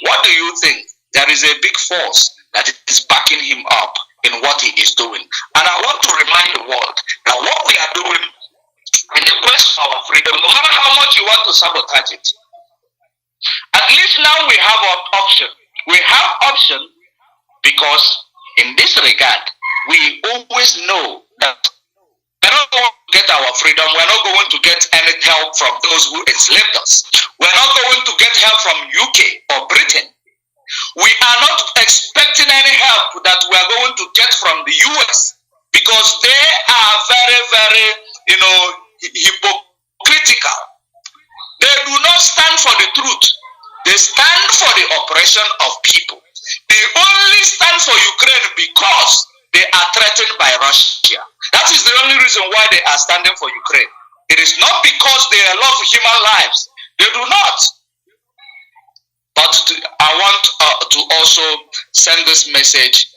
What do you think? There is a big force that is backing him up in what he is doing. And I want to remind the world that what we are doing in the quest for our freedom, no matter how much you want to sabotage it, at least now we have an option. We have option because in this regard, we always know that we're not going to get our freedom. We're not going to get any help from those who enslaved us. We're not going to get help from UK or Britain. We are not expecting any help that we are going to get from the US because they are very, very, hypocritical. They do not stand for the truth. They stand for the oppression of people. They only stand for Ukraine because they are threatened by Russia. That is the only reason why they are standing for Ukraine. It is not because they love human lives. They do not. But I want to also send this message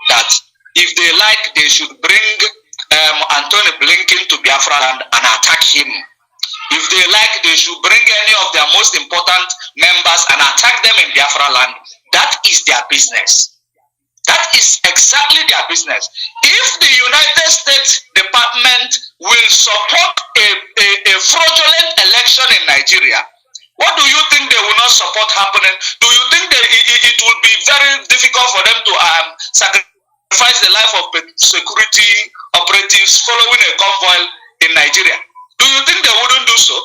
that if they like, they should bring Anthony Blinken to Biafra land and attack him. If they like, they should bring any of their most important members and attack them in Biafra land. That is their business. That is exactly their business. If the United States Department will support a fraudulent election in Nigeria, what do you think they will not support happening? Do you think it will be very difficult for them to sacrifice the life of security operatives following a convoy in Nigeria? Do you think they wouldn't do so?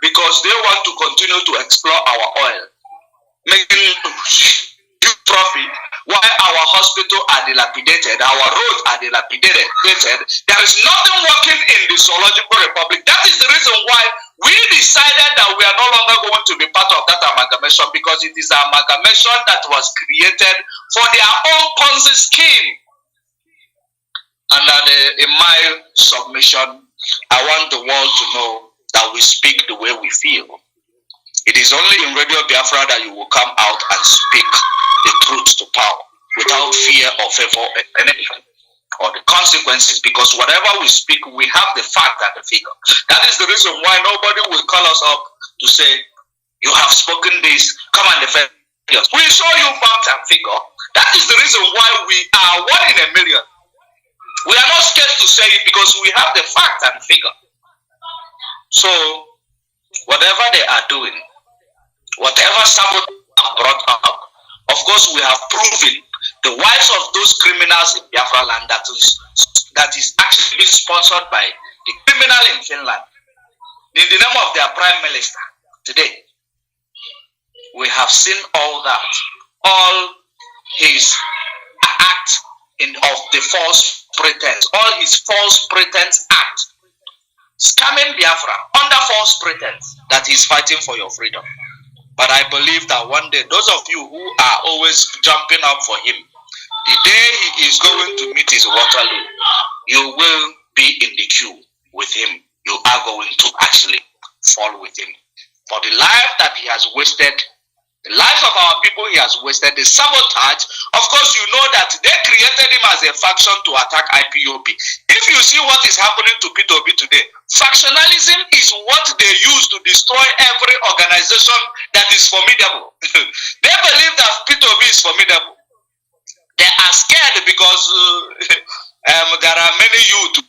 Because they want to continue to explore our oil, making huge profit while our hospitals are dilapidated, our roads are dilapidated. There is nothing working in the Zoological Republic. That is the reason why we decided that we are no longer going to be part of that amalgamation, because it is an amalgamation that was created for their own Ponzi scheme. And in my submission, I want the world to know that we speak the way we feel. It is only in Radio Biafra that you will come out and speak the truth to power without fear or favor of anything or the consequences, because whatever we speak, we have the fact and the figure. That is the reason why nobody will call us up to say, you have spoken this, come and defend us. We show you fact and figure. That is the reason why we are 1 in a million. We are not scared to say it because we have the fact and figure. So, whatever they are doing, whatever sabotage are brought up, of course we have proven the wives of those criminals in Biafra land that is actually being sponsored by the criminal in Finland, in the name of their prime minister today. We have seen all that, all his act of the false pretense, all his false pretense act, scamming Biafra under false pretense that he's fighting for your freedom. But I believe that one day, those of you who are always jumping up for him, the day he is going to meet his Waterloo, you will be in the queue with him. You are going to actually fall with him. For the life that he has wasted, the lives of our people he has wasted, the sabotage. Of course, you know that they created him as a faction to attack IPOB. If you see what is happening to P2B today, factionalism is what they use to destroy every organization that is formidable. They believe that P2B is formidable. They are scared because there are many youth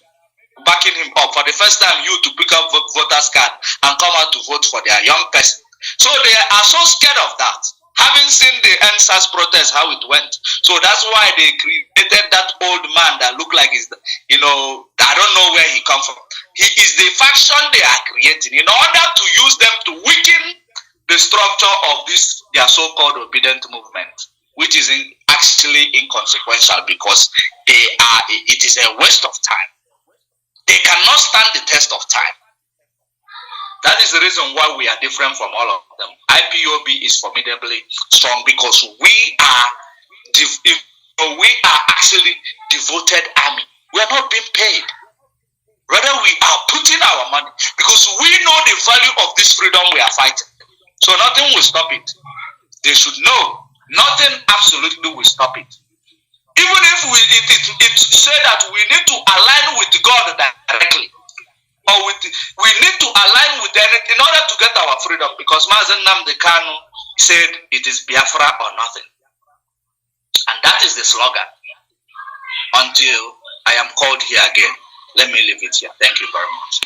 backing him up. For the first time, youth to pick up voters card and come out to vote for their young person. So they are so scared of that. Having seen the NSAS protest, how it went. So that's why they created that old man that looked like he's, I don't know where he come from. He is the faction they are creating in order to use them to weaken the structure of this, their so-called obedient movement, which is actually inconsequential because it is a waste of time. They cannot stand the test of time. That is the reason why we are different from all of them. IPOB is formidably strong because we are actually devoted army. We are not being paid. Rather, we are putting our money because we know the value of this freedom we are fighting. So nothing will stop it. They should know nothing absolutely will stop it. Even if it say that we need to align with God directly. Or we need to align with them in order to get our freedom, because Mazi Nnamdi Kanu said it is Biafra or nothing. And that is the slogan. Until I am called here again. Let me leave it here. Thank you very much.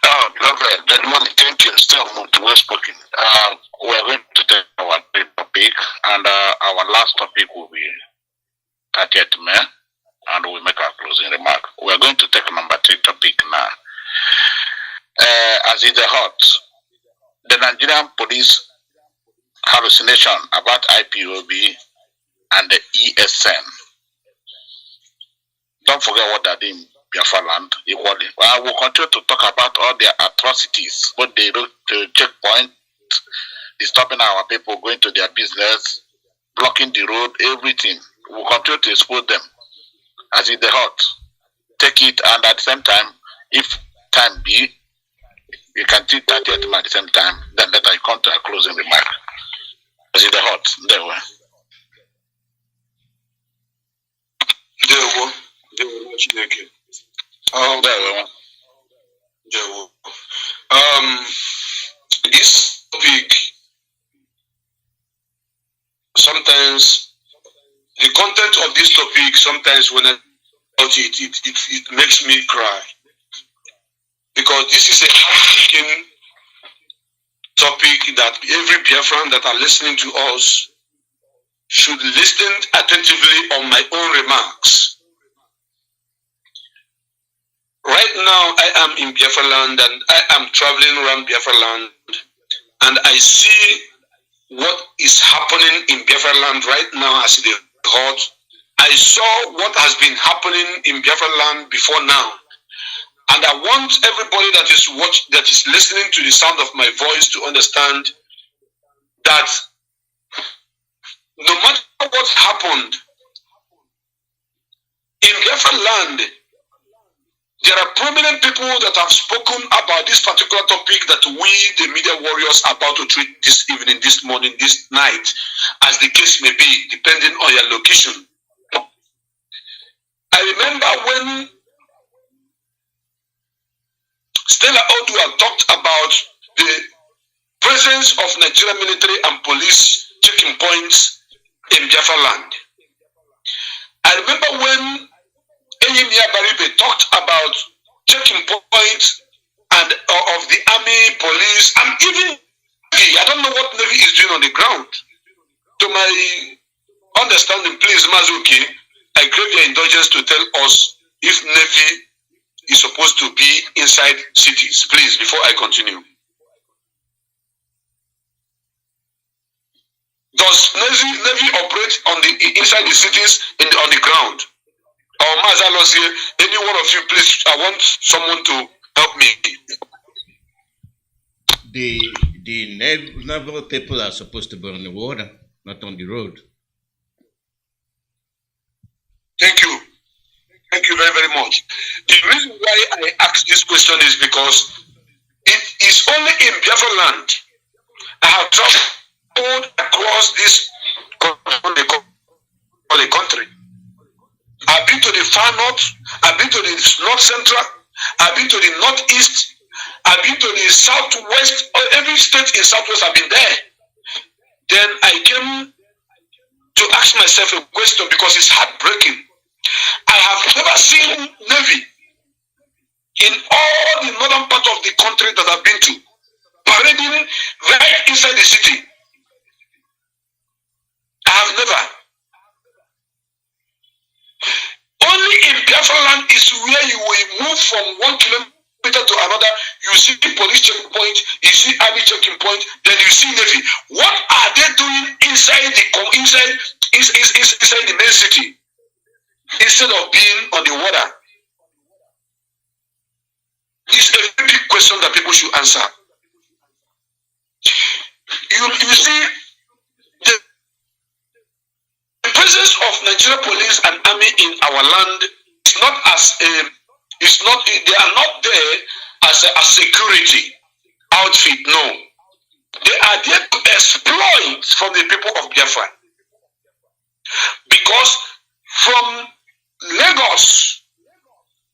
Oh, lovely. Thank you. Still well spoken. We're going to take our topic, and our last topic will be 30th May, and we'll make our closing remark. We're going to take number 3 topic now. As it's hot, the Nigerian police hallucination about IPOB and the ESN. Don't forget what they're doing in Biafra land equally. I will continue to talk about all their atrocities, what they do to checkpoint, disturbing our people, going to their business, blocking the road, everything. We'll continue to expose them as it's hot. Take it, and at the same time, if time be, you can take 30th at the same time, then later you come to a closing remark. As it's hot, there we This topic, sometimes the content of this topic, sometimes when I watch it makes me cry, because this is a heartbreaking topic that every Biafran that are listening to us should listen attentively on my own remarks. Right now, I am in Biafra land and I am traveling around Biafra land, and I see what is happening in Biafra land right now as it is hot. I saw what has been happening in Biafra land before now, and I want everybody that is listening to the sound of my voice to understand that no matter what happened in Biafra land, there are prominent people that have spoken about this particular topic that we, the media warriors, are about to treat this evening, this morning, this night, as the case may be, depending on your location. I remember when Stella Odua talked about the presence of Nigerian military and police checking points in Biafra land. I remember when Eyimia Baribe talked about checking points and of the army, police, and even Navy. I don't know what Navy is doing on the ground. To my understanding, please, Mazuki, I crave your indulgence to tell us if Navy is supposed to be inside cities, please, before I continue. Does Navy operate on the inside the cities on the ground? Or Mazi, Alozie, any one of you, please, I want someone to help me. The naval people are supposed to be on the water, not on the road. Thank you. Thank you very, very much. The reason why I ask this question is because it is only in Biafra land I have traveled across this country. I've been to the far north, I've been to the north central, I've been to the northeast, I've been to the southwest, every state in southwest I've been there. Then I came to ask myself a question because it's heartbreaking. I have never seen Navy in all the northern part of the country that I've been to, parading right inside the city. have never. Only in Biafra land is where you will move from 1 kilometer to another. You see the police checkpoint, you see army checking point, then you see Navy. What are they doing inside the main city instead of being on the water? It's a very big question that people should answer. You see, the presence of Nigerian police and army in our land is not as they are not there as a security outfit. No, they are there to exploit from the people of Biafra. Because from Lagos,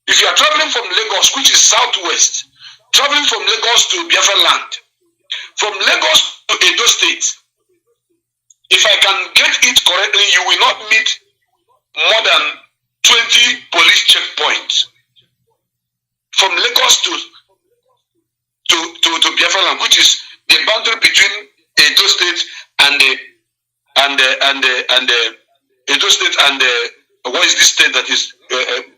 if you are traveling from Lagos, which is southwest, traveling from Lagos to Biafra land, from Lagos to Edo State, if I can get it correctly, you will not meet more than 20 police checkpoints from Lagos to Biafra land, which is the boundary between Edo State and Edo State and what is this state that is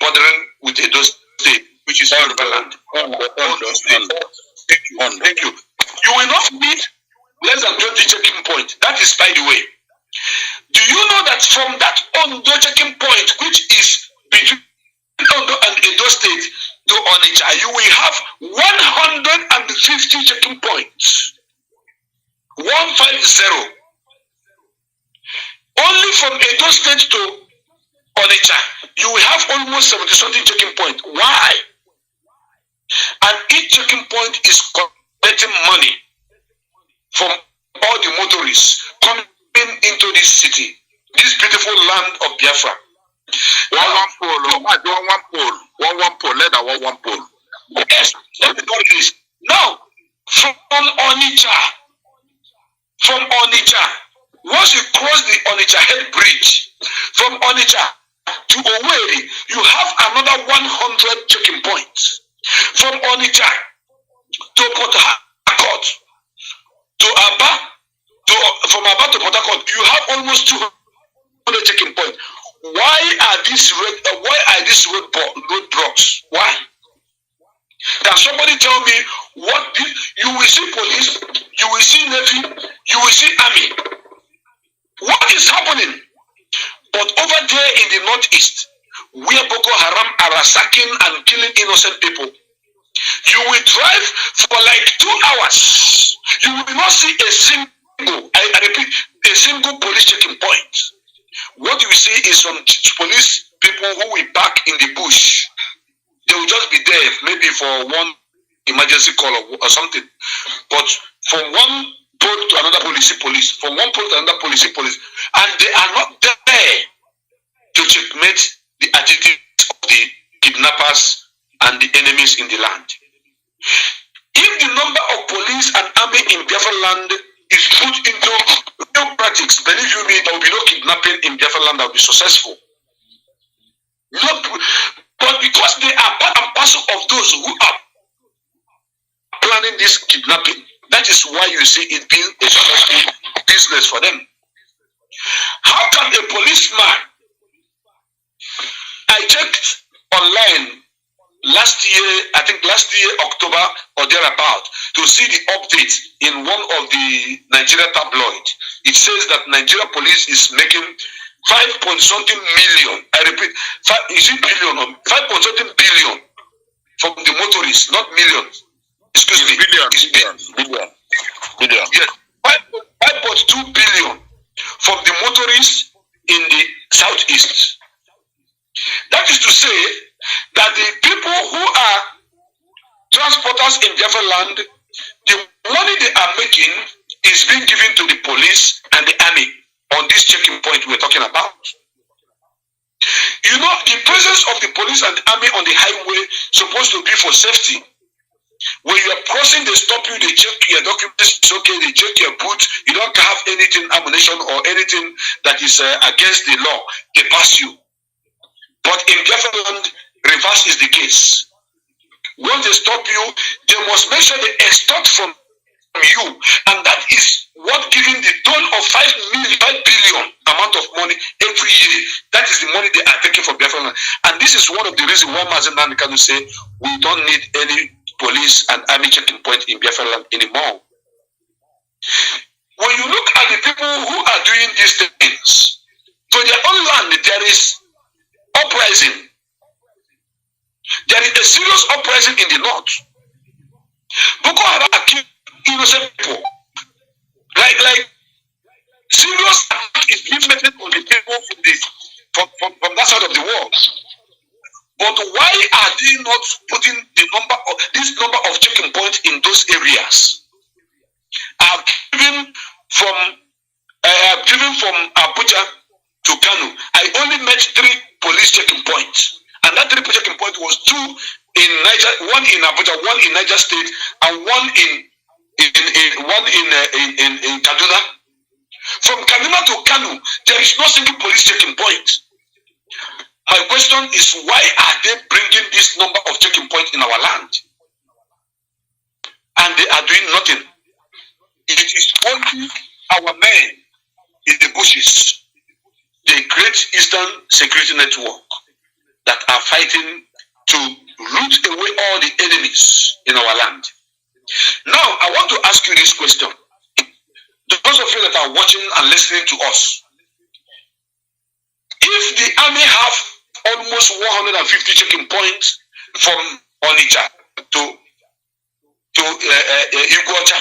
bordering with Edo State, which is Yoruba land. Thank you. You will not meet less than 20 checking points. That is, by the way. Do you know that from that Ondo checking point, which is between Ondo and Edo State to Onitsha, you will have 150 checking points. 150. Only from Edo State to Onitsha, you will have almost 70-something checking points. Why? And each checking point is collecting money from all the motorists coming into this city, this beautiful land of Biafra. One pole. Yes, let me go this. Now, from Onitsha, once you cross the Onitsha head bridge, from Onitsha to Owerri, you have another 100 checking points. From Onitsha to Port Harcourt, to Aba, from Aba to Port Harcourt, you have almost 200 checking points. Why are these roadblocks? Why? Can somebody tell me what you will see police, you will see Navy, you will see army. What is happening? But over there in the northeast, where Boko Haram are sacking and killing innocent people, you will drive for like 2 hours. You will not see a single, I repeat, a single police checking point. What you see is some police people who will park in the bush. They will just be there, maybe for one emergency call or something. But from one pole to another police, from one pole to another police, and they are not there to checkmate the activities of the kidnappers and the enemies in the land. If the number of police and army in Biafra land is put into real practice, believe you me, there will be no kidnapping in Biafra land that will be successful. But because they are part and parcel of those who are planning this kidnapping, that is why you see it being a successful business for them. How can a policeman? I checked online last year, October or thereabout, to see the update in one of the Nigeria tabloid. It says that Nigeria police is making 5-point-something million. I repeat, 5-point-something billion from the motorists, not millions. Excuse me. Billion. Yes, 5.2 billion from the motorists in the southeast. That is to say that the people who are transporters in Biafra land, the money they are making is being given to the police and the army on this checking point we're talking about. You know, the presence of the police and the army on the highway is supposed to be for safety. When you are crossing, they stop you, they check your documents, it's okay, they check your boots, you don't have anything, ammunition or anything that is against the law, they pass you. But in Biafra land, reverse is the case. Once they stop you, they must make sure they extort from you, and that is what giving the toll of 5 billion amount of money every year. That is the money they are taking for Biafra. And this is one of the reasons why Mazi Nnamdi Kanu say we don't need any police and army checking point in Biafra land anymore. When you look at the people who are doing these things, to their own land there is uprising. There is a serious uprising in the north. Boko Haram killed innocent people. Like serious attack is being made on the people from that side of the world. But why are they not putting this number of checking points in those areas? I've driven from Abuja to Kanu. I only met 3 police checking points, and that 3 checking point was 2 in Niger, 1 in Abuja, 1 in Niger State, and 1 in Kaduna. From Kaduna to Kanu, there is no single police checking point. My question is, why are they bringing this number of checking points in our land? And they are doing nothing. It is only our men in the bushes, the Great Eastern Security Network, that are fighting to root away all the enemies in our land. Now, I want to ask you this question. Those of you that are watching and listening to us, if the army have almost 150 checking points from Onitsha to Iguacha,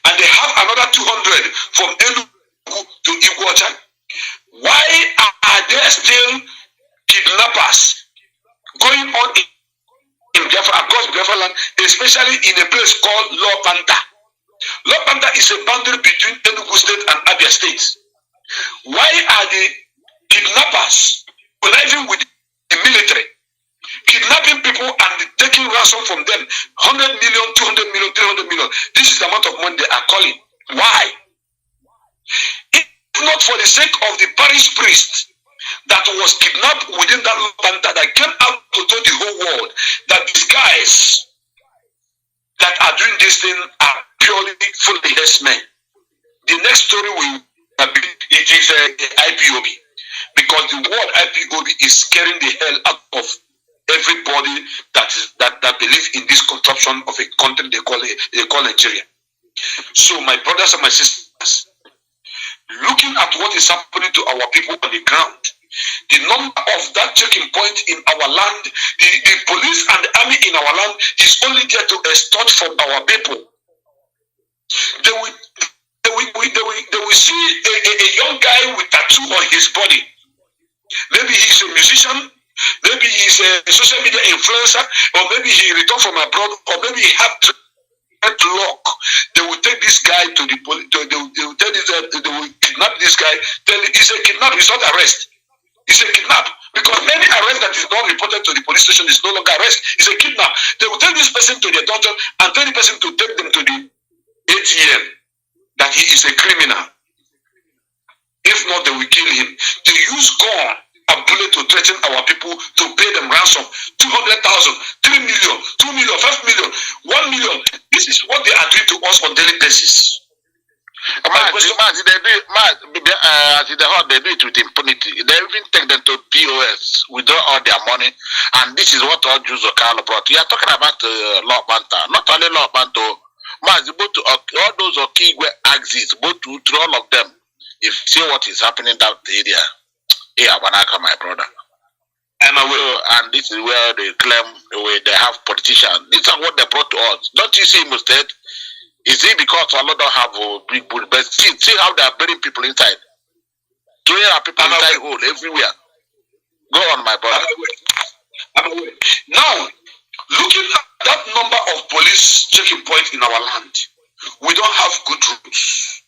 and they have another 200 from Enugu to Iguacha, why are there still kidnappers going on in Biafra, across Biafra land, especially in a place called Lopanta? Lopanta is a boundary between Enugu State and Abia State. Why are the kidnappers conniving with the military, kidnapping people and taking ransom from them? 100 million, 200 million, 300 million. This is the amount of money they are calling. Why? If not for the sake of the parish priest that was kidnapped within that Lopanta, that came out to tell the whole world that these guys that are doing this thing are purely fully men. The next story will be, it is IPOB, because the word IPOB is scaring the hell out of everybody that believe in this corruption of a country they call Nigeria. So my brothers and my sisters, looking at what is happening to our people on the ground, the number of that checking point in our land, the police and the army in our land is only there to extort from our people. They will see a young guy with tattoo on his body. Maybe he's a musician, maybe he's a social media influencer, or maybe he returned from abroad, or maybe he had luck. They will take this guy to the police. They will kidnap this guy. It's a kidnap. It's not arrest. It's a kidnap, because any arrest that is not reported to the police station is no longer arrest. It's a kidnap. They will take this person to the dungeon and tell the person to take them to the ATM, that he is a criminal. If not, they will kill him. They use gun and bullet to threaten our people to pay them ransom. 200,000, 3 million, 2 million, 5 million, 1 million. This is what they are doing to us on daily basis. Mazi, they do it with impunity. They even take them to POS, withdraw all their money, and this is what all Jews of Carlo brought. You are talking about Law Banta, not only Law Banta, Mazi, both to all those Okigwe axes, both to all of them. If you see what is happening in that area, yeah, Wanaka, my brother. I'm aware, and this is where they claim they have politicians. These are what they brought to us. Don't you see, Mustard? Is it because Allah don't have a big bull? But see how they are burying people inside. Throwing our people inside hole everywhere. Go on, my brother. I'm aware. Now, looking at that number of police checking points in our land, we don't have good roads.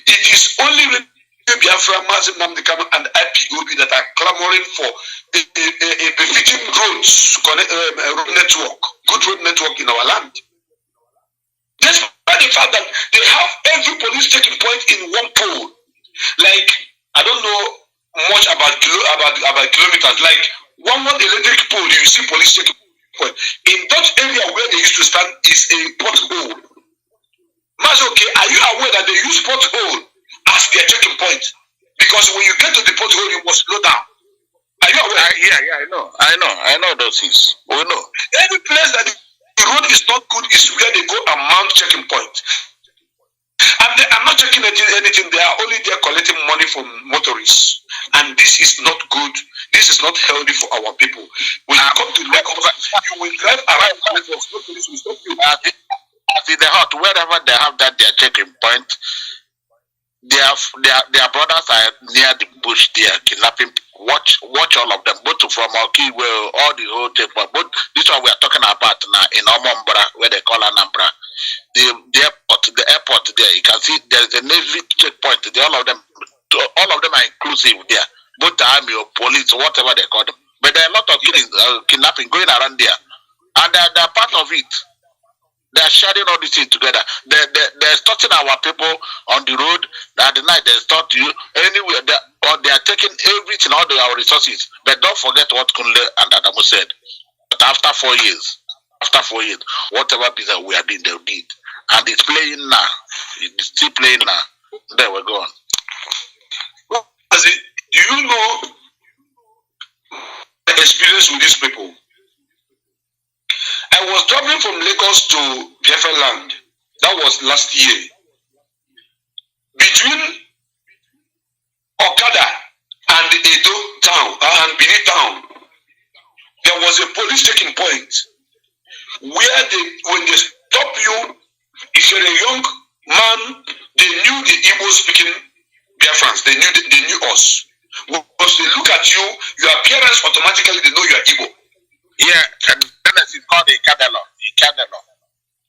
It is only Biafra, Mazi Nnamdi Kanu, and IPOB that are clamoring for a befitting roads network, good road network in our land. Despite the fact that they have every police checking point in one pole, like I don't know much about kilometers, like one electric pole, you see police checking point. In that area where they used to stand is a pothole. Mazi, okay, are you aware that they use pothole as their checking point? Because when you get to the pothole, you must slow down. Are you aware? I know those things. We know. Every place that the road is not good is where they go and mount checking point. And they are not checking anything. They are only there collecting money from motorists. And this is not good. This is not healthy for our people. When you come to Lagos, you will drive around and no police will stop you. In the hut, wherever they have that their checking point, their brothers are near the bush there, kidnapping. Watch all of them, both from Okiwe, all the whole thing. But this one we are talking about now in Omombra, where they call Anambra. The airport there, you can see there is a Navy checkpoint. All of them are inclusive there, both the army or police, whatever they call them. But there are a lot of kidnapping going around there, and they are part of it. They are sharing all these things together. They're starting our people on the road. At the night, they start you anywhere. They are taking everything, all our resources. But don't forget what Kunle and Adamu said. But after 4 years, whatever business we are doing, they did. And it's playing now. It's still playing now. There we're going. Do you know the experience with these people? I was traveling from Lagos to Biafra land. That was last year. Between Okada and Edo town and Bini town, there was a police checking point where when they stop you, if you're a young man, they knew the Igbo speaking Biafrans. They knew us. Once they look at you, your appearance automatically they know you are Igbo. Yeah, and then it's called a Cadelo.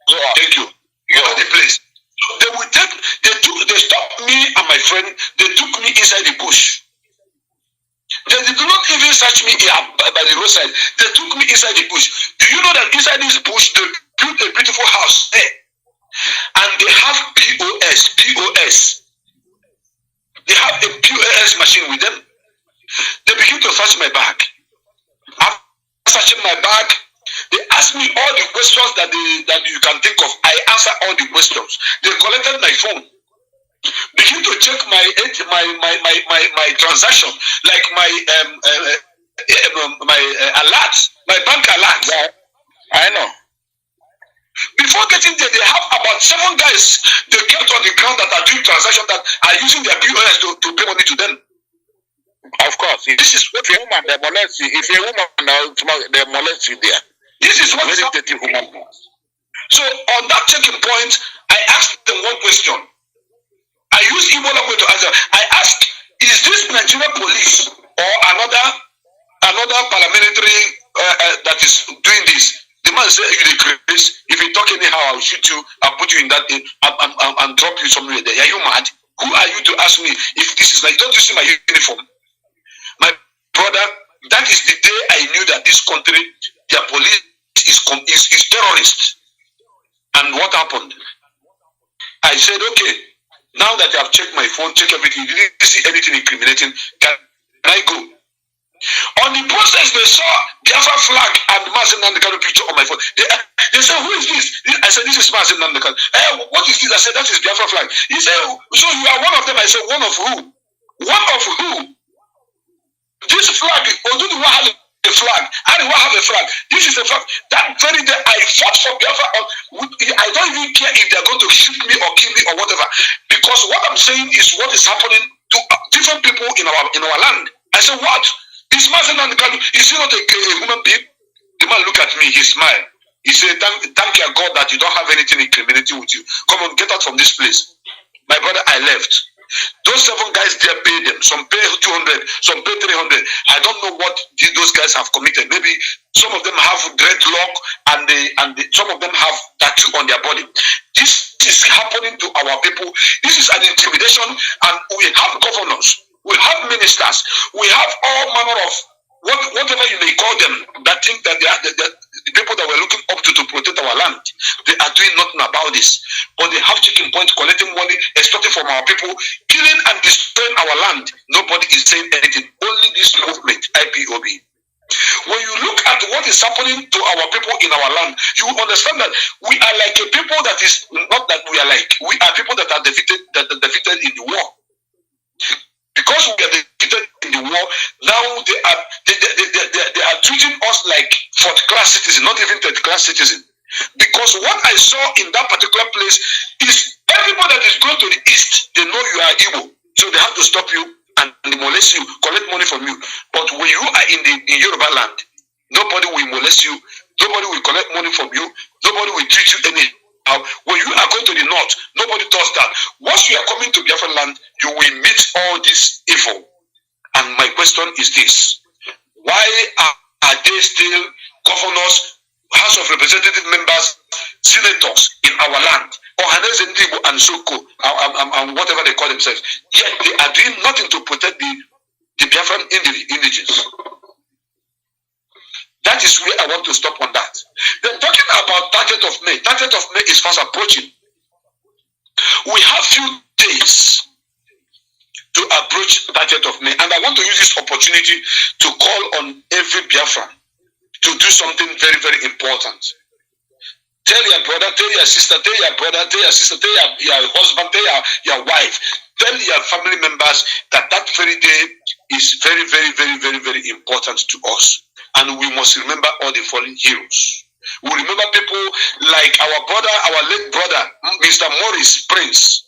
Go on. Thank you. You know the place. They stopped me and my friend, they took me inside the bush. They did not even search me by the roadside. They took me inside the bush. Do you know that inside this bush they built a beautiful house there? And they have POS. They have a POS machine with them. They begin to search my bag. After searching my bag, they asked me all the questions that you can think of. I answer all the questions. They collected my phone. Begin to check my transaction, like my alerts, my bank alerts. Yeah, I know. Before getting there, they have about 7 guys they kept on the ground that are doing transactions that are using their POS to pay money to them. Of course, this is what a woman they molest you. If a woman they molest you there. This is what is happening. So on that checking point, I asked them one question. I used Igbo language to answer. I asked, is this Nigerian police or another paramilitary that is doing this? The man said, you the crazy. If you talk anyhow, I'll shoot you, I'll put you in that and drop you somewhere there. Are you mad? Who are you to ask me if this is like, don't you see my uniform? My brother, that is the day I knew that this country, their police is terrorist. And what happened? I said, okay, now that I have checked my phone, check everything, you didn't see anything incriminating, can I go? On the process, they saw Biafra flag and Mazi Nnamdi picture on my phone. They said, who is this? I said, this is Mazi Nnamdi. Hey, what is this? I said, that is Biafra flag. He said, so you are one of them? I said, one of who? One of who? This flag, although the one has a flag, I don't have a flag. This is a flag. That very day, I fought for Biafra. I don't even care if they're going to shoot me or kill me or whatever. Because what I'm saying is what is happening to different people in our land. I said, what? Is Mazi Nnamdi Kanu, is he not a human being? The man looked at me, he smiled. He said, thank your God that you don't have anything incriminating with you. Come on, get out from this place. My brother, I left. Those 7 guys there paid them. Some pay 200, some pay 300. I don't know what those guys have committed. Maybe some of them have dreadlock and some of them have tattoo on their body. This is happening to our people. This is an intimidation, and we have governors. We have ministers. We have all manner of whatever you may call them that think that they are the people that we're looking up to protect our land. They are doing nothing about this. But they have checking points, collecting money, extorting from our people, killing and destroying our land. Nobody is saying anything. Only this movement, Ipob. When you look at what is happening to our people in our land, you will understand that we are like a people that is not that we are like. We are people that are defeated in the war. Because we are defeated in the war, now they are treating us like fourth-class citizens, not even third-class citizens. Because what I saw in that particular place is everybody that is going to the east, they know you are Igbo, so they have to stop you and molest you, collect money from you. But when you are in Yoruba land, nobody will molest you, nobody will collect money from you, nobody will treat you anyhow. When you are going to the north, nobody does that. Once you are coming to Biafra land, you will meet all this evil. And my question is this: why are they still governors, House of Representative members, senators in our land, or and Soko, and whatever they call themselves? Yet they are doing nothing to protect the Biafran indigenous. That is where I want to stop on that. Then talking about 30th of May. 30th of May is fast approaching. We have few days to approach 30th of May, and I want to use this opportunity to call on every Biafran to do something very, very important. Tell your brother, tell your sister, tell your brother, tell your sister, tell your husband, tell your wife, tell your family members that that very day is very, very, very, very, very important to us. And we must remember all the fallen heroes. We remember people like our brother, our late brother, Mr. Morris Prince,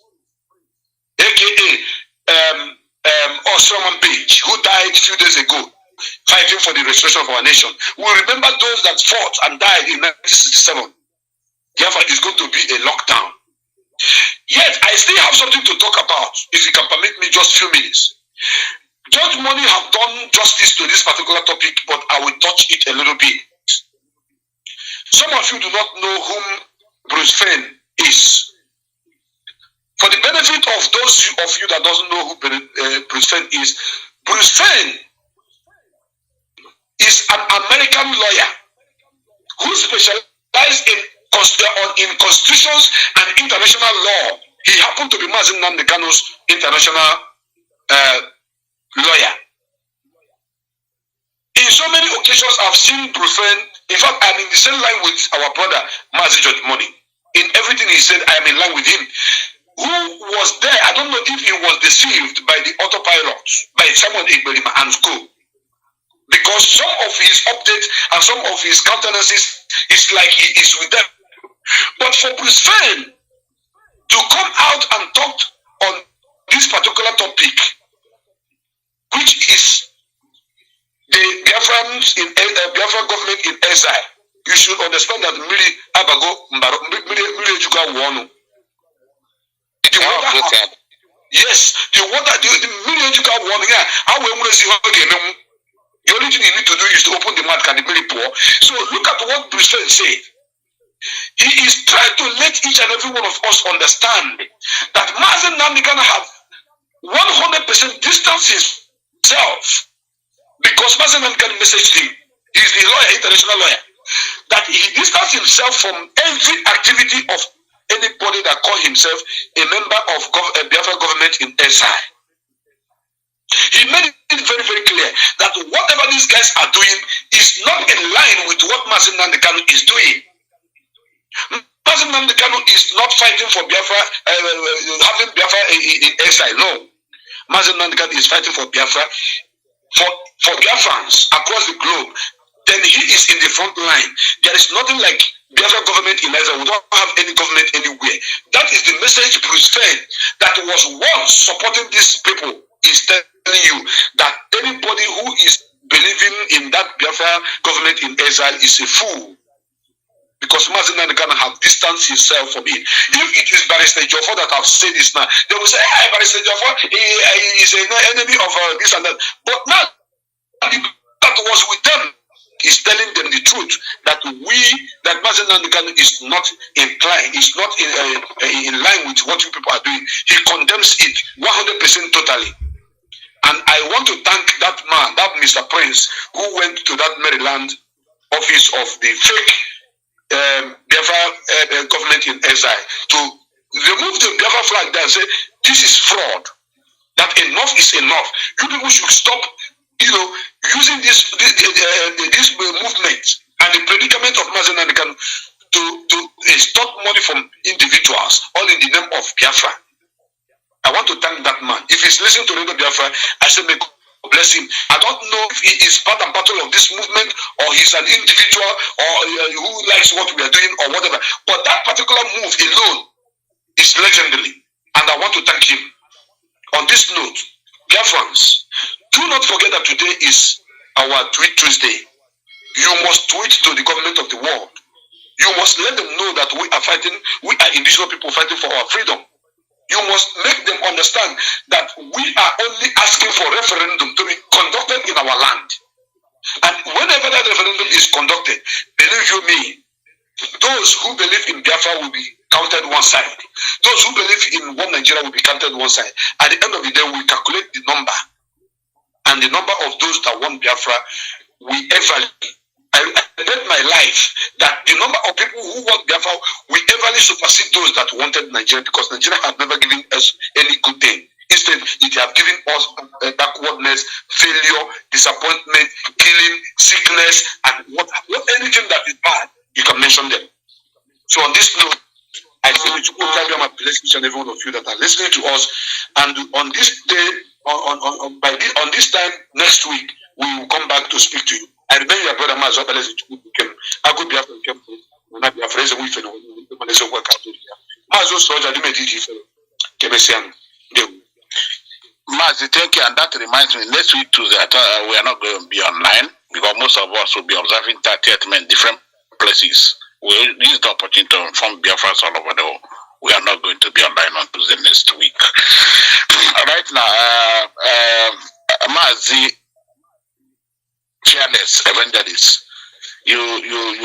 aka Osman Page, who died a few days ago, fighting for the restoration of our nation. We remember those that fought and died in 1967. Therefore, it's going to be a lockdown. Yet, I still have something to talk about, if you can permit me just a few minutes. Judge Money have done justice to this particular topic, but I will touch it a little bit. Some of you do not know whom Bruce Fane is. For the benefit of those of you that doesn't know who Bruce Fane is an American lawyer who specializes in constitutions and international law. He happened to be Mazi Nnamdi Kanu's international lawyer. In so many occasions, I've seen Bruce Fane. In fact, I'm in the same line with our brother Mazi Judge Money. In everything he said, I am in line with him. Who was there? I don't know if he was deceived by the autopilot, by Simon Igberima and school. Because some of his updates and some of his countenances is like he is with them. But for Bruce Fane to come out and talk on this particular topic, which is the Biafrans in Biafra government in exile, you should understand that Miri Abago Miri Juga Wonu. Yes, the water, the Miri Juga Wonu. Yeah, how we want to see how again. The only thing you need to do is to open the mouth, can be very poor. So look at what Bruce Fane said. He is trying to let each and every one of us understand that Mazi Nnamdi Kanu have 100% distance himself, because Mazi Nnamdi Kanu messaged him. He is the lawyer, international lawyer, that he distanced himself from every activity of anybody that call himself a member of Biafra government in exile. He made it very, very clear that whatever these guys are doing is not in line with what Mazi Nnamdi Kanu is doing. Mazi Nnamdi Kanu is not fighting for Biafra, having Biafra in exile. No. Mazi Nnamdi Kanu is fighting for Biafra, for Biafrans across the globe. Then he is in the front line. There is nothing like Biafra government in exile. We don't have any government anywhere. That is the message Bruce Fane, that was once supporting these people, is telling you that anybody who is believing in that Biafra government in exile is a fool. Because Mazi Nnamdi Kanu have distanced himself from it. If it is Barrister Jofo that have said this now, they will say, hey, Barrister Jofo is an enemy of this and that. But now, that was with them. Is telling them the truth that Mazi Nnamdi Kanu is not inclined, is not in line with what you people are doing. He condemns it 100% totally. And I want to thank that man, that Mr. Prince, who went to that Maryland office of the fake Biafra government in exile to remove the Biafra flag there and say, this is fraud, that enough is enough. You people should stop using this movement and the predicament of Mazi and Kanu to extort money from individuals, all in the name of Biafra. I want to thank that man. If he's listening to Radio Biafra, I say may God bless him. I don't know if he is part and parcel of this movement or he's an individual or who likes what we are doing or whatever. But that particular move alone is legendary. And I want to thank him. On this note, Biafrans, do not forget that today is our Tweet Tuesday. You must tweet to the government of the world. You must let them know that we are fighting, we are indigenous people fighting for our freedom. You must make them understand that we are only asking for referendum to be conducted in our land. And whenever that referendum is conducted, believe you me, those who believe in Biafra will be counted one side. Those who believe in one Nigeria will be counted one side. At the end of the day, we calculate the number. And the number of those that want Biafra, we evaluate. I bet my life that the number of people who want Biafra will everly supersede those that wanted Nigeria, because Nigeria has never given us any good thing. Instead, it has given us backwardness, failure, disappointment, killing, sickness, and what anything that is bad, you can mention them. So on this note, I say we should bless each and every one of you that are listening to us. And on this day, on this time next week, we will come back to speak to you. I remember your brother Mazi came. I could be after him. When I be afraid of we feel when they work out here. Mazi soldier, they made it. Mazi, thank you. And that reminds me, next week Tuesday, we are not going to be online because most of us will be observing 30th men, different places. We use the opportunity to inform Biafrans all over the world. We are not going to be online on Tuesday next week. Right now, Mazi, fearless evangelist, you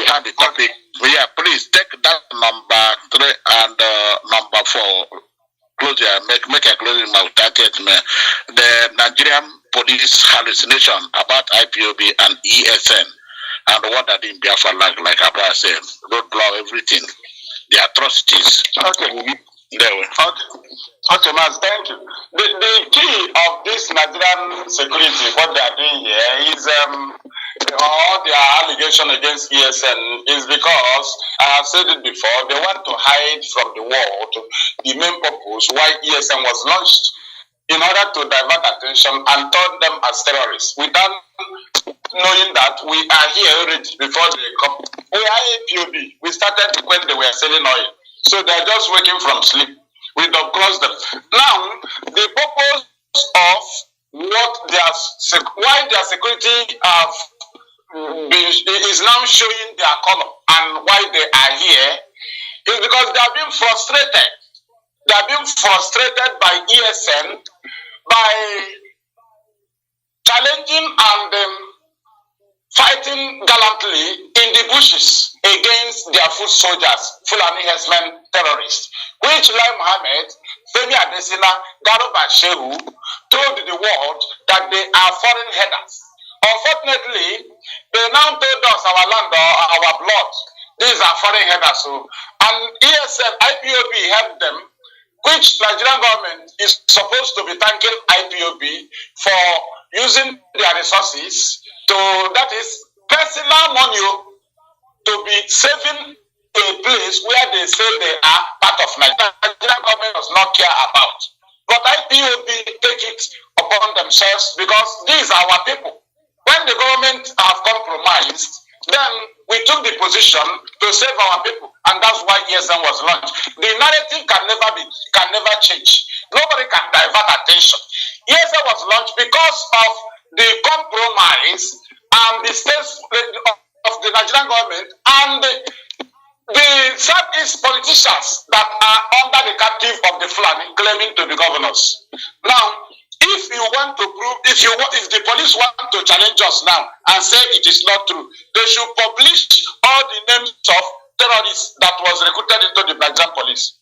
have the topic. Yeah, please take that number 3 and number 4. Close your make a closing mouth. The Nigerian police hallucination about IPOB and ESN and what that in Biafra like Abra said, roadblock everything, the atrocities. Okay. Okay, Mazi, thank you. The key of this Nigerian security, what they are doing here is all their allegation against ESN is because, I have said it before, they want to hide from the world the main purpose why ESN was launched, in order to divert attention and turn them as terrorists, without knowing that we are here already before they come. We are APOB. We started when they were selling oil. So they are just waking from sleep. We don't close them. Now, the purpose of why their security is now showing their color and why they are here is because they are being frustrated. They are being frustrated by ESN by challenging and fighting gallantly in the bushes against their foot soldiers, Fulani herdsmen terrorists, which Lai Mohammed, Femi Adesina, Garuba Shehu told the world that they are foreign headers. Unfortunately, they now told us our land or our blood, these are foreign headers. And ESN, IPOB helped them, which Nigerian government is supposed to be thanking IPOB for using their resources to, that is, personal money to be saving a place where they say they are part of Nigeria. Nigerian government does not care about. But IPOB take it upon themselves because these are our people. When the government have compromised, then we took the position to save our people, and that's why ESN was launched. The narrative can never change. Nobody can divert attention. ESN was launched because of the compromise and the states of the Nigerian government and the Southeast politicians that are under the captive of the Fulani claiming to be governors. Now, if you want to prove, if the police want to challenge us now and say it is not true, they should publish all the names of terrorists that was recruited into the Nigerian police.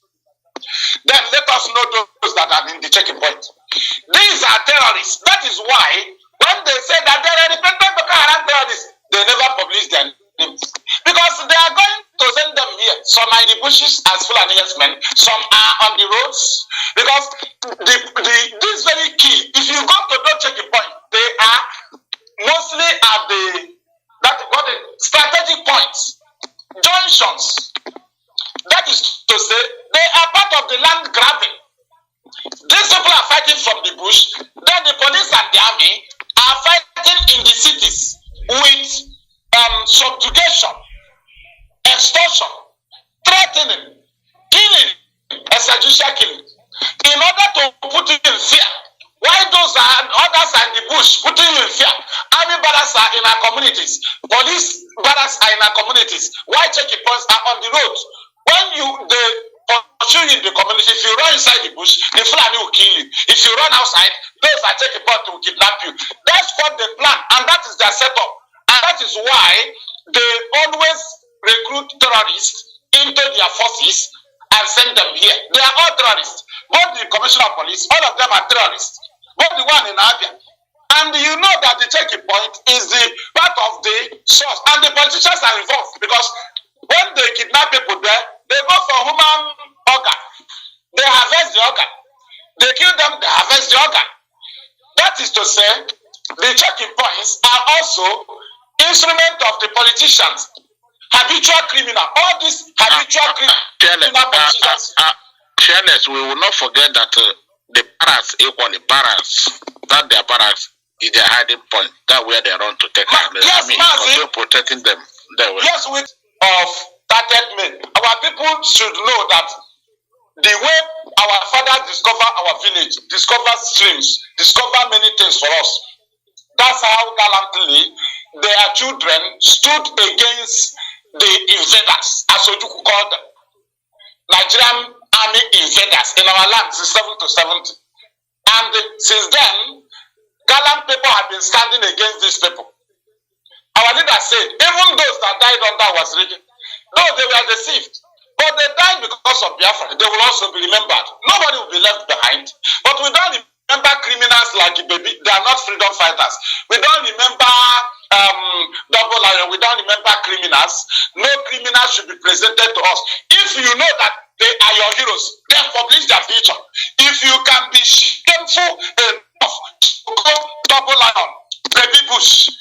Then let us know those that are in the checking point. These are terrorists. That is why when they say that they are repentant Boko Haram terrorists, they never publish their names. Because they are going to send them here. Some are in the bushes as Fulani men, some are on the roads. Because this very key, if you go to those checking point, they are us. That is to say, they are part of the land grabbing. These people are fighting from the bush, then the police and the army are fighting in the cities with subjugation, extortion, threatening, killing, extrajudicial killing, in order to put you in fear. Why those are others are in the bush putting you in fear? Army barracks are in our communities, police barracks are in our communities. Why checking points are on the road? When they pursue you in the community, if you run inside the bush, the Fulani will kill you. If you run outside, those are checking points will kidnap you. That's what they plan, and that is their setup. And that is why they always recruit terrorists into their forces and send them here. They are all terrorists. Both the commissioner of police, all of them are terrorists. Both the one in Abia. And you know that the checking point is the part of the source. And the politicians are involved because when they kidnap people there, they go for human organ. They harvest the organ. They kill them, they harvest the organ. That is to say, the checking points are also instrument of the politicians. Habitual criminal. All these habitual criminal politicians. Fearless, we will not forget that the barracks, equally barracks, that their barracks is their hiding point. That's where they run to take out. Yes, Mazi, protecting them. Yes, with of started men. Our people should know that the way our fathers discover our village, discover streams, discover many things for us. That's how gallantly their children stood against the invaders, as Ojuku called them. Nigerian army invaders in our land since 7 to 70. And since then, gallant people have been standing against these people. Our leader said, even those that died under was rigging, no, they were deceived. But they died because of Biafra. They will also be remembered. Nobody will be left behind. But we don't remember criminals like Baby. They are not freedom fighters. We don't remember Double Lion. We don't remember criminals. No criminals should be presented to us. If you know that they are your heroes, then publish their future. If you can be shameful enough to go Double Lion, Baby Bush,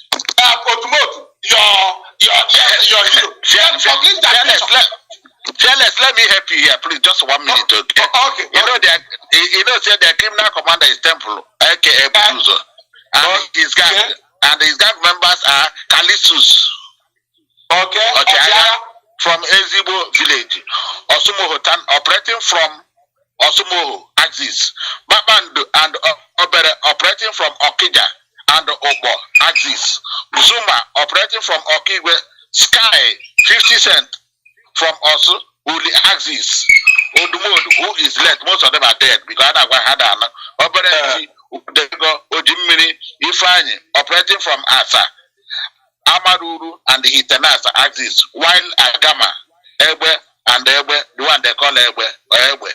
Otumodu, your hero, then publish their future. Fearless, let me help you here, please. Just 1 minute, okay? Okay. Say their criminal commander is Temple, aka Buduzo, and his gang, and his gang members are Kalisus. Okay. From Ezibo village, Osumoho, operating from Osumoho axis, Babandu and Obere operating from Okija and Obo axis, Zuma operating from Okigwe, Sky 50 cent from Osu Uli axis, Odumodu, who is late, most of them are dead because I had an Obere Ojimini Ifani operating from Asa, Amaruru and the Hitanasa axis, while Agama, Ebe and Ebe, the one they call Ebe,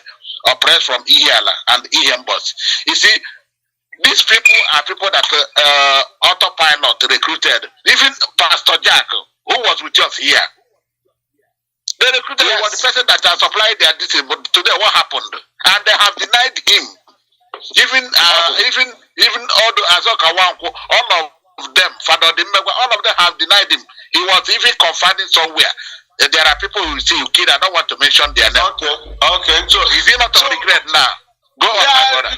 oppressed from Ihiala and Ihembos. You see, these people are people that autopilot recruited. Even Pastor Jack, who was with us here, they recruited was the person that has supplied their disease. But today, what happened? And they have denied him. Even all the Azoka Wanko, all of them, Father Dimegwa, all of them have denied him. He was even confined somewhere. There are people who say you kid. I don't want to mention their name. Okay. So is he not a regret now? Go on, my brother.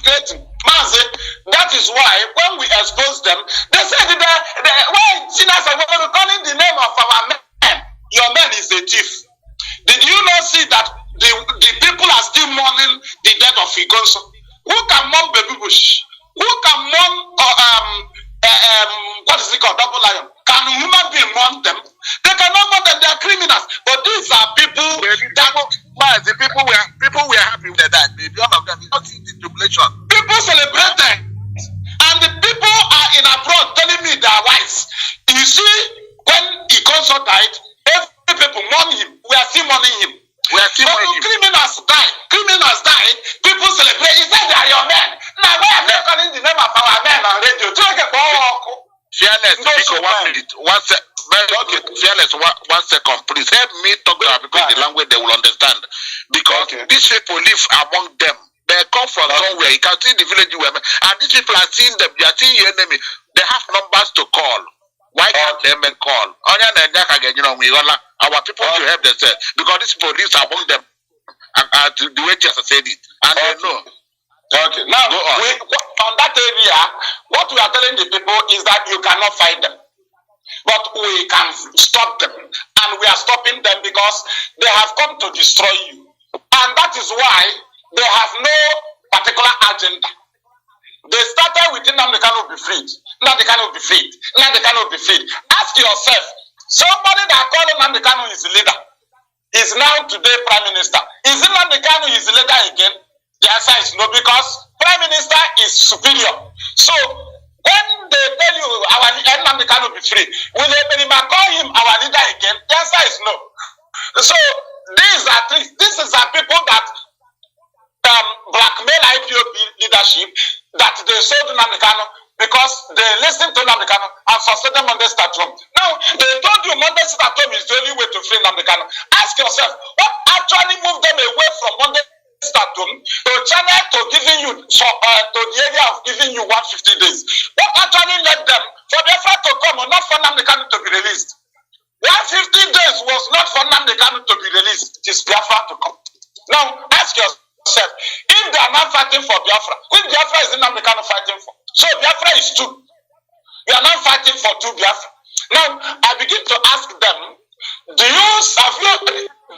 Mazi, that is why when we expose them, they say why sinners are calling the name of our men. Your man is a thief. Did you not see that the people are still mourning the death of Igonso? Who can mourn Baby Bush? Who can mourn what is it called? Double Lion. Can a human being mourn them? They cannot mourn them. They are criminals. But these are people the people were happy with that. Maybe all of them did not see the tribulation. People celebrated. And the people are in abroad telling me they are wise. You see, when Igonso died, every people mourn him. We are still mourning him. Criminals die. People celebrate. He said they are your men. Now why are they calling the name of our men on radio? Fearless, because 1 minute. Fearless, 1 second, please help me talk to her because the language they will understand. Because these people live among them. They come from somewhere. You can see the village women, and these people are seeing them. They are seeing your enemy. They have numbers to call. Why can't they make call? Our people to help themselves because these police are among them. The way just said it, and they know. Okay. Now, on that area, what we are telling the people is that you cannot fight them. But we can stop them. And we are stopping them because they have come to destroy you. And that is why they have no particular agenda. They started with Nnamdi Kanu be freed. Nnamdi Kanu be freed. Nnamdi Kanu be freed. Ask yourself, somebody that called Nnamdi Kanu is leader is now today Prime Minister. Is Nnamdi Kanu his leader again? The answer is no, because Prime Minister is superior. So when they tell you our Nnamdi Kanu be free, will they call him our leader again? The answer is no. So these are things. This is our people that blackmail IPOB leadership, that they sold Nnamdi Kanu because they listened to Nnamdi Kanu and suspended Monday Statue. Now they told you Monday Statue is the only way to free Nnamdi Kanu. Ask yourself, what actually moved them away from Monday Statue to channel to giving you to the area of giving you 150 days? What actually led them for Biafra to come or not for Nnamdi Kanu to be released? 150 days was not for Nnamdi Kanu to be released. It is Biafra to come. Now ask yourself, if they are not fighting for Biafra, which Biafra is Nnamdi Kanu fighting for? So Biafra is two. We are not fighting for two Biafra. Now I begin to ask them,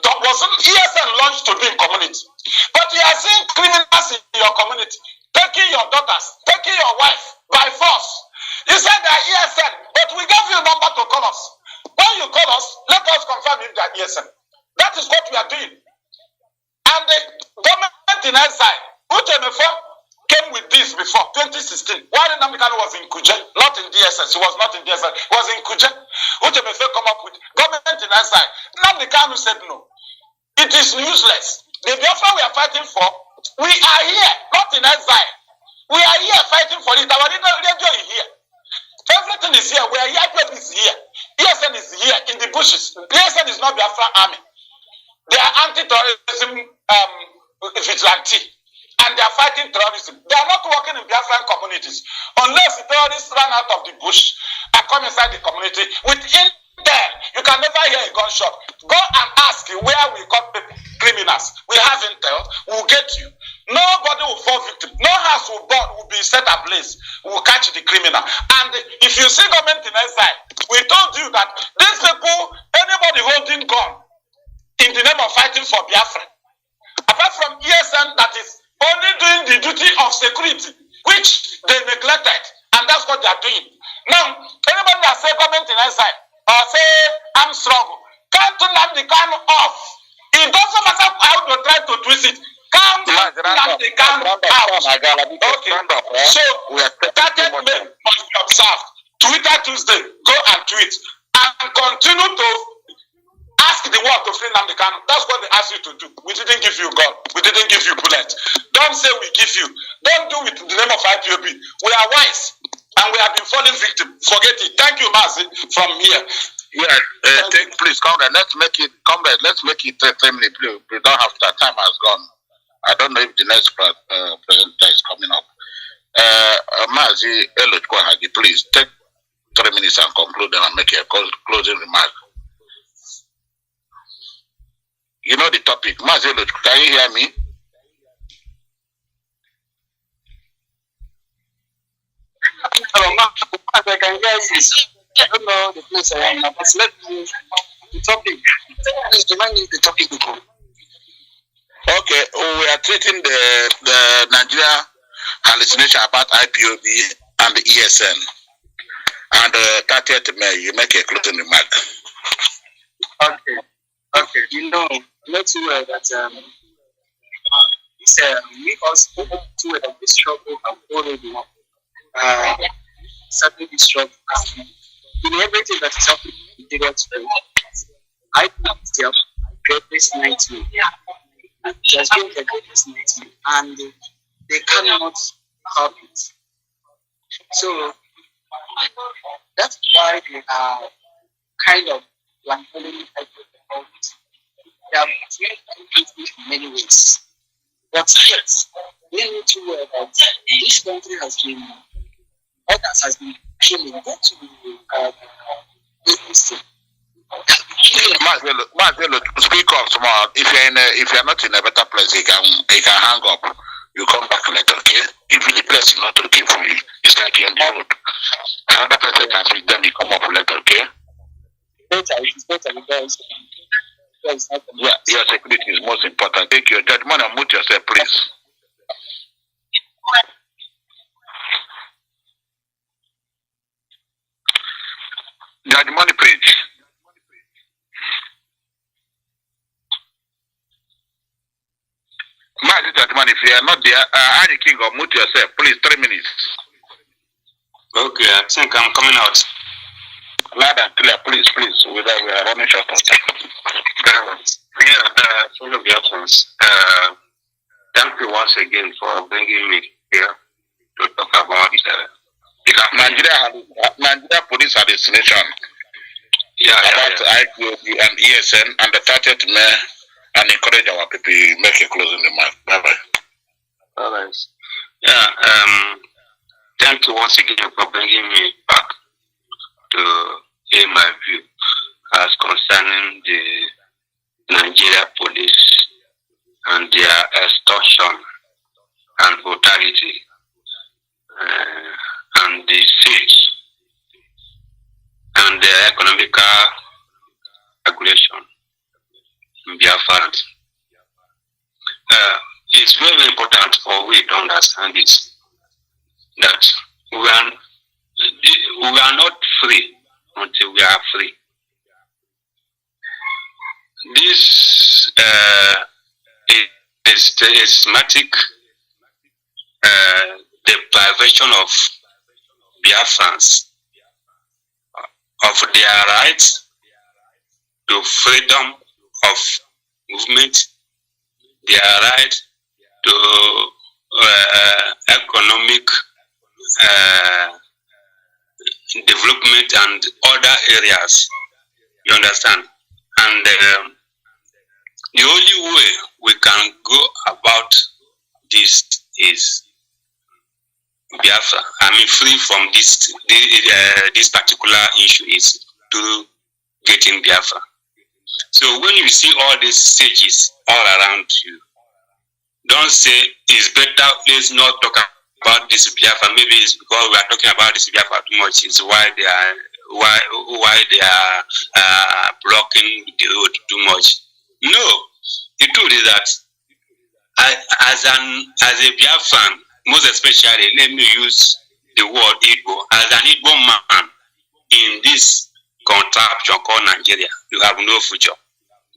wasn't ESN launched to be in community? But you are seeing criminals in your community, taking your daughters, taking your wife by force. You said they are ESN, but we gave you a number to call us. When you call us, let us confirm if they are ESN. That is what we are doing. And the government in exile, Utemefo came with this before 2016. While Nnamdi Kanu was in Kuje, not in DSS, he was not in DSS, he was in Kuje. Utemefo come up with government in exile. Nnamdi Kanu said no. It is useless. The Biafra we are fighting for, we are here, not in exile. We are here fighting for it. Our radio is here. Everything is here. We are here. ESN is here. ESN is here in the bushes. ESN is not Biafra army. They are anti-terrorism vigilante, and they are fighting terrorism. They are not working in Biafran communities unless the terrorists run out of the bush and come inside the community. Within there, you can never hear a gunshot. Go and ask where we got criminals. We have intel. We'll get you. Nobody will fall victim. No house will be set ablaze. We'll catch the criminal. And if you see government in exile, we told you that these people, anybody holding gun in the name of fighting for Biafra, apart from ESN that is only doing the duty of security, which they neglected, and that's what they are doing. Now, anybody that say government in exile or say I'm struggle, can't Nnamdi Kanu off. It doesn't matter how you try to twist it. Can't Nnamdi Kanu out. Okay. So target men must be observed. Twitter Tuesday, go and tweet and continue to ask the world to free Nnamdi Kanu. That's what they asked you to do. We didn't give you gun. We didn't give you bullet. Don't say we give you. Don't do it in the name of IPOB. We are wise and we have been falling victim. Forget it. Thank you, Mazi, from here. Yeah, please come there. Let's make it 10 minutes. Please. We don't have that. Time has gone. I don't know if the next presenter is coming up. Mazi, please take 3 minutes and conclude and make a closing remark. You know the topic. Mazi, can you hear me? Hello, I can hear you. I don't know the place I am now, but let me the topic. Please remind me the topic. Okay, we are treating the Nigeria hallucination about IPOB and the ESN. And 30th May, you make a closing remark. Okay. You know too well that we also too well that this struggle have already started this struggle. In everything that is happening in the today, I think they have greatest nightmare. It has been the greatest nightmare, and they cannot help it. So that's why they are kind of blackmailing people. They have treated it in many ways. But yes, we need to aware that this country has been, others has been killing. Go to Marcelo, speak up small. If you're not in a better place, you can hang up. You come back later, okay? If the place is not okay for you, it's like you're on the road. Another person can speak, then you come up later, okay? It's better because yeah, your security is most important. Take your judgment and mute yourself, please. Judgment, please. Mazi judgment, if you are not there, Annie King, or mute yourself, please. 3 minutes. Okay, I think I'm coming out. Loud and clear, please. We are running short of time. Fellow Biafrans, thank you once again for bringing me here to talk about Nigeria police hallucination. About IPOB and ESN and the 30th May, and encourage our people make a closing remark. Bye-bye. Alright. Yeah, thank you once again for bringing me back to hear my view as concerning the Nigeria police and their extortion and brutality and the siege and the economical aggression in Biafrans. It's very important for we to understand this, that we are not free until we are free. This is the systematic deprivation of Biafrans of their rights to freedom of movement, their right to economic development and other areas. You understand? And the only way we can go about this is Biafra. Free from this particular issue is to getting Biafra. So when you see all these stages all around you, don't say it's better, let's not talk about this Biafra. Maybe it's because we are talking about this Biafra too much, is why they are blocking the road too much. No, the truth is that as a Biafran, most especially, let me use the word Igbo, as an Igbo man in this contraption called Nigeria, you have no future,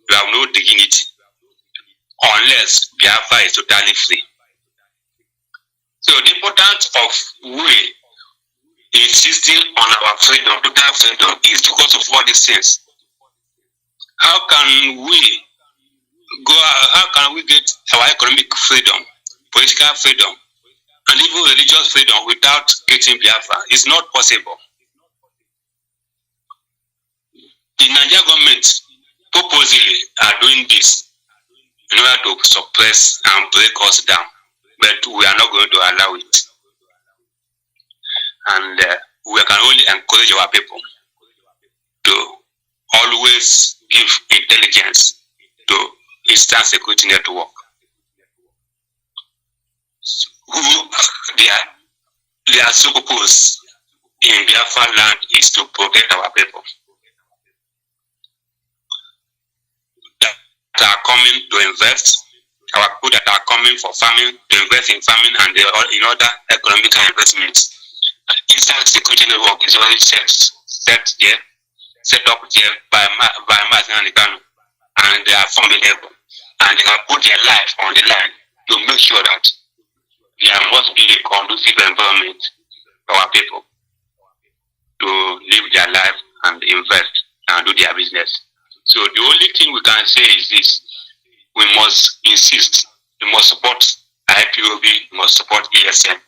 you have no dignity, unless Biafra is totally free. So the importance of we insisting on our freedom, total freedom, is because of all these things. How can we get our economic freedom, political freedom, and even religious freedom without getting Biafra? It's not possible. The Nigerian government purposely are doing this in order to suppress and break us down, but we are not going to allow it. And we can only encourage our people to always give intelligence to Eastern Security Network, who their sole purpose in Biafra land is to protect our people that are coming to invest, our people that are coming for farming, to invest in farming and in other economic investments. Eastern Security Network is already set up there by Mazi and Kanu, and they are forming able, and they have put their life on the line to make sure that there must be a conducive environment for our people to live their life and invest and do their business. So the only thing we can say is this: we must insist, we must support IPOB, we must support ESN.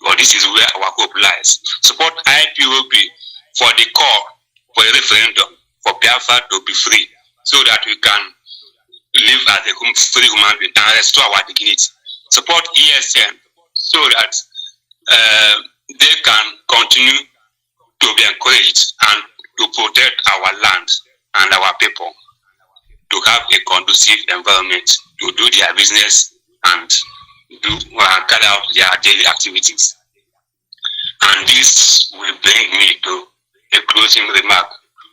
Well, this is where our hope lies. Support IPOB for the call for a referendum for Biafra to be free, so that we can live as a free human being and restore our dignity. Support ESN so that they can continue to be encouraged and to protect our land and our people, to have a conducive environment to do their business and carry out their daily activities. And this will bring me to a closing remark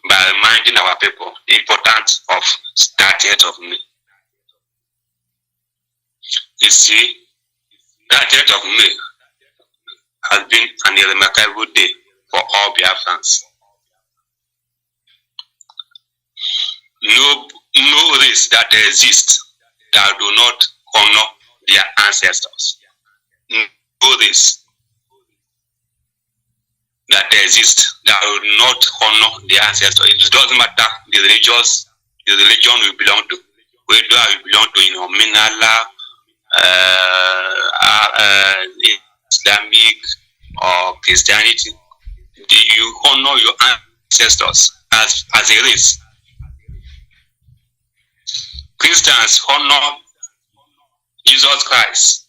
by reminding our people the importance of 30th of May. You see, 30th of May has been a remarkable day for all Biafrans. No race that exists that do not honor their ancestors. No race that exists that will not honor their ancestors. It doesn't matter the religion we belong to, whether we belong to Minala, Islamic or Christianity. Do you honor your ancestors as a race? Christians honor Jesus Christ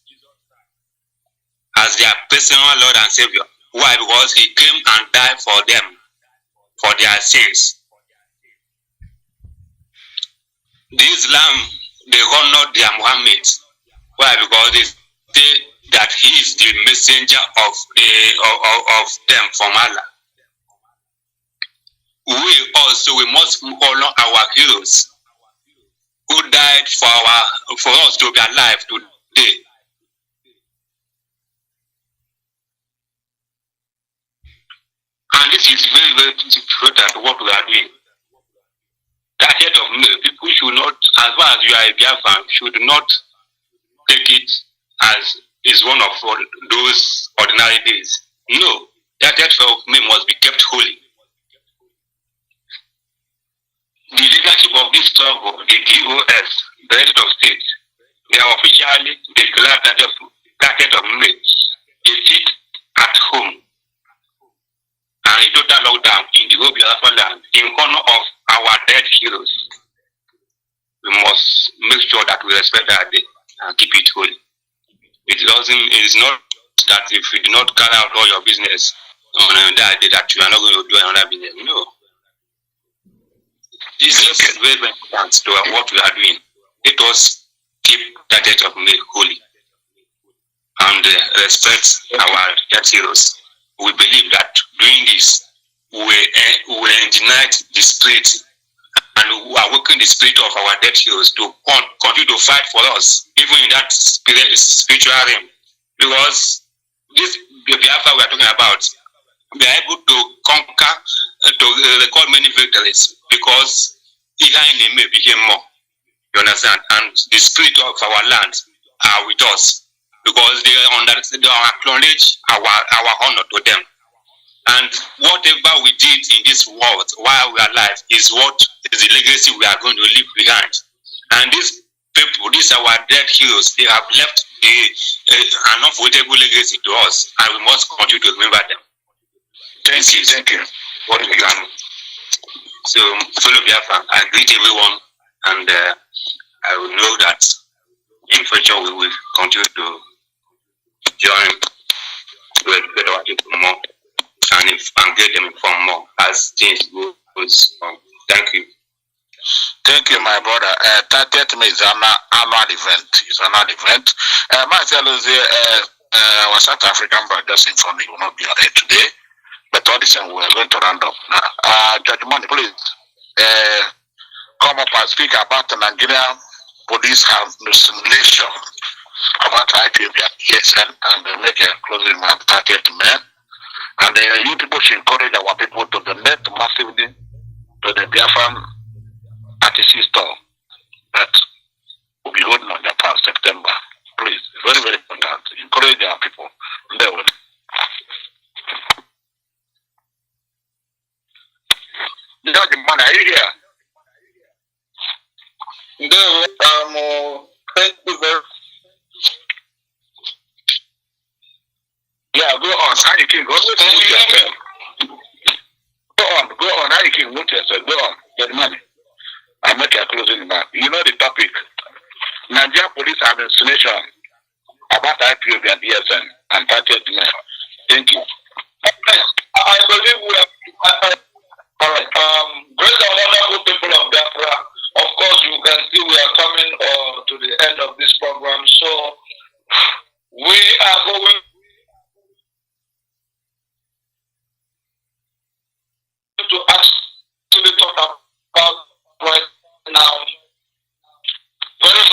as their personal Lord and Savior. Why? Because he came and died for them, for their sins. The Islam, they honor their Muhammad. Why? Because they say that he is the messenger of them from Allah. We must honor our heroes who died for us to be alive today. And this is very, very important what we are doing. 30th of May, people should not, as far as you are a Biafran, should not take it as is one of those ordinary days. No, 30th of May must be kept holy. The leadership of this struggle, the DOS, the head of state, they are officially declared 30th of May. They sit at home and a total lockdown in the whole Biafra land in honor of our dead heroes. We must make sure that we respect that day and keep it holy. It is not that if you do not carry out all your business on that day that you are not going to do another business. No. This is very, very important to what we are doing. Let us keep that date of May holy and respect our dead heroes. We believe that doing this will ignite the spirit and we awaken the spirit of our dead heroes to continue to fight for us, even in that spiritual realm. Because this Biafra we are talking about, we are able to conquer, to record many victories because Ihaine may became more. You understand? And the spirit of our land are with us because they acknowledge our honor to them. And whatever we did in this world while we are alive is what is the legacy we are going to leave behind. And these people, these are our dead heroes, they have left an unforgettable legacy to us, and we must continue to remember them. Thank you. What we can. So, fellow Biafra, I greet everyone, and I will know that in future we will continue to join to educate our people more and get them informed more as things goes on. Thank you. Thank you, my brother. 30th May is an annual event. It's an annual event. Mazi, Alozie, our South African brother just informed me will not be here today. But all the same, we are going to round up now. Judge Money, please come up and speak about the Nigerian police hallucination about IPOB and ESN and make a closing remark 30th May. And you people should encourage our people to donate massively to the Biafran RTC store that will be holding on Japan September. Please, very, very important. Encourage our people. They will. Judge Man, are you here? Thank you very. Yeah, go on. How you can go yourself. Go on. How you can mute yourself. Go on. Judge Man. I'll make a closing remark. You know the topic. Nigerian police hallucination about IPOB and ESN and 30th May. Thank you. I believe we have. All right.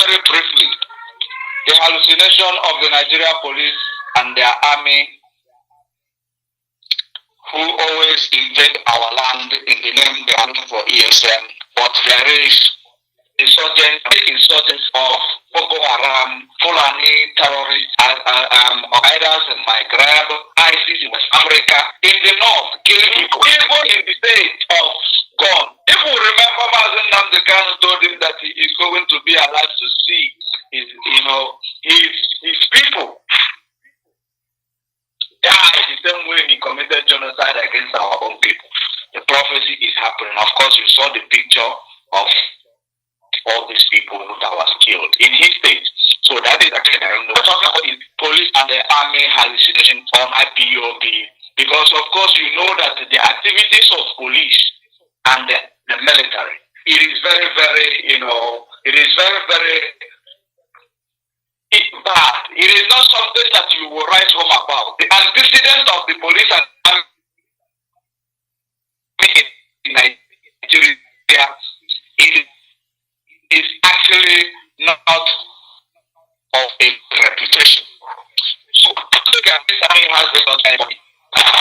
very briefly, the hallucination of the Nigeria police and their army who always invade our land in the name they are looking for ESM, but there is insurgents of Boko Haram, Fulani terrorists, Al-Qaeda in Maghreb, ISIS in West Africa, in the north, killing people, even in the state of God. If we remember, Mazi Nnamdi Kanu told him that he is going to be allowed to see his people die the same way he committed genocide against our own people. The prophecy is happening. Of course, you saw the picture of all these people that was killed in his state. So that is actually we're talking about the police and the army hallucination on IPOB. Because of course you know that the activities of police and the military, it is very, very, it is very, very bad. It is not something that you will write home about. The antecedent of the police and army in Nigeria is actually not of a reputation. So this army has the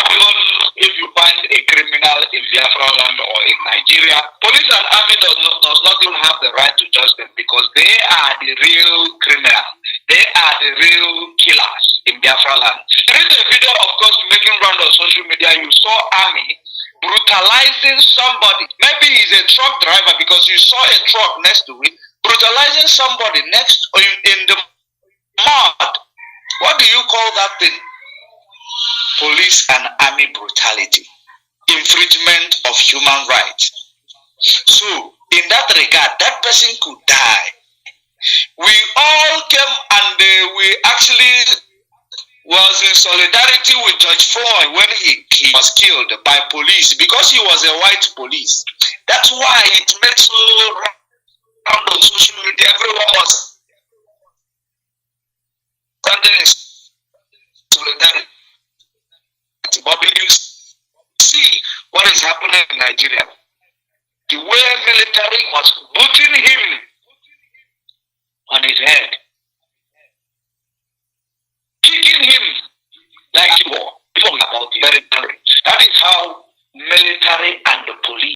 even if you find a criminal in Biafra land or in Nigeria, police and army does not even have the right to judge them because they are the real criminals. They are the real killers in Biafra land. There is a video, of course, making round on social media. You saw army brutalizing somebody. Maybe he's a truck driver because you saw a truck next to it, brutalizing somebody next in the mud. What do you call that thing? Police and army brutality, infringement of human rights. So, in that regard, that person could die. We all came and we actually was in solidarity with Judge Floyd when he was killed by police because he was a white police. That's why it made so round on social media. Everyone was standing in solidarity. But when you see what is happening in Nigeria, the way military was putting him on his head, kicking him like he was, talking about military. That is how military and the police